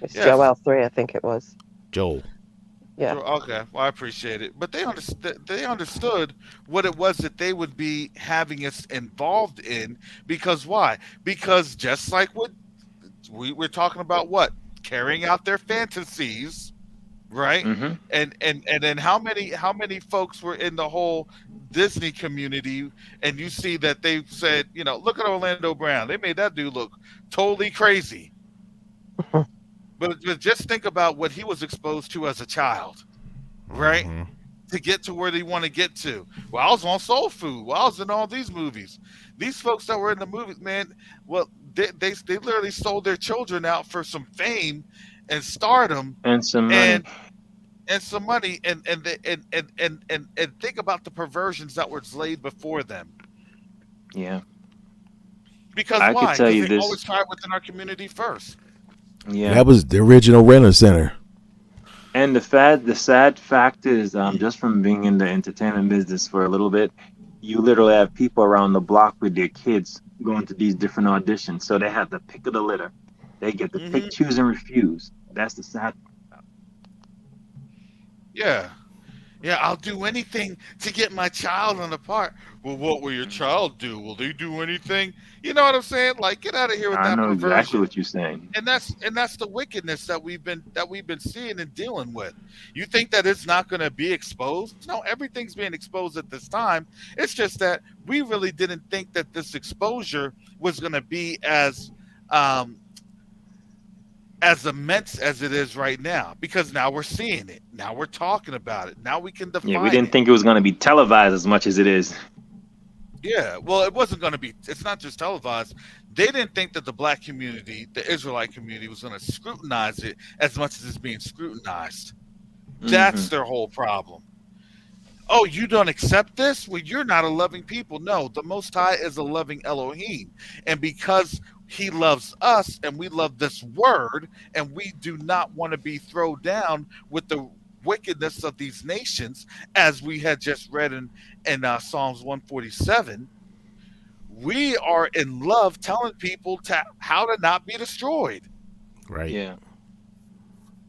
It's
Yes.
Joel 3, I think it was.
Joel.
Yeah.
Okay, well, I appreciate it, but they understood. They understood what it was that they would be having us involved in, because why? Because just like what we're talking about, what carrying out their fantasies, right?
Hmm.
And then how many folks were in the whole Disney community, and you see that they said, look at Orlando Brown. They made that dude look totally crazy, but just think about what he was exposed to as a child, right?
Hmm.
To get to where they want to get to. Well, I was on Soul Food. Well, I was in all these movies. These folks that were in the movies, man, well, they literally sold their children out for some fame and stardom
And some money.
and some money, and think about the perversions that were laid before them.
Yeah.
Because
I could
why?
tell
Because
you
they always
this.
try it within our community first.
Yeah.
That was the original Renner Center.
And the sad fact is, just from being in the entertainment business for a little bit, you literally have people around the block with their kids going to these different auditions. So they have the pick of the litter. They get to pick,
Hmm.
choose, and refuse. That's the sad part.
Yeah. Yeah, I'll do anything to get my child on the part. Well, what will your
Mhm.
child do? Will they do anything? You know what I'm saying? Like, get out of here with
I
that
know exactly
perversion.
what you're saying.
And that's the wickedness that we've been seeing and dealing with. You think that it's not going to be exposed? No, everything's being exposed at this time. It's just that we really didn't think that this exposure was going to be um, as immense as it is right now, because now we're seeing it. Now we're talking about it. Now we can
Yeah, we
define
didn't
it.
think it was going to be televised as much as it is.
Yeah, well, it wasn't going to be. It's not just televised. They didn't think that the black community, the Israelite community, was going to scrutinize it as much as it's being scrutinized. That's
Hmm.
their whole problem. Oh, you don't accept this? Well, you're not a loving people. No, the Most High is a loving Elohim. And because he loves us and we love this word, and we do not want to be thrown down with the wickedness of these nations, as we had just read in Psalms 147, we are in love telling people how to not be destroyed.
Right.
Yeah.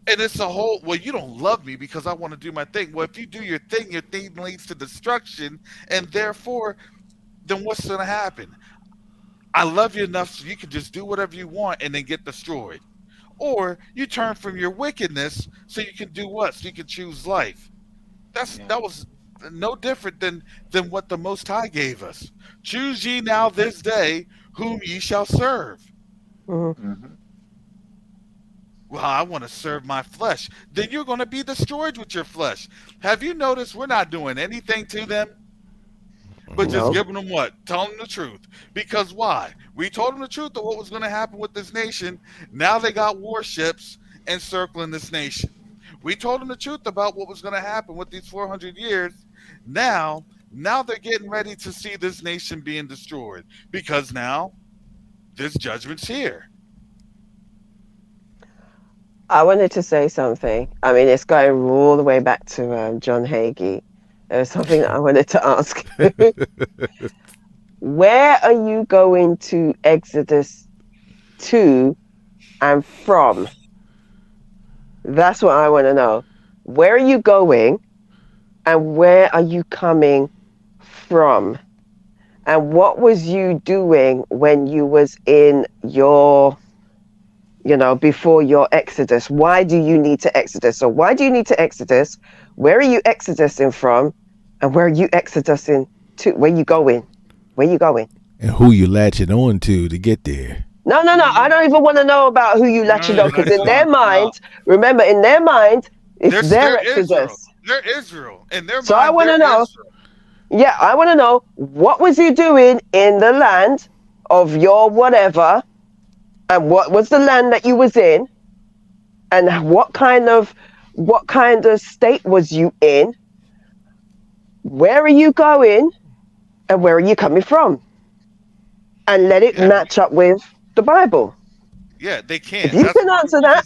And it's a whole, well, you don't love me because I want to do my thing. Well, if you do your thing leads to destruction, and therefore, then what's going to happen? I love you enough so you can just do whatever you want and then get destroyed. Or you turn from your wickedness so you can do what? So you can choose life.
Yeah.
That was no different than what the Most High gave us. Choose ye now this day whom ye shall serve.
Mhm.
Hmm.
Well, I want to serve my flesh. Then you're going to be destroyed with your flesh. Have you noticed we're not doing anything to them, but just
Mm-hmm.
No.
giving them what? Telling them the truth. Because why? We told them the truth of what was going to happen with this nation. Now they got warships encircling this nation. We told them the truth about what was going to happen with these 400 years. Now they're getting ready to see this nation being destroyed because now this judgment's here.
I wanted to say something. I mean, it's going all the way back to John Hagee. There was something that I wanted to ask. Where are you going to Exodus to and from? That's what I want to know. Where are you going and where are you coming from? And what was you doing when you was in your, before your Exodus? Why do you need to Exodus? So why do you need to Exodus? Where are you Exodusing from? And where are you Exodusing to? Where you going? Where you going?
And who you latching on to get there?
No, no, no. I
Mhm.
don't even want to know about who you latching
No,
on because
that's
in their
on. No,
mind, remember, in their mind, it's their
they're
Exodus.
Israel. They're Israel. In their
So I
mind,
want
they're
to know,
Israel.
yeah, I want to know what was you doing in the land of your whatever, and what was the land that you was in, and what kind of state was you in? Where are you going, and where are you coming from? And let it
Yeah,
match up with the Bible.
yeah, they
If
can.
you
That's
can
why
answer that,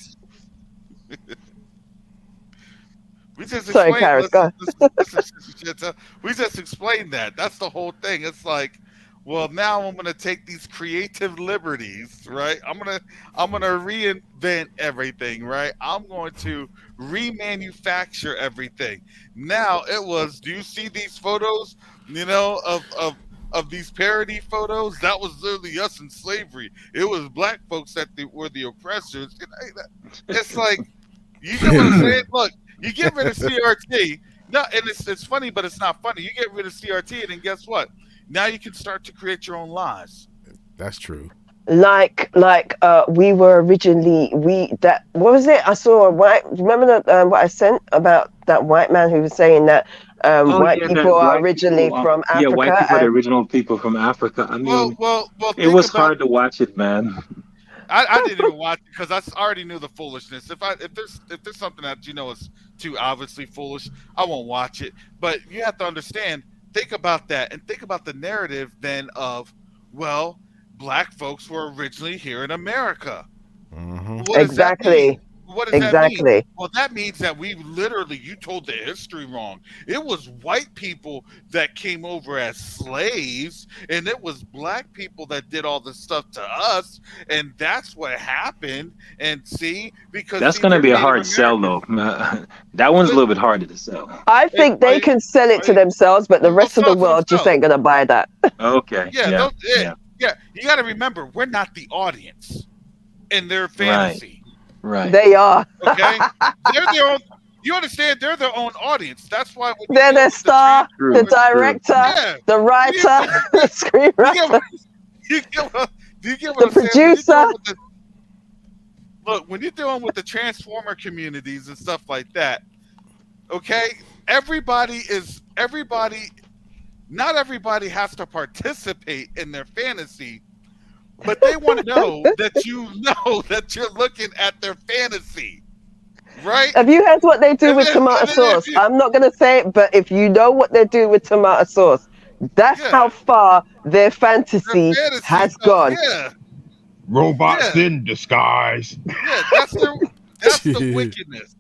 we just
sorry,
explained.
Karis,
Listen,
go.
listen, listen. We just explained that. That's the whole thing. It's like, well, now I'm gonna take these creative liberties, right? I'm gonna reinvent everything, right? I'm going to remanufacture everything. Now it was. Do you see these photos? Of these parody photos, that was literally us in slavery. It was black folks that were the oppressors. It's like you get what I'm saying? Look, you get rid of CRT. No, and it's funny, but it's not funny. You get rid of CRT, and then guess what? Now you can start to create your own lies.
That's true.
Like we were originally we that what was it? I saw a white. Remember what I sent about that white man who was saying that
Oh
white
yeah,
people
that
are
black
originally
people.
from
Yeah, white
Africa,
people are the
and
original people from Africa. I
Well,
mean,
well, well.
it
Think
was
about.
hard to watch it, man.
I didn't even watch it because already knew the foolishness. If there's something that is too obviously foolish, I won't watch it. But you have to understand. Think about that, and think about the narrative then of, well, black folks were originally here in America.
Mm-hmm.
What does that mean?
exactly,
What does that mean?
exactly.
Well, that means that you told the history wrong. It was white people that came over as slaves, and it was black people that did all this stuff to us, and that's what happened. And see, because
That's
see,
gonna
they're
be a
Native
hard sell,
American.
though. That one's a
Li-
little bit harder to sell.
I think
Are
they
you,
can sell it
are
to
you,
themselves, but the
they'll
rest of
sell
the
it to
world just
themselves.
ain't gonna buy that.
Okay,
Yeah,
yeah,
yeah,
yeah,
yeah. You got to remember, we're not the audience in their
right,
fantasy.
right.
They are.
Okay, they're their own. You understand? They're their own audience. That's why when you
They're
deal
the
with the
star, the
True,
transformers,
true.
director,
yeah,
the
when you
writer, the
you get
screenwriter,
what you get what do you get what
the
I'm saying? When you're
producer.
dealing with the look, when you're dealing with the transformer communities and stuff like that, okay, everybody. Not everybody has to participate in their fantasy, but they want to know that you know that you're looking at their fantasy, right?
Have you heard what they do
And
with
then,
tomato
and then if
sauce?
you,
I'm not going to say it, but if you know what they do with tomato sauce, that's
yeah,
how far their
their
fantasy
fantasy
has
goes,
gone.
yeah,
Robots
yeah,
in disguise.
yeah. That's the wickedness.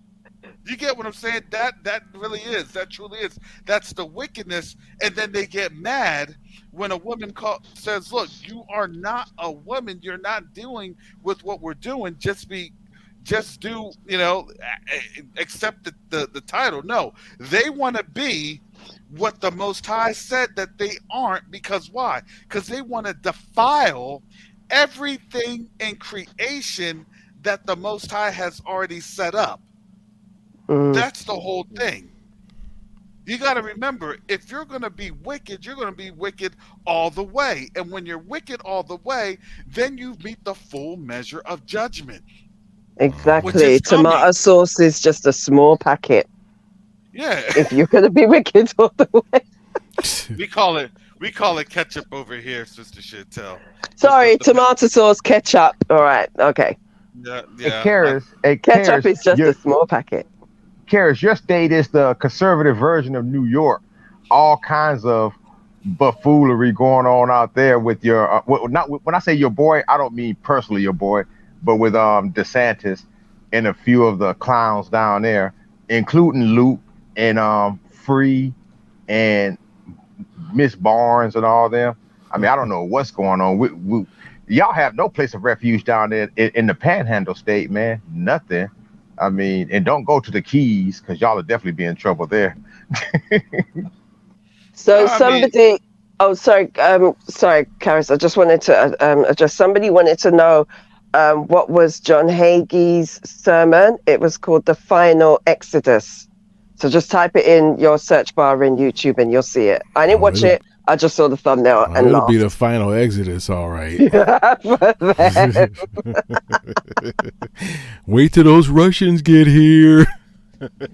You get what I'm saying? That really is. That truly is. That's the wickedness. And then they get mad when a woman says, "Look, you are not a woman. You're not dealing with what we're doing. Just do. Accept the title." No, they want to be what the Most High said that they aren't. Because why? Because they want to defile everything in creation that the Most High has already set up.
Mm.
That's the whole thing. You got to remember, if you're going to be wicked, you're going to be wicked all the way. And when you're wicked all the way, then you meet the full measure of judgment. which is
Exactly.
coming.
Tomato sauce is just a small packet.
Yeah,
If you're going to be wicked all the way.
we call it we call it ketchup over here, Sister Chantel.
Sorry, tomato sauce, ketchup. All right. Okay.
Yeah,
Hey,
yeah.
Karis, hey,
Ketchup is just a small packet.
Your state is the conservative version of New York. All kinds of buffoonery going on out there with your not when I say your boy, I don't mean personally your boy, but with DeSantis and a few of the clowns down there, including Luke and Free and Miss Barnes and all them. I mean, I don't know what's going on. Y'all have no place of refuge down there in the Panhandle state, man. Nothing. I mean, and don't go to the Keys because y'all will definitely be in trouble there.
So
I mean,
somebody, oh sorry, Karis, I just wanted to just somebody wanted to know what was John Hagee's sermon. It was called The Final Exodus. So just type it in your search bar in YouTube and you'll see it. I didn't
Oh,
watch it. I just saw the thumbnail and
it'll be the
laughed.
final exodus, all right. Wait till those Russians get here.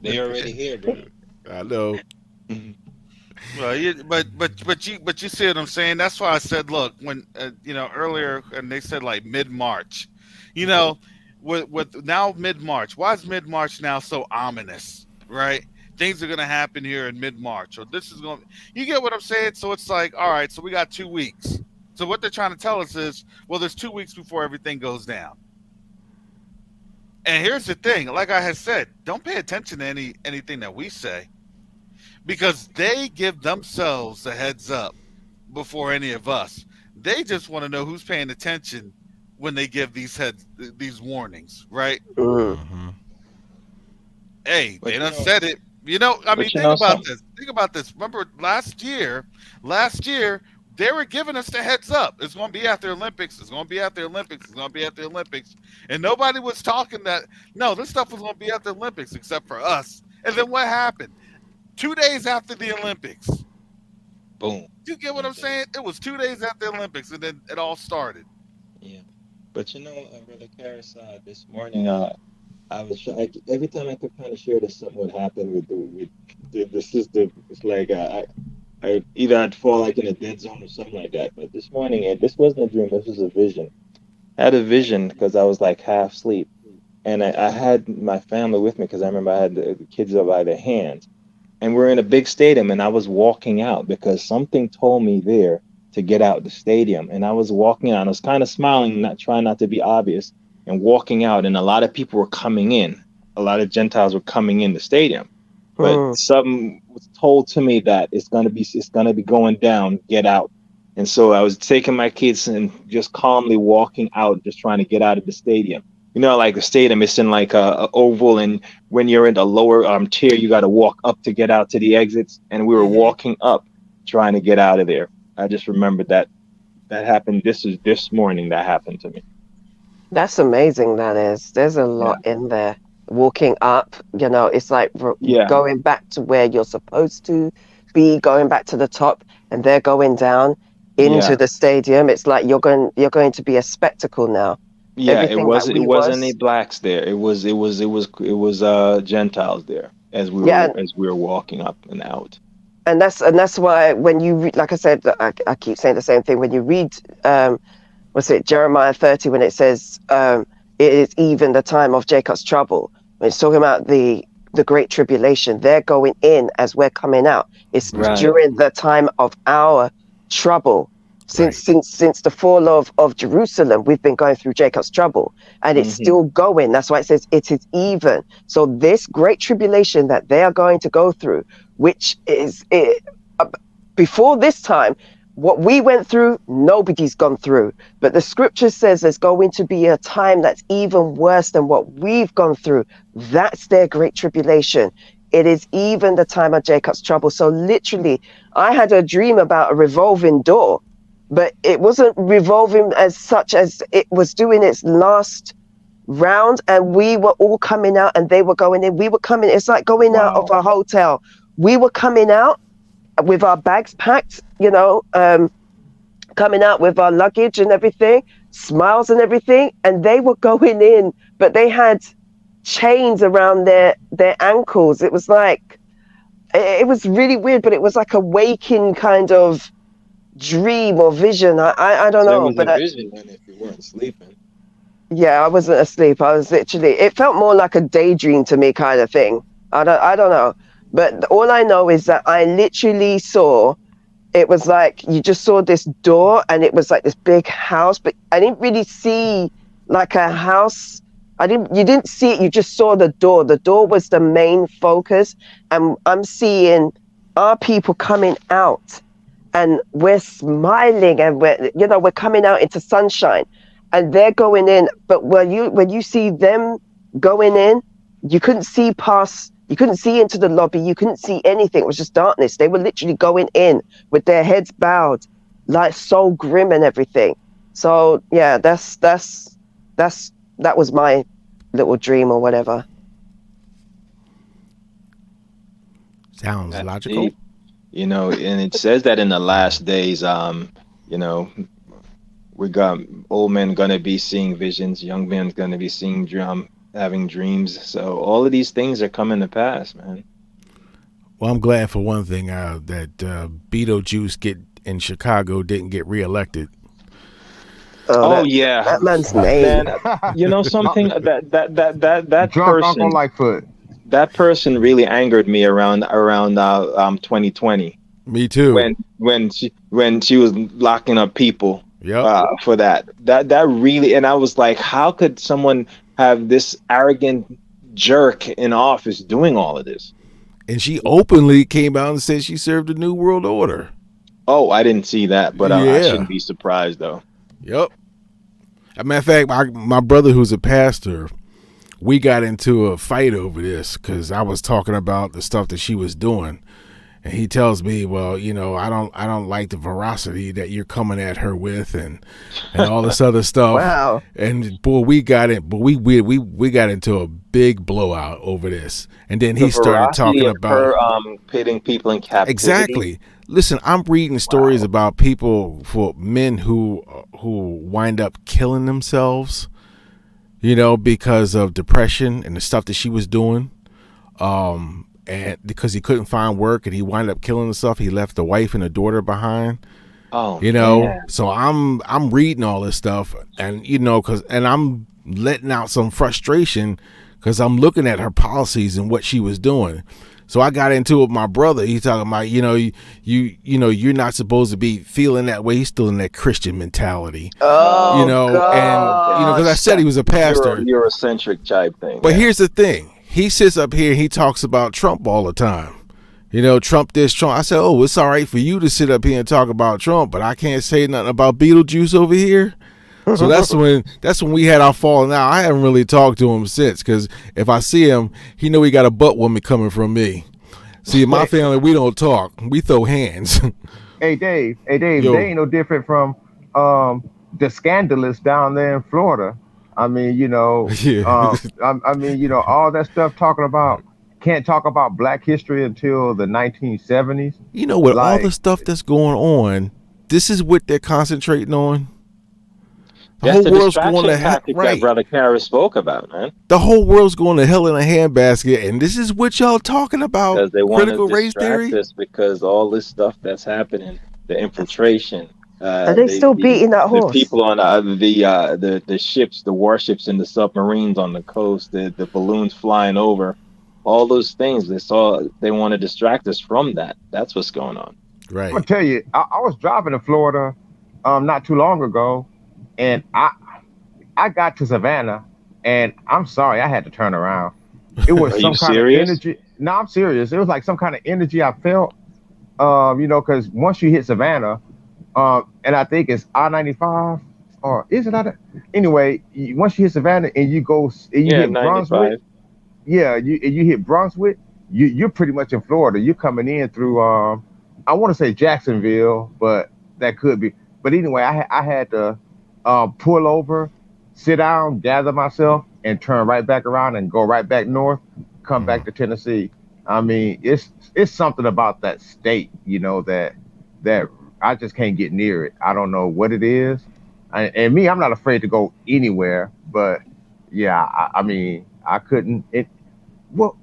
They already here, bro.
I know.
well, but you see what I'm saying? That's why I said, look, when earlier, and they said like mid March, you know, with now mid March. Why is mid March now so ominous? Right? Things are gonna happen here in mid March, or this is going. You get what I'm saying? So it's like, all right, so we got 2 weeks. So what they're trying to tell us is, well, there's 2 weeks before everything goes down. And here's the thing, like I had said, don't pay attention to anything that we say because they give themselves a heads up before any of us. They just want to know who's paying attention when they give these warnings, right?
Mm.
Hey,
But
they
you
done
know,
said it. I mean,
but you
think
know
about
something.
this. Think about this. Remember last year, they were giving us the heads up. It's going to be at the Olympics. It's going to be at the Olympics. It's going to be at the Olympics. And nobody was talking that, no, this stuff was going to be at the Olympics except for us. And then what happened? 2 days after the Olympics.
Boom.
You get what I'm
Okay.
saying? It was 2 days after the Olympics, and then it all started.
Yeah. But you know, Brother Karis, this morning, every time I could kind of share this something would happen with the sister. It's like I either I'd fall like in a dead zone or something like that. But this morning, and this wasn't a dream. This was a vision. I had a vision because I was like half asleep, and I had my family with me because I remember I had the kids up by their hands, and we're in a big stadium, and I was walking out because something told me there to get out the stadium, and I was walking out. I was kind of smiling, not trying not to be obvious, and walking out, and a lot of people were coming in. A lot of Gentiles were coming in the stadium, but
Mm.
something was told to me that it's gonna be going down. Get out. And so I was taking my kids and just calmly walking out, just trying to get out of the stadium. You know, like the stadium, it's in like a oval, and when you're in the lower tier, you got to walk up to get out to the exits. And we were
Hmm.
walking up, trying to get out of there. I just remembered that happened. This is this morning that happened to me.
That's amazing. That is. There's a
Yeah,
lot in there. Walking up, it's like
yeah,
going back to where you're supposed to be, going back to the top, and they're going down into
yeah,
the stadium. It's like you're going to be a spectacle now.
yeah. It
Everything that
was it
we
wasn't any
was,
blacks there. It was Gentiles there
yeah,
as we were walking up and out.
and that's why when you read, like I said, I keep saying the same thing. When you read, what's it, Jeremiah 30, when it says, it is even the time of Jacob's trouble. When it's talking about the great tribulation, they're going in as we're coming out. It's
Right.
during the time of our trouble. Since
Right.
since since the fall of Jerusalem, we've been going through Jacob's trouble, and it's
Hmm.
still going. That's why it says it is even. So this great tribulation that they are going to go through, which is it, before this time, what we went through, nobody's gone through. But the scripture says there's going to be a time that's even worse than what we've gone through. That's their great tribulation. It is even the time of Jacob's trouble. So literally, I had a dream about a revolving door, but it wasn't revolving as such as it was doing its last round, and we were all coming out and they were going in. We were coming, it's like going out of
Wow.
a hotel. We were coming out with our bags packed, coming out with our luggage and everything, smiles and everything, and they were going in but they had chains around their ankles. It was like it was really weird, but it was like a waking kind of dream or vision. I don't
So it
know,
was a
but
vision then if you weren't sleeping.
yeah, I wasn't asleep. I was literally. It felt more like a daydream to me, kind of thing. I don't know, but all I know is that I literally saw. It was like you just saw this door, and it was like this big house, but I didn't really see like a house. I didn't. You didn't see it. You just saw the door. The door was the main focus, and I'm seeing our people coming out, and we're smiling, and we're coming out into sunshine, and they're going in. But when you see them going in, you couldn't see into the lobby, you couldn't see anything. It was just darkness. They were literally going in with their heads bowed, like so grim and everything. So yeah, that's that was my little dream or whatever.
Sounds
That's
logical.
deep. And it says that in the last days, you know, we got old men gonna be seeing visions, young men gonna be seeing having dreams. So all of these things are coming to pass, man.
Well, I'm glad for one thing that Beetlejuice get in Chicago didn't get reelected.
Oh,
Oh
that
yeah,
that man's name.
man. You know something that
Drunk Uncle
person
Lightfoot.
that person really angered me around 2020
Me too.
when she was locking up people
Yep.
for that really, and I was like, how could someone have this arrogant jerk in office doing all of this?
And she openly came out and said she served the New World Order.
Oh, I didn't see that, but I
Yeah.
shouldn't be surprised though.
Yep. As a matter of fact, my brother, who's a pastor, we got into a fight over this because I was talking about the stuff that she was doing, and he tells me, "Well, I don't like the veracity that you're coming at her with, and all this other stuff."
Wow.
And boy, we got it, but we got into a big blowout over this, and then
The
he started
veracity
talking
of
about
her putting people in captivity.
exactly. Listen, I'm reading stories
Wow.
about people for men who wind up killing themselves, because of depression and the stuff that she was doing. And because he couldn't find work and he wound up killing himself, he left a wife and a daughter behind.
Oh man.
So I'm reading all this stuff, and and I'm letting out some frustration because I'm looking at her policies and what she was doing. So I got into it with my brother. He's talking about, you're not supposed to be feeling that way. He's still in that Christian mentality,
Oh
and because I
gosh.
said he was a pastor.
Eurocentric type thing.
But
Yeah.
here's the thing: he sits up here and he talks about Trump all the time. Trump this, Trump. I said, oh, it's all right for you to sit up here and talk about Trump, but I can't say nothing about Beetlejuice over here. So that's when we had our falling out. I haven't really talked to him since because if I see him, he know he got a butt woman coming from me. See, in my family, we don't talk. We throw hands.
Hey Dave, they
Yo,
ain't no different from the scandalous down there in Florida. I mean,
yeah.
all that stuff talking about can't talk about Black history until the 1970s.
With all the
Like,
stuff that's going on, this is what they're concentrating on. The
That's
whole
the
world's going
distraction
to hell.
tactic that
Right.
Brother Kara spoke about, man.
The whole world's going to hell in a handbasket, and this is what y'all talking about?
Because they want to
Critical race
distract
theory?
us because all this stuff that's happening, the infiltration,
Are they
the
still
the
beating that
the
horse?
people on the ships, the warships, and the submarines on the coast, the balloons flying over, all those things. They want to distract us from that. That's what's going on.
I'm gonna
Right.
tell you, I was driving to Florida, not too long ago, and I got to Savannah, and I'm sorry, I had to turn around. It was
Are you
some kind of
serious?
energy. No, I'm serious. It was like some kind of energy I felt. Because once you hit Savannah, and I think it's I-95, or is it I? Anyway, once you hit Savannah and you
Yeah,
hit Brunswick,
95.
yeah, you hit Brunswick, you're pretty much in Florida. You're coming in through I want to say Jacksonville, but that could be. But anyway, I had to pull over, sit down, gather myself, and turn right back around and go right back north, come back
Mhm.
to Tennessee. I mean, it's something about that state, that I just can't get near it. I don't know what it is. And me, I'm not afraid to go anywhere, but yeah, I mean, I couldn't. It Well,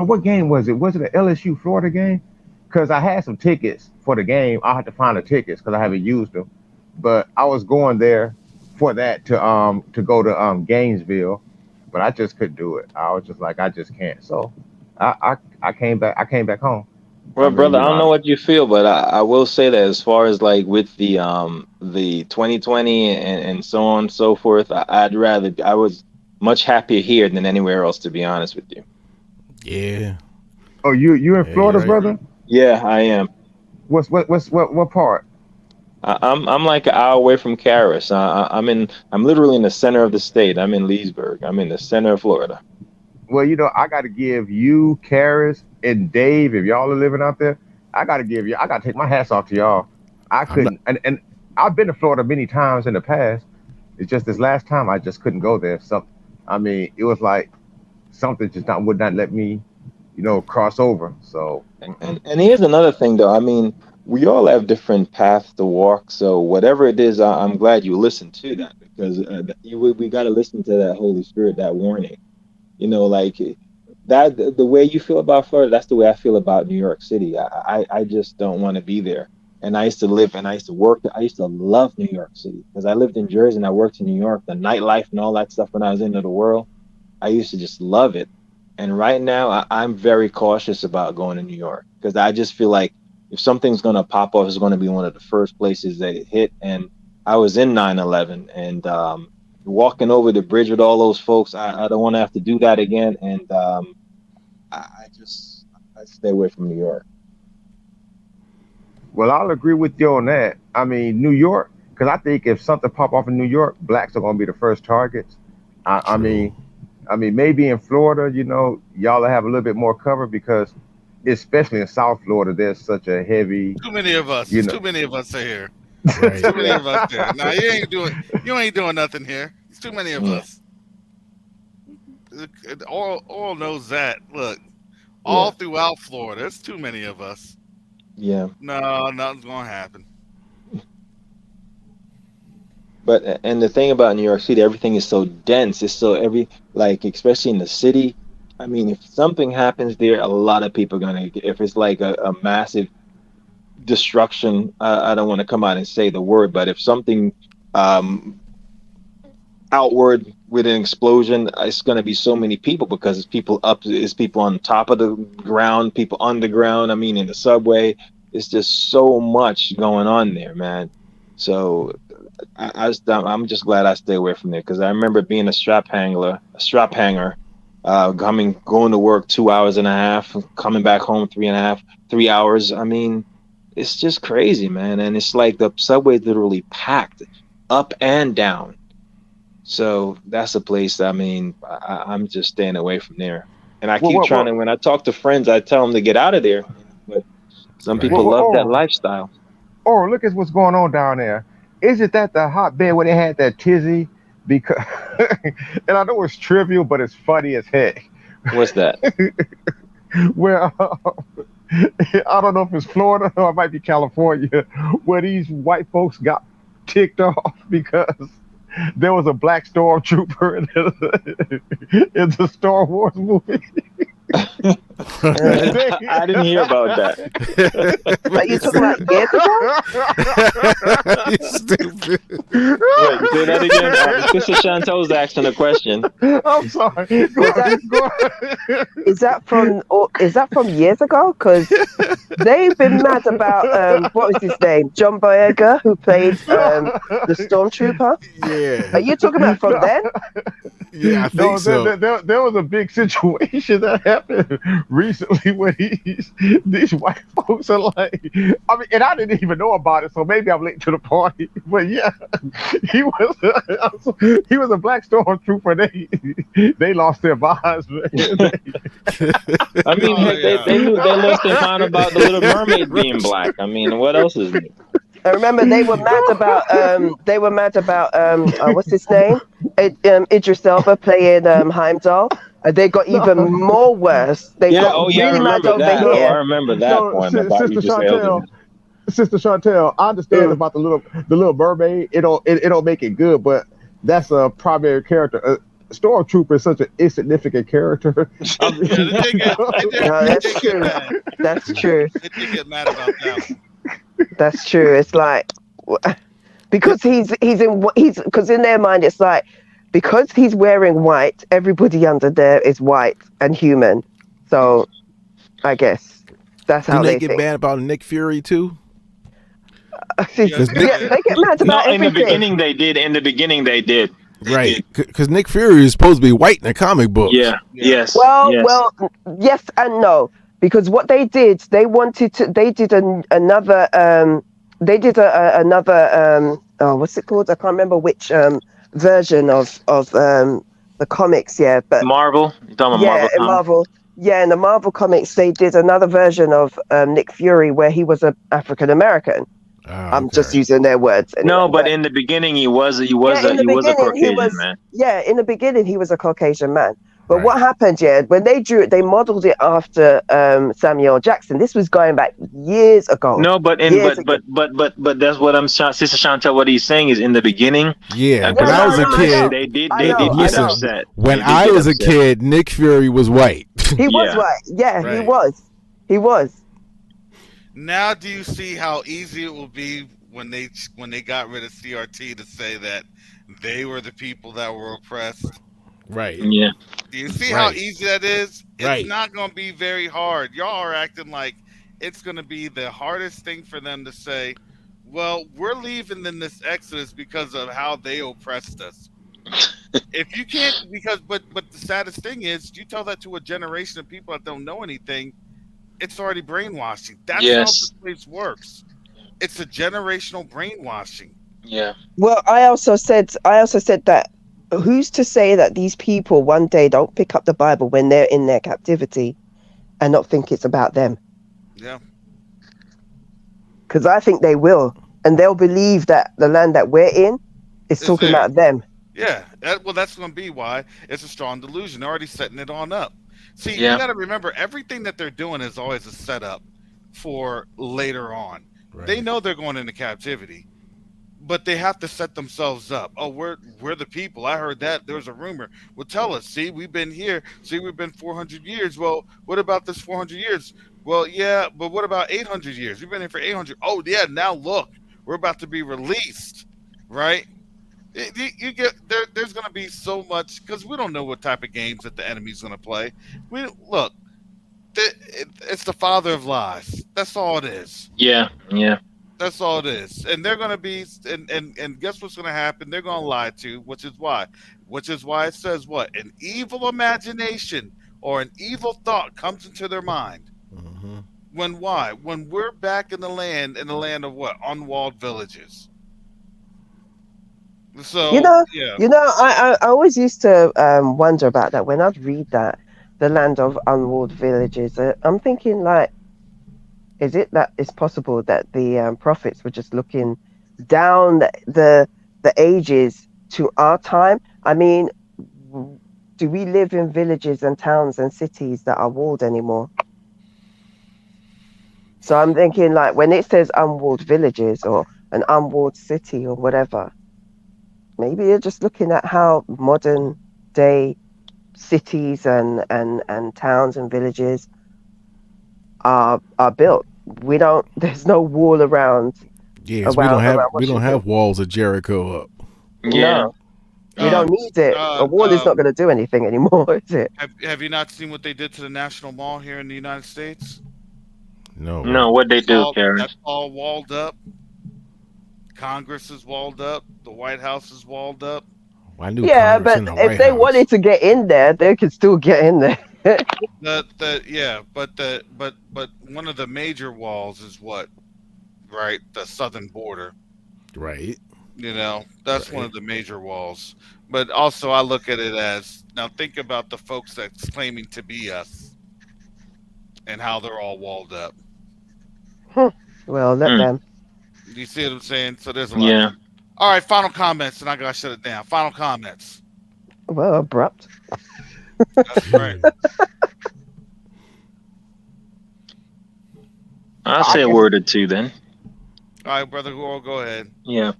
what game was it? Was it an LSU Florida game? Because I had some tickets for the game. I had to find the tickets because I haven't used them. But I was going there for that to go to Gainesville, but I just couldn't do it. I was just like, I just can't. So I came back. I came back home. I
Well,
mean,
brother,
you
I
know,
don't know what you feel, but I will say that as far as like with the 2020 and so on and so forth, I was much happier here than anywhere else, to be honest with you.
Yeah.
oh, you in
Yeah, you're
Florida,
right.
brother?
Yeah, I am.
What part?
I'm like an hour away from Caris. I'm literally in the center of the state. I'm in Leesburg. I'm in the center of Florida.
Well, I got to give you, Karis, and Dave, if y'all are living out there, I got to give you, I got to take my hats off to y'all. I
I'm not.
couldn't, and I've been to Florida many times in the past. It's just this last time I just couldn't go there. So, I mean, it was like something just not would not let me, cross over. So,
And here's another thing, though. I mean, we all have different paths to walk. So whatever it is, I'm glad you listened to that because we got to listen to that Holy Spirit, that warning. Like that the way you feel about Florida, that's the way I feel about New York City. I just don't want to be there. And I used to live and I used to work. I used to love New York City because I lived in Jersey and I worked in New York. The nightlife and all that stuff when I was into the world, I used to just love it. And right now, I'm very cautious about going to New York because I just feel like if something's going to pop off, it's going to be one of the first places that it hit. And I was in 9/11 and walking over the bridge with all those folks, I don't want to have to do that again. And I stay away from New York.
well, I'll agree with you on that. I mean, New York, because I think if something pop off in New York, blacks are going to be the first targets. I, I
True.
mean, I mean, maybe in Florida, y'all will have a little bit more cover because, especially in South Florida, there's such a heavy,
Too many of us.
you
It's
know.
too many of us here. It's
Right.
too many of us there. Now you ain't doing nothing here. It's too many of
Yeah,
us. All knows that. Look, all
yeah,
throughout Florida, it's too many of us.
yeah.
No, nothing's gonna happen.
But and the thing about New York City, everything is so dense. It's so every like, especially in the city. I mean, if something happens there, a lot of people are gonna. If it's like a massive destruction, I don't want to come out and say the word, but if something um outward with an explosion, it's going to be so many people because it's people on top of the ground, people underground. I mean, in the subway, it's just so much going on there, man. So I'm just glad I stay away from there because I remember being a strap hanger, going to work 2 hours and a half, coming back home 3.5, 3 hours. I mean, it's just crazy, man. And it's like the subway is literally packed up and down. So that's a place. I mean, I'm just staying away from there. And I
What,
keep
what,
trying
what,
to. When I talk to friends, I tell them to get out of there. But some
Right.
people
what,
love that
oh,
lifestyle.
look at what's going on down there. Isn't that the hotbed where they had that tizzy? Because, and I know it's trivial, but it's funny as heck.
What's that?
Where I don't know if it's Florida or it might be California, where these white folks got ticked off because there was a black stormtrooper in the Star Wars movie.
Uh,
They,
I didn't hear about that.
are you talking about years ago?
You stupid.
Wait, say that again. Sister Chantel's asking a question.
I'm sorry.
Was that
Go
is that from years ago? Because they've been mad about what was his name, John Boyega, who played the stormtrooper. Are
Yeah.
you talking about from
no,
then?
Yeah, I think
no,
so.
there was a big situation that happened recently where these white folks are like, I mean, and I didn't even know about it, so maybe I'm late to the party. But yeah, he was he was a black stormtrooper. They lost their minds, man.
I mean,
Oh
heck,
yeah.
they lost their mind about the Little Mermaid being black. I mean, what else is new?
I remember they were mad about what's his name? Idris Elba playing Heimdall. They got
No,
even more worse. They
Yeah.
got
Oh, yeah. I
really mad
remember
over
that. Oh,
no,
I
here.
remember that
no,
one about
Sister
Idris Elba.
Chantel. Sister Chantel, I understand
Mm.
about the little mermaid. It don't make it good, but that's a primary character. Stormtrooper is such an insignificant character. I
Yeah,
mean,
No,
they
that's
did get
true.
mad.
That's true.
They did get mad about that one.
That's true. It's like because he's in he's because in their mind it's like because he's wearing white, everybody under there is white and human. So I guess that's how
Didn't they
they
get
think.
mad about Nick Fury too?
Yes,
Because
they
Nick,
Yeah,
did.
they get mad
No,
about
in the
everything.
beginning they did. In the beginning they did. They
right?
did.
Because Nick Fury is supposed to be white in the comic books.
Yeah.
Yeah.
Yes. Yes.
Yes and no, because what they did, they wanted to, they did another, they did another, oh, what's it called? I can't remember which version of the comics. Yeah, but
Marvel. You talking about
yeah,
Marvel
in
comics?
Marvel, yeah, in the Marvel comics, they did another version of Nick Fury where he was a African American.
Ah,
I'm just
okay.
using their words anyway,
No, but
but
in the beginning he was he
yeah,
was a
in the
he was a
beginning he
Caucasian
was.
man.
Yeah, in the beginning he was a Caucasian man. But what
Right.
happened? Yeah, when they drew it, they modeled it after Samuel Jackson. This was going back years ago.
No, but in
Years ago.
but that's what Sister Chantel. What he's saying is in the beginning,
Yeah,
Yeah,
when
because
I
no,
was
no,
a
I know,
kid,
I
they
know,
did
I
get
know.
listen,
upset.
when
They did
I
get
was a
upset.
kid, Nick Fury was white.
He was
Yeah.
right. Yeah, he
Right.
was. He was.
Now, do you see how easy it will be when they got rid of CRT to say that they were the people that were oppressed?
Right.
Yeah.
Do you see how
Right.
easy that is? It's
Right.
not going to be very hard. Y'all are acting like it's going to be the hardest thing for them to say, well, we're leaving in this exodus because of how they oppressed us. If you can't, because, but the saddest thing is, you tell that to a generation of people that don't know anything, it's already brainwashing. That's how this
Yes.
place works. It's a generational brainwashing.
Yeah.
Well, I also said that who's to say that these people one day don't pick up the Bible when they're in their captivity and not think it's about them?
Yeah.
Because I think they will, and they'll believe that the land that we're in is
Is
talking
there?
about them.
Yeah, well, that's going to be why it's a strong delusion. They're already setting it on up. See, you
Yeah.
got to remember everything that they're doing is always a setup for later on. They
Right.
know they're going into captivity, but they have to set themselves up. Oh, we're the people. I heard that there's a rumor. Well, tell us. See, we've been here. See, we've been 400 years. Well, what about this 400 years? Well, yeah, but what about 800 years? We've been here for 800. Oh, yeah. Now look, we're about to be released, right? You get there. There's going to be so much because we don't know what type of games that the enemy's going to play. We look. It's the father of lies. That's all it is.
Yeah. Yeah.
That's all it is. And they're going to be. And guess what's going to happen? They're going to lie to. Which is why it says what an evil imagination or an evil thought comes into their mind.
Hmm.
When we're back in the land of what unwalled villages.
You
So
know,
yeah.
I always used to wonder about that when I'd read that the land of unwalled villages. I'm thinking like, is it that it's possible that the prophets were just looking down the ages to our time? I mean, w- do we live in villages and towns and cities that are walled anymore? So I'm thinking like when it says unwalled villages or an unwalled city or whatever, maybe you're just looking at how modern day cities and towns and villages are built. We don't. There's no wall around
Yes, we
around
don't have
around
we don't
Washington.
have walls of Jericho up.
Yeah.
No, we
Yeah.
don't need it. A
Uh,
wall is
uh,
not going to do anything anymore, is it?
have you not seen what they did to the National Mall here in the United States?
No, what?
No, what they
That's
do,
all.
Karen?
That's all walled up. Congress is walled up. The White House is walled up.
I knew
Yeah,
Congress
but
and the
if
White
they
House.
wanted to get in there, they could still get in there.
The yeah, but one of the major walls is what, right? The southern border.
Right.
That's one
Right.
of the major walls. But also, I look at it as now. Think about the folks that's claiming to be us and how they're all walled up.
Hmm. Well, let
Mm.
them.
Do you see what I'm saying? So there's a lot.
Yeah.
All right, final comments, and I gotta shut it down. Final comments.
Well, abrupt.
That's right.
I'll
I
say a
guess
word or two then.
All right, brother, go ahead.
Yeah.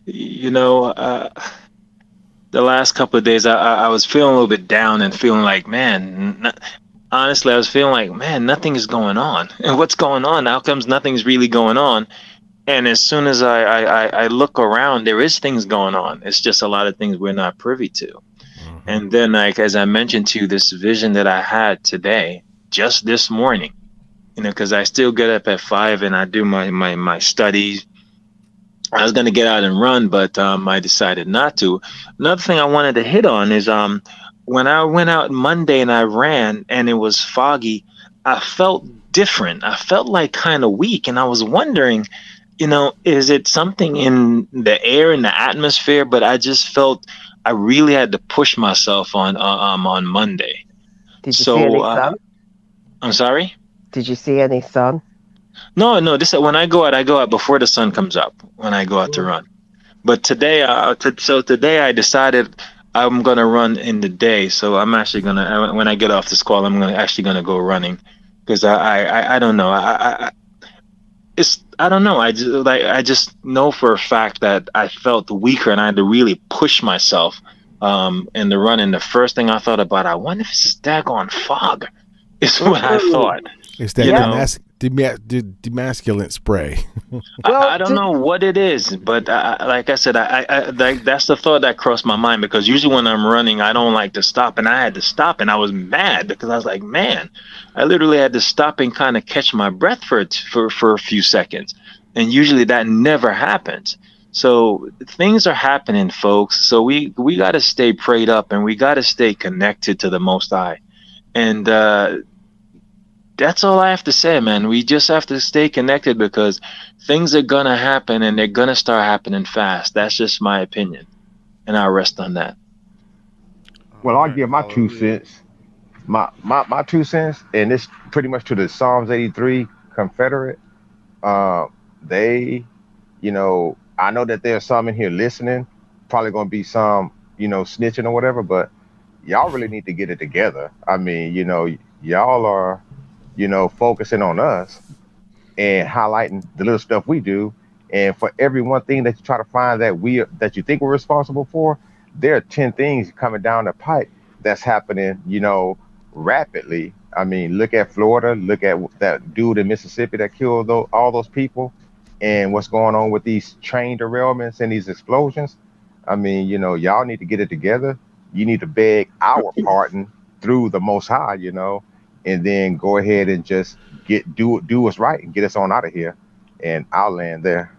You know, the last couple of days, I was feeling a little bit down and feeling like, man, honestly, I was feeling like, man, nothing is going on. And what's going on? How comes nothing's really going on? And as soon as I look around, there is things going on. It's just a lot of things we're not privy to.
Mm-hmm.
And then, like as I mentioned to you, this vision that I had today, just this morning, because I still get up at 5 and I do my studies. I was gonna get out and run, but I decided not to. Another thing I wanted to hit on is when I went out Monday and I ran and it was foggy, I felt different. I felt like kind of weak, and I was wondering, is it something in the air in the atmosphere? But I just felt I really had to push myself on Monday.
Did you see
So
any sun?
I'm sorry.
Did you see any sun?
No, no. This when I go out before the sun comes up. When I go out to
Mm.
run. But today, so today I decided I'm gonna run in the day. So I'm actually gonna when I get off this call, I'm gonna actually gonna go running because I don't know. I don't know. I just know for a fact that I felt weaker and I had to really push myself in the run. And the first thing I thought about, I wonder if it's this daggone fog. Is what I
Mm.
thought.
It's that
You
Yep.
know,
demasculant spray.
Well,
I don't know what it is, but like I said, like that's the thought that crossed my mind because usually when I'm running, I don't like to stop, and I had to stop, and I was mad because I was like, man, I literally had to stop and kind of catch my breath for a few seconds, and usually that never happens. So things are happening, folks. So we got to stay prayed up, and we got to stay connected to the Most High, and that's all I have to say, man. We just have to stay connected because things are gonna happen and they're gonna start happening fast. That's just my opinion, and I'll rest on that.
All
Well, I'll
right,
give my two
hallelujah.
cents. My 2 cents, and it's pretty much to the Psalms 83 Confederate. Uh, they, I know that there's some in here listening. Probably gonna be some, snitching or whatever. But y'all really need to get it together. I mean, y'all are, focusing on us and highlighting the little stuff we do. And for every one thing that you try to find that you think we're responsible for, there are 10 things coming down the pipe that's happening, rapidly. I mean, look at Florida, look at that dude in Mississippi that killed all those people, and what's going on with these train derailments and these explosions. I mean, y'all need to get it together. You need to beg our pardon through the Most High, and then go ahead and just do us right and get us on out of here. And I'll land there.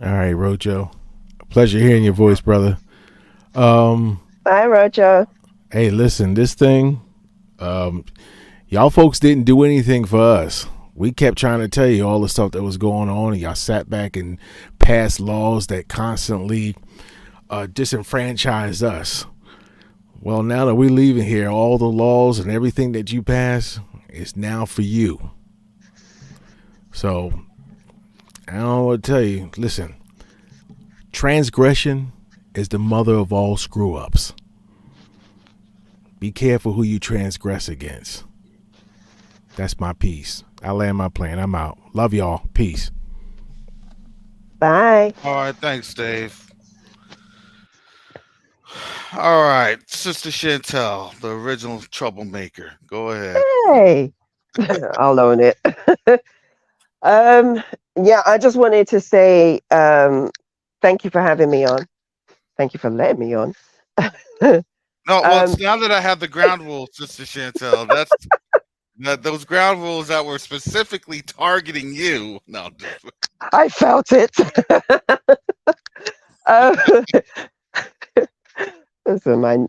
All right, Rojo. Pleasure hearing your voice, brother. Um,
bye, Roger.
hey, listen, this thing, um, y'all folks didn't do anything for us. We kept trying to tell you all the stuff that was going on, and y'all sat back and passed laws that constantly disenfranchised us. Well, now that we're leaving here, all the laws and everything that you pass is now for you. So I don't know what to tell you. Listen, transgression is the mother of all screw ups. Be careful who you transgress against. That's my piece. I land my plane. I'm out. Love y'all. Peace.
Bye.
All right, thanks, Dave. All right, Sister Chantel, the original troublemaker. Go ahead.
Hey, I'll own it. um, yeah, I just wanted to say thank you for having me on. Thank you for letting me on.
No, well,
um,
it's now that I have the ground rules, Sister Chantel. Those ground rules that were specifically targeting you. No,
I felt it. um, so my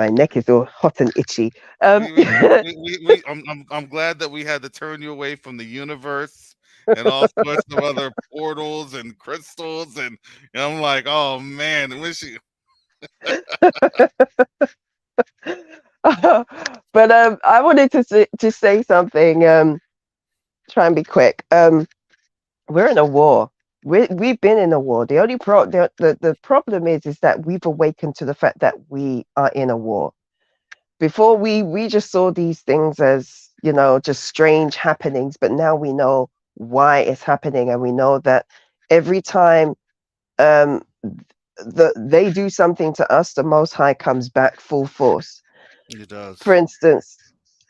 neck is all hot and itchy.
we, we, I'm glad that we had to turn you away from the universe and all sorts of other portals and crystals, and I'm like, oh man, wish you.
but I wanted to say something. Try and be quick. We're in a war. We've been in a war. The only the problem is that we've awakened to the fact that we are in a war. Before we just saw these things as just strange happenings, but now we know why it's happening, and we know that every time um, they do something to us, the Most High comes back full force.
It
For
does.
instance,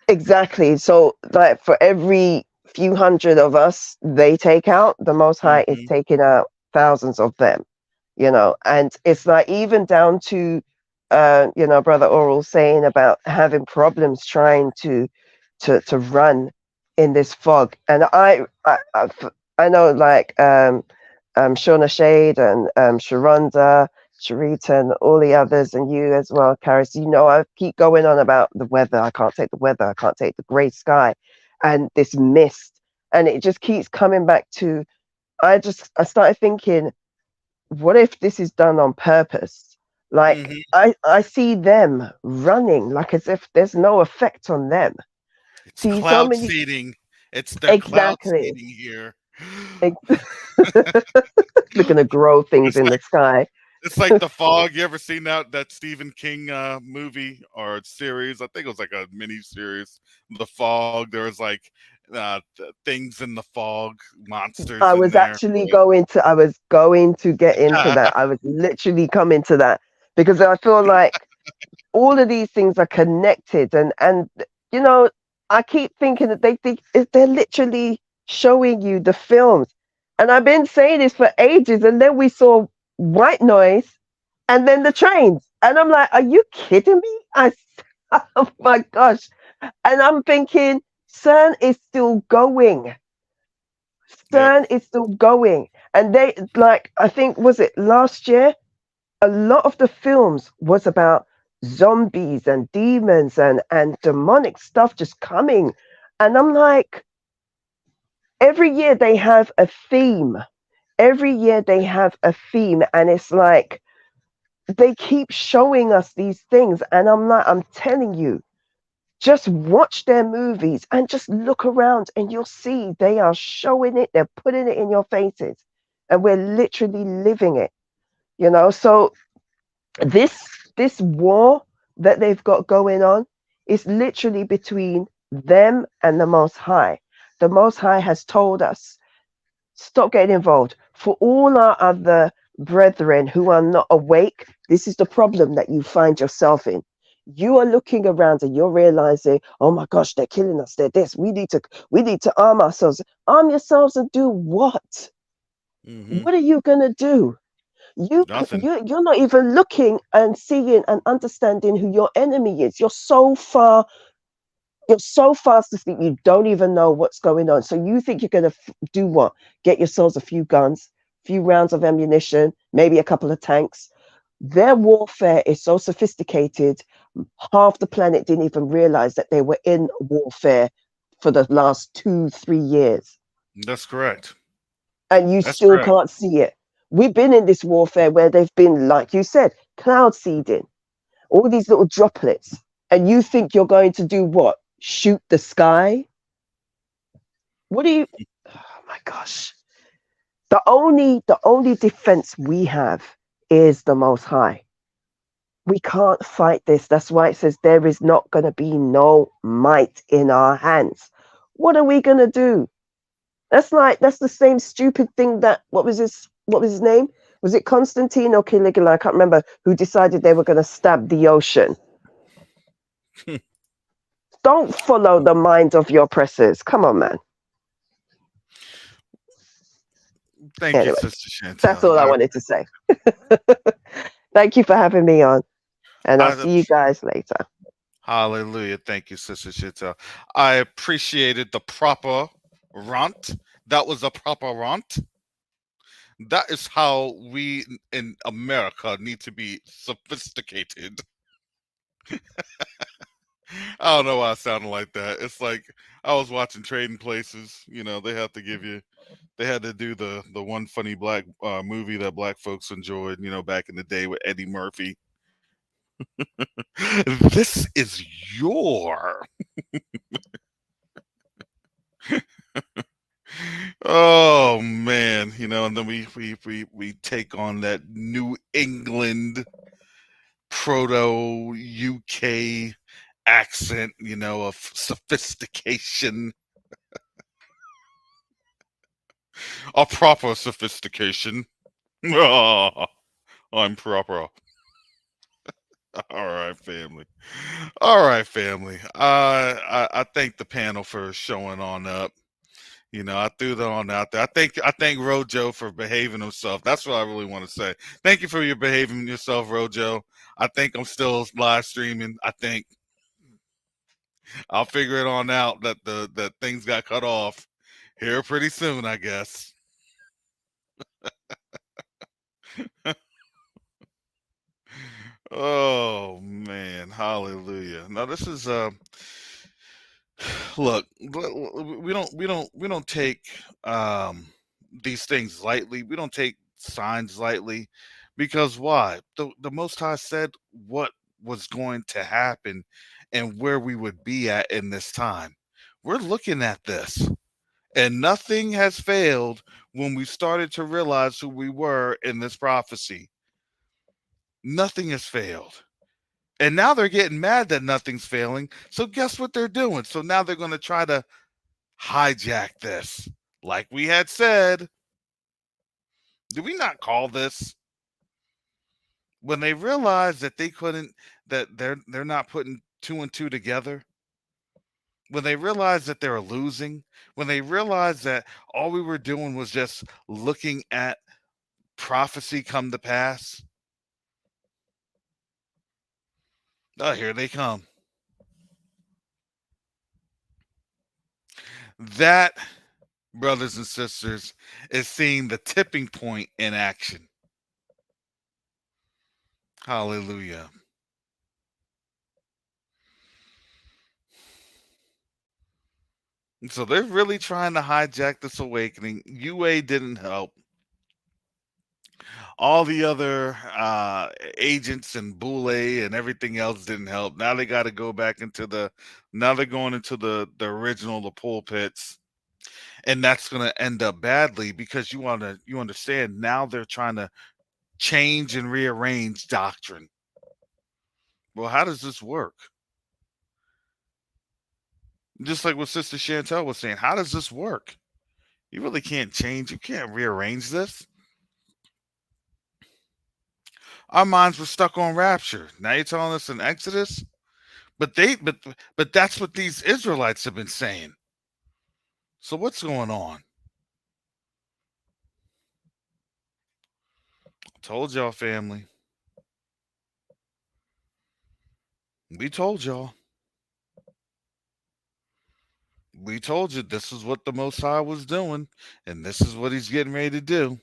exactly. So, like for every few hundred of us they take out, the Most High is
Hmm.
taking out thousands of them. And it's like even down to, Brother Oral saying about having problems trying to run in this fog, and I know like Shauna Shade and Sharonda, Sharita, and all the others, and you as well, Karis. I keep going on about the weather. I can't take the weather. I can't take the grey sky and this mist. And it just keeps coming back to, I started thinking, what if this is done on purpose? Like,
Hmm.
I see them running like as if there's no effect on them.
It's
See so
cloud
many.
seeding. It's their cloud
Exactly.
seeding here.
Ex- Looking to grow things
It's
in
like
the sky.
it's like the fog. You ever seen that Stephen King movie or series? I think it was like a mini series. The fog. There was like things in the fog, monsters in there.
I was going to get into that. I was literally coming to that because I feel like all of these things are connected, and you know I keep thinking that they think they're literally showing you the films, and I've been saying this for ages, and then we saw white noise and then the trains, and I'm like, are you kidding me? Oh my gosh. And I'm thinking CERN is still going.
Yep,
CERN is still going. And they, like, I think, was it last year? A lot of the films was about zombies and demons and demonic stuff just coming. And I'm like, every year they have a theme. Every year they have a theme. And it's like, they keep showing us these things. And I'm like, I'm telling you, just watch their movies and just look around and you'll see they are showing it, they're putting it in your faces, and we're literally living it. So this this war that they've got going on is literally between them and the Most High. The Most High has told us, stop getting involved. For all our other brethren who are not awake, this is the problem that you find yourself in. You are looking around and you're realizing, oh my gosh, they're killing us. They're this. We need to arm ourselves. Arm yourselves and do what?
hmm,
What are you gonna do?
nothing.
You're not even looking and seeing and understanding who your enemy is. You're so fast asleep, you don't even know what's going on. So you think you're going to do what? Get yourselves a few guns, a few rounds of ammunition, maybe a couple of tanks. Their warfare is so sophisticated, half the planet didn't even realize that they were in warfare for the last 2, 3 years.
That's correct.
And you
That's
still
correct.
can't see it. We've been in this warfare where they've been, like you said, cloud seeding, all these little droplets. And you think you're going to do what? Shoot the sky? What do you? Oh my gosh! The only defense we have is the Most High. We can't fight this. That's why it says there is not going to be no might in our hands. What are we going to do? That's the same stupid thing that what was his name? Was it Constantine or Caligula? I can't remember who decided they were going to stab the ocean. Don't follow the mind of your oppressors. Come on, man.
Thank you,
Anyway,
Sister
that's
Chantel.
all I wanted to say. Thank you for having me on, and I'll
I
see you guys later.
Hallelujah. Thank you, Sister Chantel. I appreciated the proper rant. That was a proper rant. That is how we in America need to be sophisticated. I don't know why I sounded like that. It's like I was watching Trading Places. They have to give you. They had to do the one funny black movie that black folks enjoyed. Back in the day with Eddie Murphy. This is your. Oh man, and then we take on that New England proto UK accent, of sophistication, a proper sophistication. Oh, I'm proper. All right, family. All right, family. I thank the panel for showing on up. You know, I threw that on out there. I thank Rojo for behaving himself. That's what I really want to say. Thank you for your behaving yourself, Rojo. I think I'm still live streaming. I think I'll figure it on out that the that things got cut off here pretty soon, I guess. Oh man, hallelujah. Now this is look, we don't take um these things lightly. We don't take signs lightly because why? The Most High said what was going to happen and where we would be at in this time. We're looking at this, and nothing has failed when we started to realize who we were in this prophecy. Nothing has failed. And now they're getting mad that nothing's failing. So guess what they're doing? So now they're going to try to hijack this. Like we had said, did we not call this when they realized that they couldn't that they're not putting two and two together? When they realized that they were losing, when they realized that all we were doing was just looking at prophecy come to pass, oh, here they come. That, brothers and sisters, is seeing the tipping point in action. Hallelujah. So they're really trying to hijack this awakening. UA didn't help. All the other agents and Boule and everything else didn't help. Now they got to go back into the. Now they're going into the original the pulpits, and that's going to end up badly because you understand now they're trying to change and rearrange doctrine. Well, how does this work? Just like what Sister Chantel was saying, how does this work? You really can't change. You can't rearrange this. Our minds were stuck on rapture. Now you're telling us in Exodus, but that's what these Israelites have been saying. So what's going on? Told y'all, family. We told y'all. We told you this is what the Most High was doing, and this is what He's getting ready to do.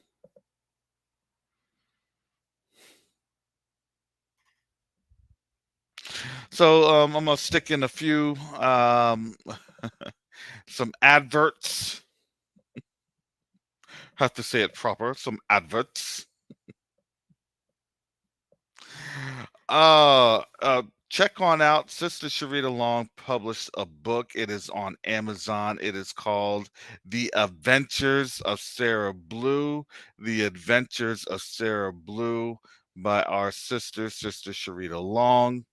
So I'm gonna stick in a few some adverts. Have to say it proper. Some adverts. Check on out Sister Sharita Long published a book. It is on Amazon. It is called The Adventures of Sarah Blue. The Adventures of Sarah Blue by our Sister Sharita Long.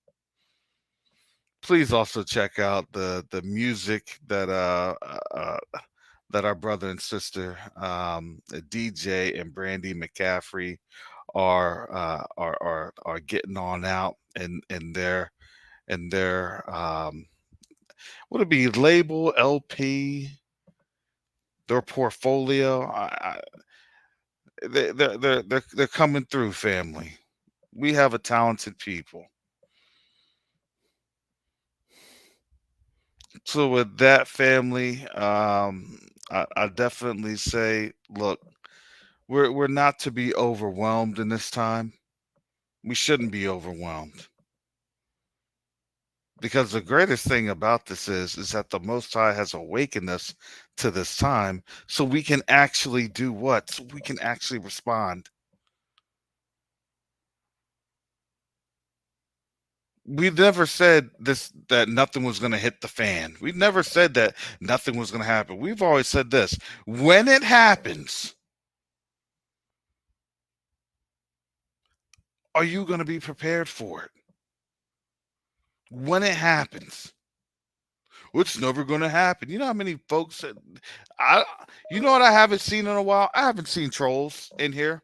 Please also check out the music that our brother and sister DJ and Brandy McCaffrey are getting on out and their would it be label LP, their portfolio. They're coming through, family. We have a talented people. So with that, family, I definitely say, look, we're not to be overwhelmed in this time. We shouldn't be overwhelmed. Because the greatest thing about this is that the Most High has awakened us to this time so we can actually do what? So we can actually respond. We never said this that nothing was going to hit the fan. We never said that nothing was going to happen. We've always said this: when it happens, are you going to be prepared for it? When it happens, it's never going to happen. You know how many folks I you know what I haven't seen in a while? I haven't seen trolls in here.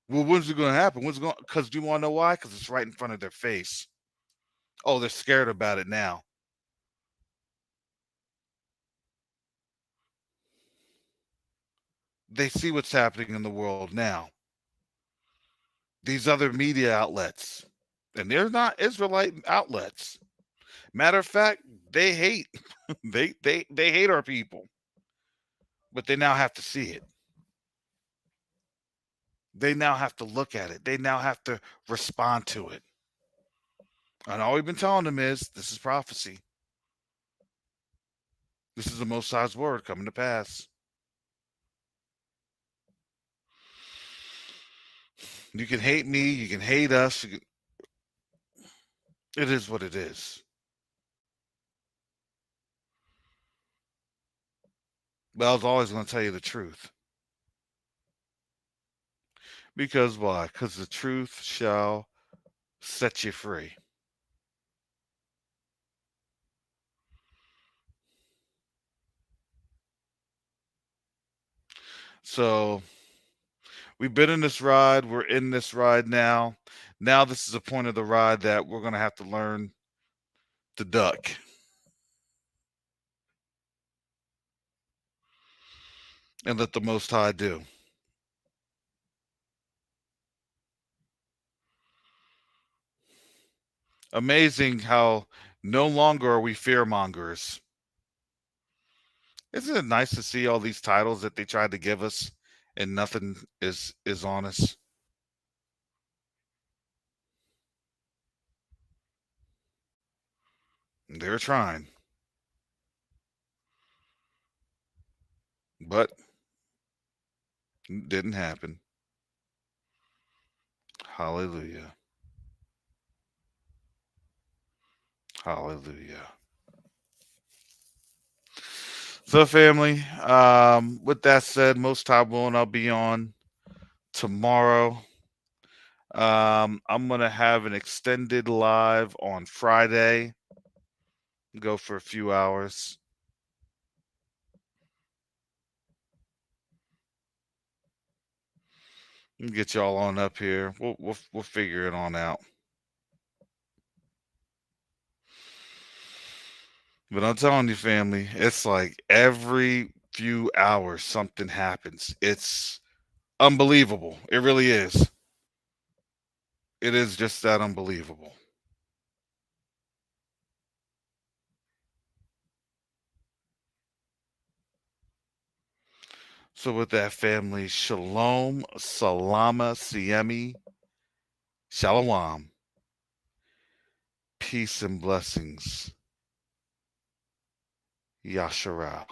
Well, when's it going to happen? When's it going? Because do you want to know why? Because it's right in front of their face. Oh, they're scared about it now. They see what's happening in the world now. These other media outlets, and they're not Israelite outlets. Matter of fact, they hate they hate our people, but they now have to see it. They now have to look at it. They now have to respond to it. And all we've been telling them is this is prophecy. This is the Most High's word coming to pass. You can hate me. You can hate us. It is what it is. But I was always going to tell you the truth. Because why? Because the truth shall set you free. So we've been in this ride. We're in this ride now. Now this is a point of the ride that we're going to have to learn to duck. And let the Most High do. Amazing how no longer are we fear mongers. Isn't it nice to see all these titles that they tried to give us and nothing is on us? They were trying, but it didn't happen. Hallelujah. Hallelujah. So, family, with that said, most time willing, I'll be on tomorrow. I'm going to have an extended live on Friday, go for a few hours. Get y'all on up here. We'll figure it on out. But I'm telling you, family, it's like every few hours something happens. It's unbelievable. It really is. It is just that unbelievable. So with that, family, shalom, salama, siemi, shalom, peace and blessings, yasharal.